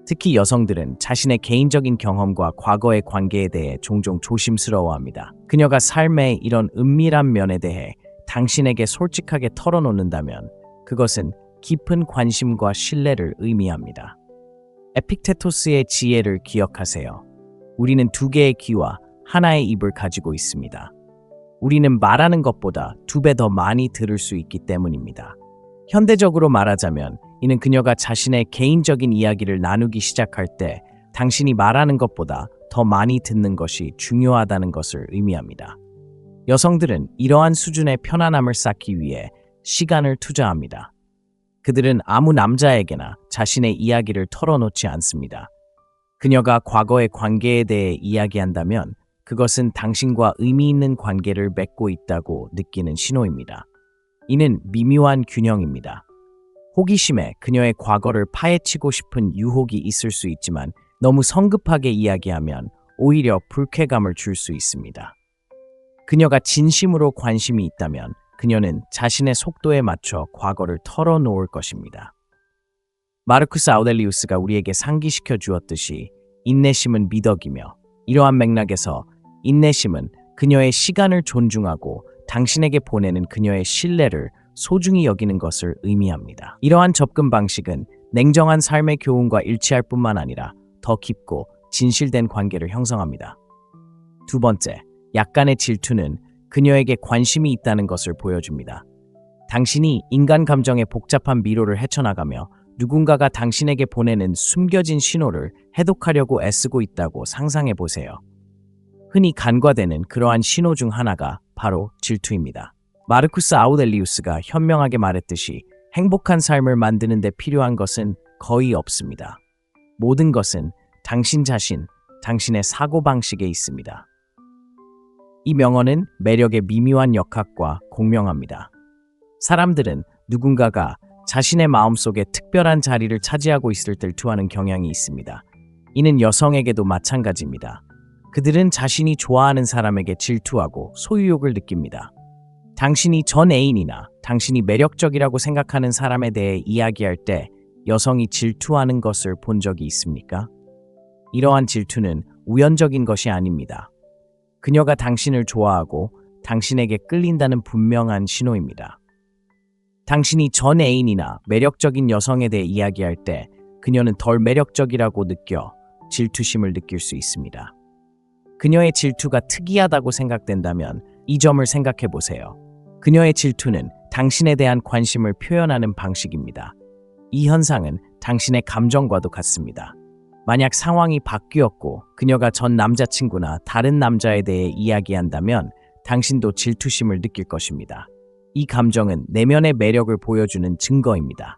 특히 여성들은 자신의 개인적인 경험과 과거의 관계에 대해 종종 조심스러워합니다. 그녀가 삶의 이런 은밀한 면에 대해 당신에게 솔직하게 털어놓는다면 그것은 깊은 관심과 신뢰를 의미합니다. 에픽테토스의 지혜를 기억하세요. 우리는 2개의 귀와 하나의 입을 가지고 있습니다. 우리는 말하는 것보다 2배 더 많이 들을 수 있기 때문입니다. 현대적으로 말하자면 이는 그녀가 자신의 개인적인 이야기를 나누기 시작할 때 당신이 말하는 것보다 더 많이 듣는 것이 중요하다는 것을 의미합니다. 여성들은 이러한 수준의 편안함을 쌓기 위해 시간을 투자합니다. 그들은 아무 남자에게나 자신의 이야기를 털어놓지 않습니다. 그녀가 과거의 관계에 대해 이야기한다면 그것은 당신과 의미 있는 관계를 맺고 있다고 느끼는 신호입니다. 이는 미묘한 균형입니다. 호기심에 그녀의 과거를 파헤치고 싶은 유혹이 있을 수 있지만 너무 성급하게 이야기하면 오히려 불쾌감을 줄 수 있습니다. 그녀가 진심으로 관심이 있다면 그녀는 자신의 속도에 맞춰 과거를 털어놓을 것입니다. 마르쿠스 아우렐리우스가 우리에게 상기시켜 주었듯이 인내심은 미덕이며 이러한 맥락에서 인내심은 그녀의 시간을 존중하고 당신에게 보내는 그녀의 신뢰를 소중히 여기는 것을 의미합니다. 이러한 접근 방식은 냉정한 삶의 교훈과 일치할 뿐만 아니라 더 깊고 진실된 관계를 형성합니다. 두 번째, 약간의 질투는 그녀에게 관심이 있다는 것을 보여줍니다. 당신이 인간 감정의 복잡한 미로를 헤쳐나가며 누군가가 당신에게 보내는 숨겨진 신호를 해독하려고 애쓰고 있다고 상상해 보세요. 흔히 간과되는 그러한 신호 중 하나가 바로 질투입니다. 마르쿠스 아우렐리우스가 현명하게 말했듯이 행복한 삶을 만드는 데 필요한 것은 거의 없습니다. 모든 것은 당신 자신, 당신의 사고방식에 있습니다. 이 명언은 매력의 미묘한 역학과 공명합니다. 사람들은 누군가가 자신의 마음속에 특별한 자리를 차지하고 있을 때 질투하는 경향이 있습니다. 이는 여성에게도 마찬가지입니다. 그들은 자신이 좋아하는 사람에게 질투하고 소유욕을 느낍니다. 당신이 전 애인이나 당신이 매력적이라고 생각하는 사람에 대해 이야기할 때 여성이 질투하는 것을 본 적이 있습니까? 이러한 질투는 우연적인 것이 아닙니다. 그녀가 당신을 좋아하고 당신에게 끌린다는 분명한 신호입니다. 당신이 전 애인이나 매력적인 여성에 대해 이야기할 때 그녀는 덜 매력적이라고 느껴 질투심을 느낄 수 있습니다. 그녀의 질투가 특이하다고 생각된다면 이 점을 생각해 보세요. 그녀의 질투는 당신에 대한 관심을 표현하는 방식입니다. 이 현상은 당신의 감정과도 같습니다. 만약 상황이 바뀌었고 그녀가 전 남자친구나 다른 남자에 대해 이야기한다면 당신도 질투심을 느낄 것입니다. 이 감정은 내면의 매력을 보여주는 증거입니다.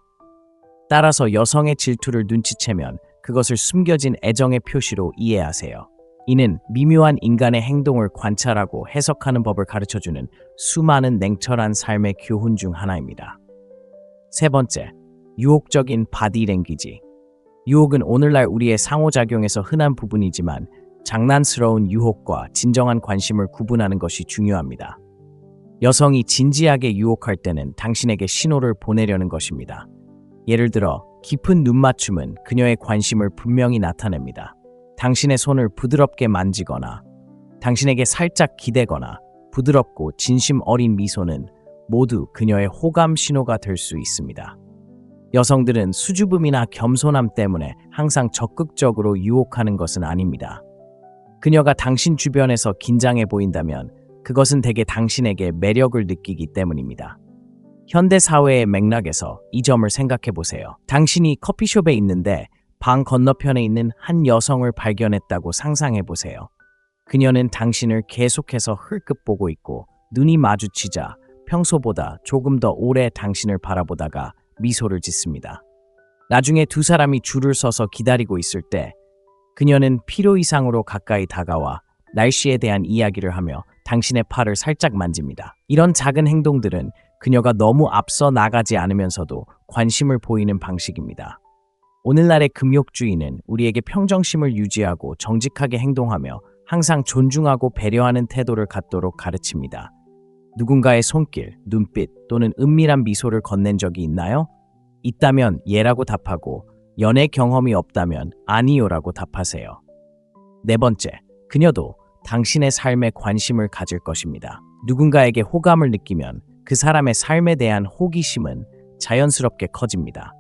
따라서 여성의 질투를 눈치채면 그것을 숨겨진 애정의 표시로 이해하세요. 이는 미묘한 인간의 행동을 관찰하고 해석하는 법을 가르쳐주는 수많은 냉철한 삶의 교훈 중 하나입니다. 세 번째, 유혹적인 바디랭귀지. 유혹은 오늘날 우리의 상호작용에서 흔한 부분이지만 장난스러운 유혹과 진정한 관심을 구분하는 것이 중요합니다. 여성이 진지하게 유혹할 때는 당신에게 신호를 보내려는 것입니다. 예를 들어 깊은 눈맞춤은 그녀의 관심을 분명히 나타냅니다. 당신의 손을 부드럽게 만지거나 당신에게 살짝 기대거나 부드럽고 진심 어린 미소는 모두 그녀의 호감 신호가 될 수 있습니다. 여성들은 수줍음이나 겸손함 때문에 항상 적극적으로 유혹하는 것은 아닙니다. 그녀가 당신 주변에서 긴장해 보인다면 그것은 대개 당신에게 매력을 느끼기 때문입니다. 현대 사회의 맥락에서 이 점을 생각해 보세요. 당신이 커피숍에 있는데 방 건너편에 있는 한 여성을 발견했다고 상상해 보세요. 그녀는 당신을 계속해서 흘끗 보고 있고 눈이 마주치자 평소보다 조금 더 오래 당신을 바라보다가 미소를 짓습니다. 나중에 두 사람이 줄을 서서 기다리고 있을 때 그녀는 필요 이상으로 가까이 다가와 날씨에 대한 이야기를 하며 당신의 팔을 살짝 만집니다. 이런 작은 행동들은 그녀가 너무 앞서 나가지 않으면서도 관심을 보이는 방식입니다. 오늘날의 금욕주의는 우리에게 평정심을 유지하고 정직하게 행동하며 항상 존중하고 배려하는 태도를 갖도록 가르칩니다. 누군가의 손길, 눈빛 또는 은밀한 미소를 건넨 적이 있나요? 있다면 예라고 답하고 연애 경험이 없다면 아니요라고 답하세요. 네 번째, 그녀도 당신의 삶에 관심을 가질 것입니다. 누군가에게 호감을 느끼면 그 사람의 삶에 대한 호기심은 자연스럽게 커집니다.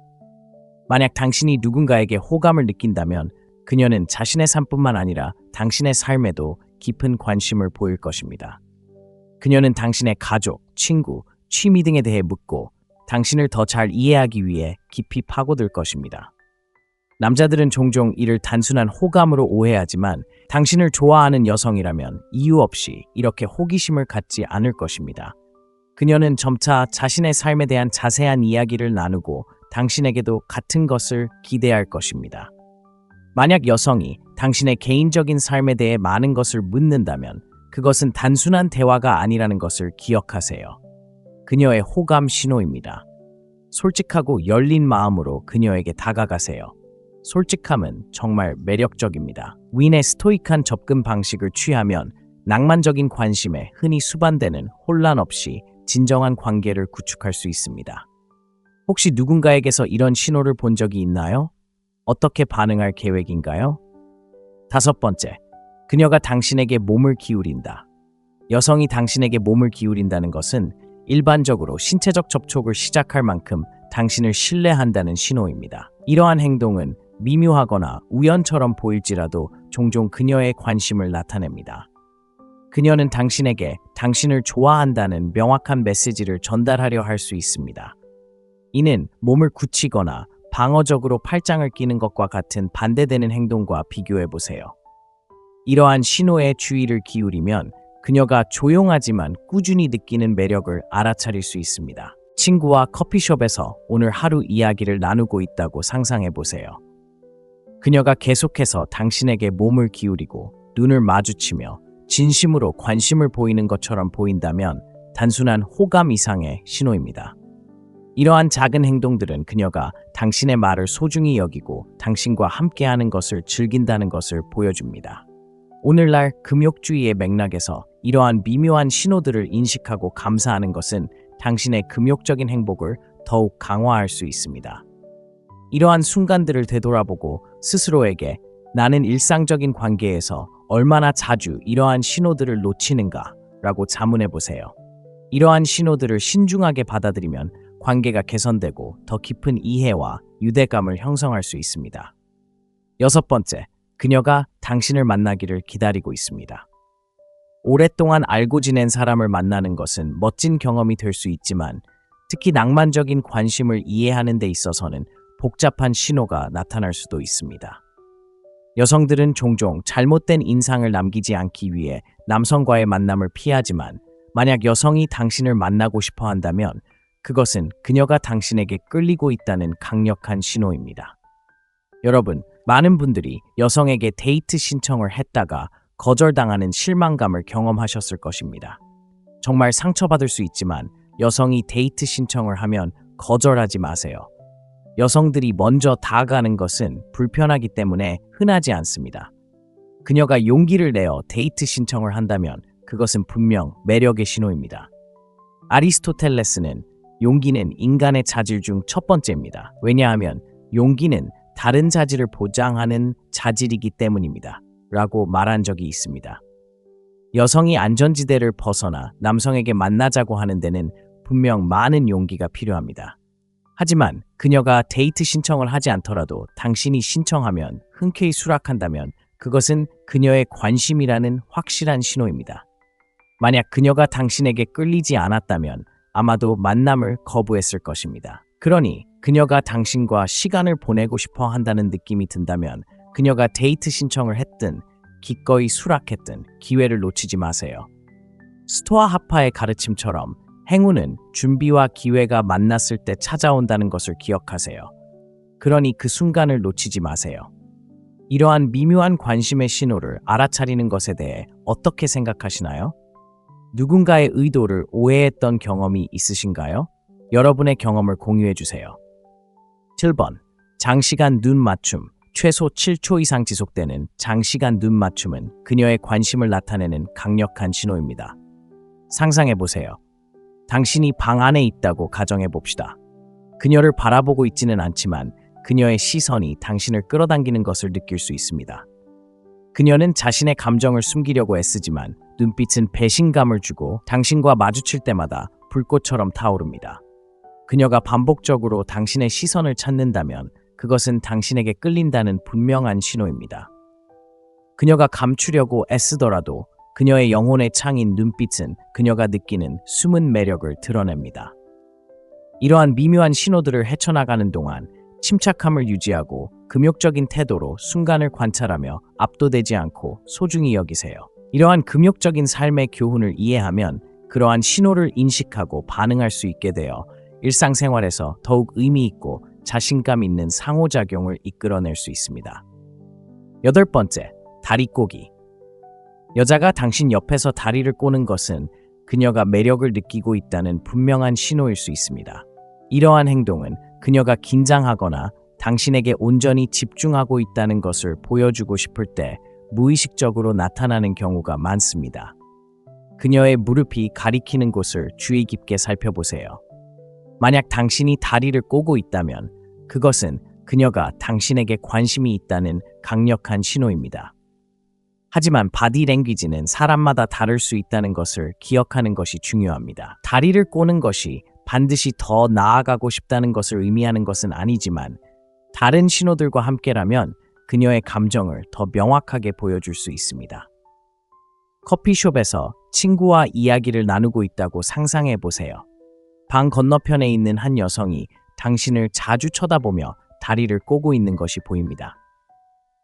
만약 당신이 누군가에게 호감을 느낀다면 그녀는 자신의 삶뿐만 아니라 당신의 삶에도 깊은 관심을 보일 것입니다. 그녀는 당신의 가족, 친구, 취미 등에 대해 묻고 당신을 더 잘 이해하기 위해 깊이 파고들 것입니다. 남자들은 종종 이를 단순한 호감으로 오해하지만 당신을 좋아하는 여성이라면 이유 없이 이렇게 호기심을 갖지 않을 것입니다. 그녀는 점차 자신의 삶에 대한 자세한 이야기를 나누고 당신에게도 같은 것을 기대할 것입니다. 만약 여성이 당신의 개인적인 삶에 대해 많은 것을 묻는다면 그것은 단순한 대화가 아니라는 것을 기억하세요. 그녀의 호감 신호입니다. 솔직하고 열린 마음으로 그녀에게 다가가세요. 솔직함은 정말 매력적입니다. 윈의 스토이크한 접근 방식을 취하면 낭만적인 관심에 흔히 수반되는 혼란 없이 진정한 관계를 구축할 수 있습니다. 혹시 누군가에게서 이런 신호를 본 적이 있나요? 어떻게 반응할 계획인가요? 다섯 번째, 그녀가 당신에게 몸을 기울인다. 여성이 당신에게 몸을 기울인다는 것은 일반적으로 신체적 접촉을 시작할 만큼 당신을 신뢰한다는 신호입니다. 이러한 행동은 미묘하거나 우연처럼 보일지라도 종종 그녀의 관심을 나타냅니다. 그녀는 당신에게 당신을 좋아한다는 명확한 메시지를 전달하려 할 수 있습니다. 이는 몸을 굳히거나 방어적으로 팔짱을 끼는 것과 같은 반대되는 행동과 비교해 보세요. 이러한 신호에 주의를 기울이면 그녀가 조용하지만 꾸준히 느끼는 매력을 알아차릴 수 있습니다. 친구와 커피숍에서 오늘 하루 이야기를 나누고 있다고 상상해 보세요. 그녀가 계속해서 당신에게 몸을 기울이고 눈을 마주치며 진심으로 관심을 보이는 것처럼 보인다면 단순한 호감 이상의 신호입니다. 이러한 작은 행동들은 그녀가 당신의 말을 소중히 여기고 당신과 함께하는 것을 즐긴다는 것을 보여줍니다. 오늘날 금욕주의의 맥락에서 이러한 미묘한 신호들을 인식하고 감사하는 것은 당신의 금욕적인 행복을 더욱 강화할 수 있습니다. 이러한 순간들을 되돌아보고 스스로에게 나는 일상적인 관계에서 얼마나 자주 이러한 신호들을 놓치는가 라고 자문해 보세요. 이러한 신호들을 신중하게 받아들이면 관계가 개선되고 더 깊은 이해와 유대감을 형성할 수 있습니다. 6번째, 그녀가 당신을 만나기를 기다리고 있습니다. 오랫동안 알고 지낸 사람을 만나는 것은 멋진 경험이 될 수 있지만 특히 낭만적인 관심을 이해하는 데 있어서는 복잡한 신호가 나타날 수도 있습니다. 여성들은 종종 잘못된 인상을 남기지 않기 위해 남성과의 만남을 피하지만 만약 여성이 당신을 만나고 싶어 한다면 그것은 그녀가 당신에게 끌리고 있다는 강력한 신호입니다. 여러분, 많은 분들이 여성에게 데이트 신청을 했다가 거절당하는 실망감을 경험하셨을 것입니다. 정말 상처받을 수 있지만 여성이 데이트 신청을 하면 거절하지 마세요. 여성들이 먼저 다가가는 것은 불편하기 때문에 흔하지 않습니다. 그녀가 용기를 내어 데이트 신청을 한다면 그것은 분명 매력의 신호입니다. 아리스토텔레스는 용기는 인간의 자질 중 첫 번째입니다. 왜냐하면 용기는 다른 자질을 보장하는 자질이기 때문입니다. 라고 말한 적이 있습니다. 여성이 안전지대를 벗어나 남성에게 만나자고 하는 데는 분명 많은 용기가 필요합니다. 하지만 그녀가 데이트 신청을 하지 않더라도 당신이 신청하면 흔쾌히 수락한다면 그것은 그녀의 관심이라는 확실한 신호입니다. 만약 그녀가 당신에게 끌리지 않았다면 아마도 만남을 거부했을 것입니다. 그러니 그녀가 당신과 시간을 보내고 싶어 한다는 느낌이 든다면 그녀가 데이트 신청을 했든 기꺼이 수락했든 기회를 놓치지 마세요. 스토아 하파의 가르침처럼 행운은 준비와 기회가 만났을 때 찾아온다는 것을 기억하세요. 그러니 그 순간을 놓치지 마세요. 이러한 미묘한 관심의 신호를 알아차리는 것에 대해 어떻게 생각하시나요? 누군가의 의도를 오해했던 경험이 있으신가요? 여러분의 경험을 공유해 주세요. 7번, 장시간 눈 맞춤. 최소 7초 이상 지속되는 장시간 눈 맞춤은 그녀의 관심을 나타내는 강력한 신호입니다. 상상해 보세요. 당신이 방 안에 있다고 가정해 봅시다. 그녀를 바라보고 있지는 않지만 그녀의 시선이 당신을 끌어당기는 것을 느낄 수 있습니다. 그녀는 자신의 감정을 숨기려고 애쓰지만 눈빛은 배신감을 주고 당신과 마주칠 때마다 불꽃처럼 타오릅니다. 그녀가 반복적으로 당신의 시선을 찾는다면 그것은 당신에게 끌린다는 분명한 신호입니다. 그녀가 감추려고 애쓰더라도 그녀의 영혼의 창인 눈빛은 그녀가 느끼는 숨은 매력을 드러냅니다. 이러한 미묘한 신호들을 헤쳐나가는 동안 침착함을 유지하고 금욕적인 태도로 순간을 관찰하며 압도되지 않고 소중히 여기세요. 이러한 금욕적인 삶의 교훈을 이해하면 그러한 신호를 인식하고 반응할 수 있게 되어 일상생활에서 더욱 의미 있고 자신감 있는 상호작용을 이끌어낼 수 있습니다. 8번째, 다리 꼬기. 여자가 당신 옆에서 다리를 꼬는 것은 그녀가 매력을 느끼고 있다는 분명한 신호일 수 있습니다. 이러한 행동은 그녀가 긴장하거나 당신에게 온전히 집중하고 있다는 것을 보여주고 싶을 때 무의식적으로 나타나는 경우가 많습니다. 그녀의 무릎이 가리키는 곳을 주의 깊게 살펴보세요. 만약 당신이 다리를 꼬고 있다면 그것은 그녀가 당신에게 관심이 있다는 강력한 신호입니다. 하지만 바디랭귀지는 사람마다 다를 수 있다는 것을 기억하는 것이 중요합니다. 다리를 꼬는 것이 반드시 더 나아가고 싶다는 것을 의미하는 것은 아니지만 다른 신호들과 함께라면 그녀의 감정을 더 명확하게 보여줄 수 있습니다. 커피숍에서 친구와 이야기를 나누고 있다고 상상해 보세요. 방 건너편에 있는 한 여성이 당신을 자주 쳐다보며 다리를 꼬고 있는 것이 보입니다.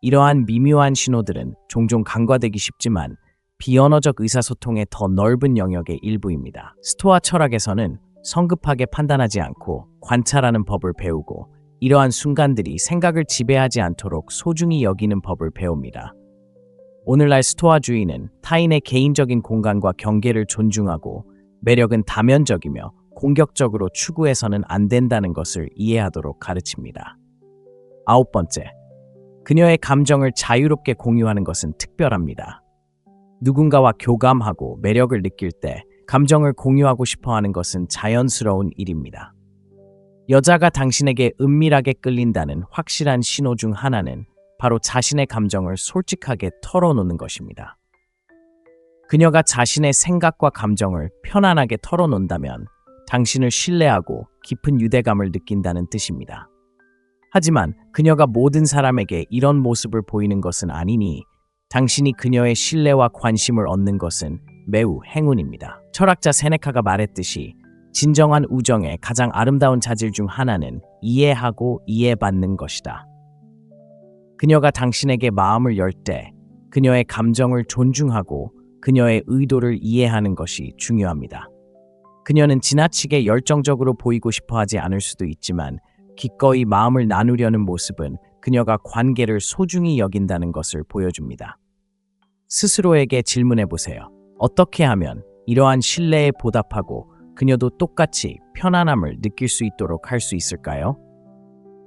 이러한 미묘한 신호들은 종종 간과되기 쉽지만 비언어적 의사소통의 더 넓은 영역의 일부입니다. 스토아 철학에서는 성급하게 판단하지 않고 관찰하는 법을 배우고 이러한 순간들이 생각을 지배하지 않도록 소중히 여기는 법을 배웁니다. 오늘날 스토아주의는 타인의 개인적인 공간과 경계를 존중하고 매력은 다면적이며 공격적으로 추구해서는 안 된다는 것을 이해하도록 가르칩니다. 9번째, 그녀의 감정을 자유롭게 공유하는 것은 특별합니다. 누군가와 교감하고 매력을 느낄 때 감정을 공유하고 싶어 하는 것은 자연스러운 일입니다. 여자가 당신에게 은밀하게 끌린다는 확실한 신호 중 하나는 바로 자신의 감정을 솔직하게 털어놓는 것입니다. 그녀가 자신의 생각과 감정을 편안하게 털어놓는다면 당신을 신뢰하고 깊은 유대감을 느낀다는 뜻입니다. 하지만 그녀가 모든 사람에게 이런 모습을 보이는 것은 아니니 당신이 그녀의 신뢰와 관심을 얻는 것은 매우 행운입니다. 철학자 세네카가 말했듯이 진정한 우정의 가장 아름다운 자질 중 하나는 이해하고 이해받는 것이다. 그녀가 당신에게 마음을 열 때 그녀의 감정을 존중하고 그녀의 의도를 이해하는 것이 중요합니다. 그녀는 지나치게 열정적으로 보이고 싶어 하지 않을 수도 있지만 기꺼이 마음을 나누려는 모습은 그녀가 관계를 소중히 여긴다는 것을 보여줍니다. 스스로에게 질문해 보세요. 어떻게 하면 이러한 신뢰에 보답하고 그녀도 똑같이 편안함을 느낄 수 있도록 할 수 있을까요?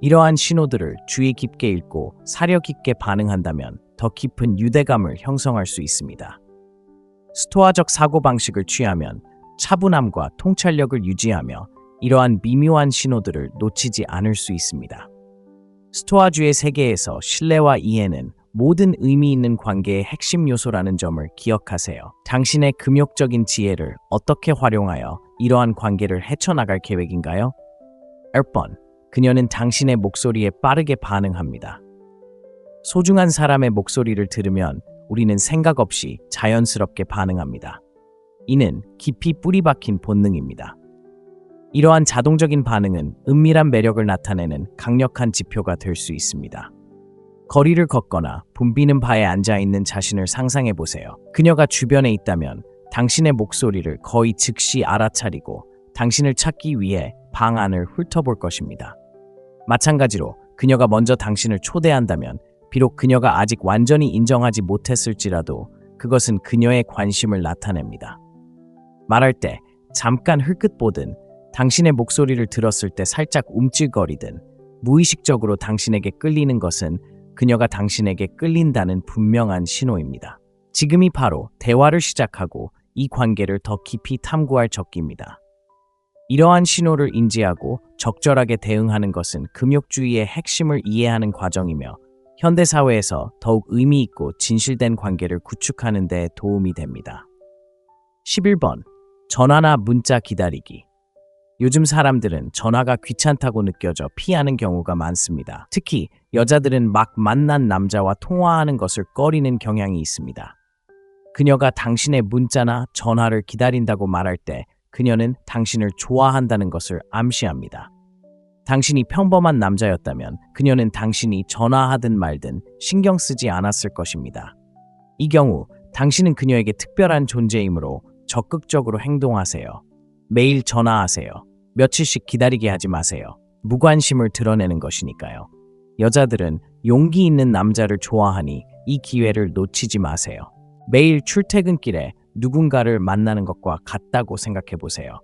이러한 신호들을 주의 깊게 읽고 사려 깊게 반응한다면 더 깊은 유대감을 형성할 수 있습니다. 스토아적 사고방식을 취하면 차분함과 통찰력을 유지하며 이러한 미묘한 신호들을 놓치지 않을 수 있습니다. 스토아주의 세계에서 신뢰와 이해는 모든 의미 있는 관계의 핵심 요소라는 점을 기억하세요. 당신의 금욕적인 지혜를 어떻게 활용하여 이러한 관계를 헤쳐나갈 계획인가요? 10번, 그녀는 당신의 목소리에 빠르게 반응합니다. 소중한 사람의 목소리를 들으면 우리는 생각 없이 자연스럽게 반응합니다. 이는 깊이 뿌리 박힌 본능입니다. 이러한 자동적인 반응은 은밀한 매력을 나타내는 강력한 지표가 될 수 있습니다. 거리를 걷거나 붐비는 바에 앉아있는 자신을 상상해 보세요. 그녀가 주변에 있다면 당신의 목소리를 거의 즉시 알아차리고 당신을 찾기 위해 방 안을 훑어볼 것입니다. 마찬가지로 그녀가 먼저 당신을 초대한다면 비록 그녀가 아직 완전히 인정하지 못했을지라도 그것은 그녀의 관심을 나타냅니다. 말할 때 잠깐 흘끗 보든 당신의 목소리를 들었을 때 살짝 움찔거리든 무의식적으로 당신에게 끌리는 것은 그녀가 당신에게 끌린다는 분명한 신호입니다. 지금이 바로 대화를 시작하고 이 관계를 더 깊이 탐구할 적기입니다. 이러한 신호를 인지하고 적절하게 대응하는 것은 금욕주의의 핵심을 이해하는 과정이며 현대사회에서 더욱 의미 있고 진실된 관계를 구축하는 데 도움이 됩니다. 11번, 전화나 문자 기다리기. 요즘 사람들은 전화가 귀찮다고 느껴져 피하는 경우가 많습니다. 특히 여자들은 막 만난 남자와 통화하는 것을 꺼리는 경향이 있습니다. 그녀가 당신의 문자나 전화를 기다린다고 말할 때 그녀는 당신을 좋아한다는 것을 암시합니다. 당신이 평범한 남자였다면 그녀는 당신이 전화하든 말든 신경 쓰지 않았을 것입니다. 이 경우 당신은 그녀에게 특별한 존재이므로 적극적으로 행동하세요. 매일 전화하세요. 며칠씩 기다리게 하지 마세요. 무관심을 드러내는 것이니까요. 여자들은 용기 있는 남자를 좋아하니 이 기회를 놓치지 마세요. 매일 출퇴근길에 누군가를 만나는 것과 같다고 생각해 보세요.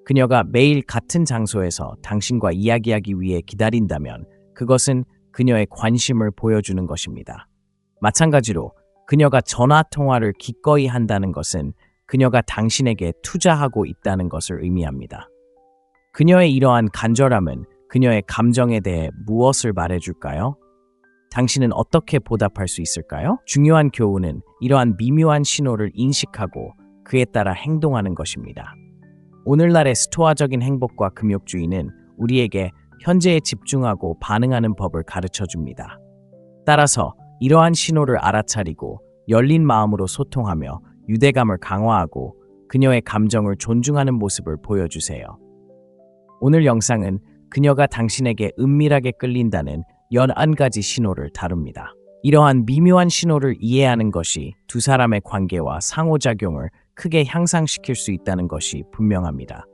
그녀가 매일 같은 장소에서 당신과 이야기하기 위해 기다린다면 그것은 그녀의 관심을 보여주는 것입니다. 마찬가지로 그녀가 전화 통화를 기꺼이 한다는 것은 그녀가 당신에게 투자하고 있다는 것을 의미합니다. 그녀의 이러한 간절함은 그녀의 감정에 대해 무엇을 말해줄까요? 당신은 어떻게 보답할 수 있을까요? 중요한 교훈은 이러한 미묘한 신호를 인식하고 그에 따라 행동하는 것입니다. 오늘날의 스토아적인 행복과 금욕주의는 우리에게 현재에 집중하고 반응하는 법을 가르쳐줍니다. 따라서 이러한 신호를 알아차리고 열린 마음으로 소통하며 유대감을 강화하고 그녀의 감정을 존중하는 모습을 보여주세요. 오늘 영상은 그녀가 당신에게 은밀하게 끌린다는 11가지 신호를 다룹니다. 이러한 미묘한 신호를 이해하는 것이 두 사람의 관계와 상호작용을 크게 향상시킬 수 있다는 것이 분명합니다.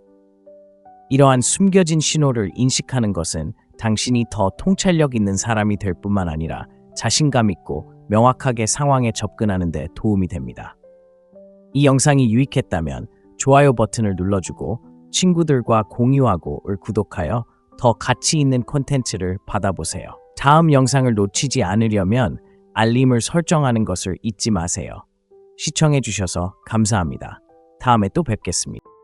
이러한 숨겨진 신호를 인식하는 것은 당신이 더 통찰력 있는 사람이 될 뿐만 아니라 자신감 있고 명확하게 상황에 접근하는 데 도움이 됩니다. 이 영상이 유익했다면 좋아요 버튼을 눌러주고 친구들과 공유하고 구독하여 더 가치 있는 콘텐츠를 받아보세요. 다음 영상을 놓치지 않으려면 알림을 설정하는 것을 잊지 마세요. 시청해주셔서 감사합니다. 다음에 또 뵙겠습니다.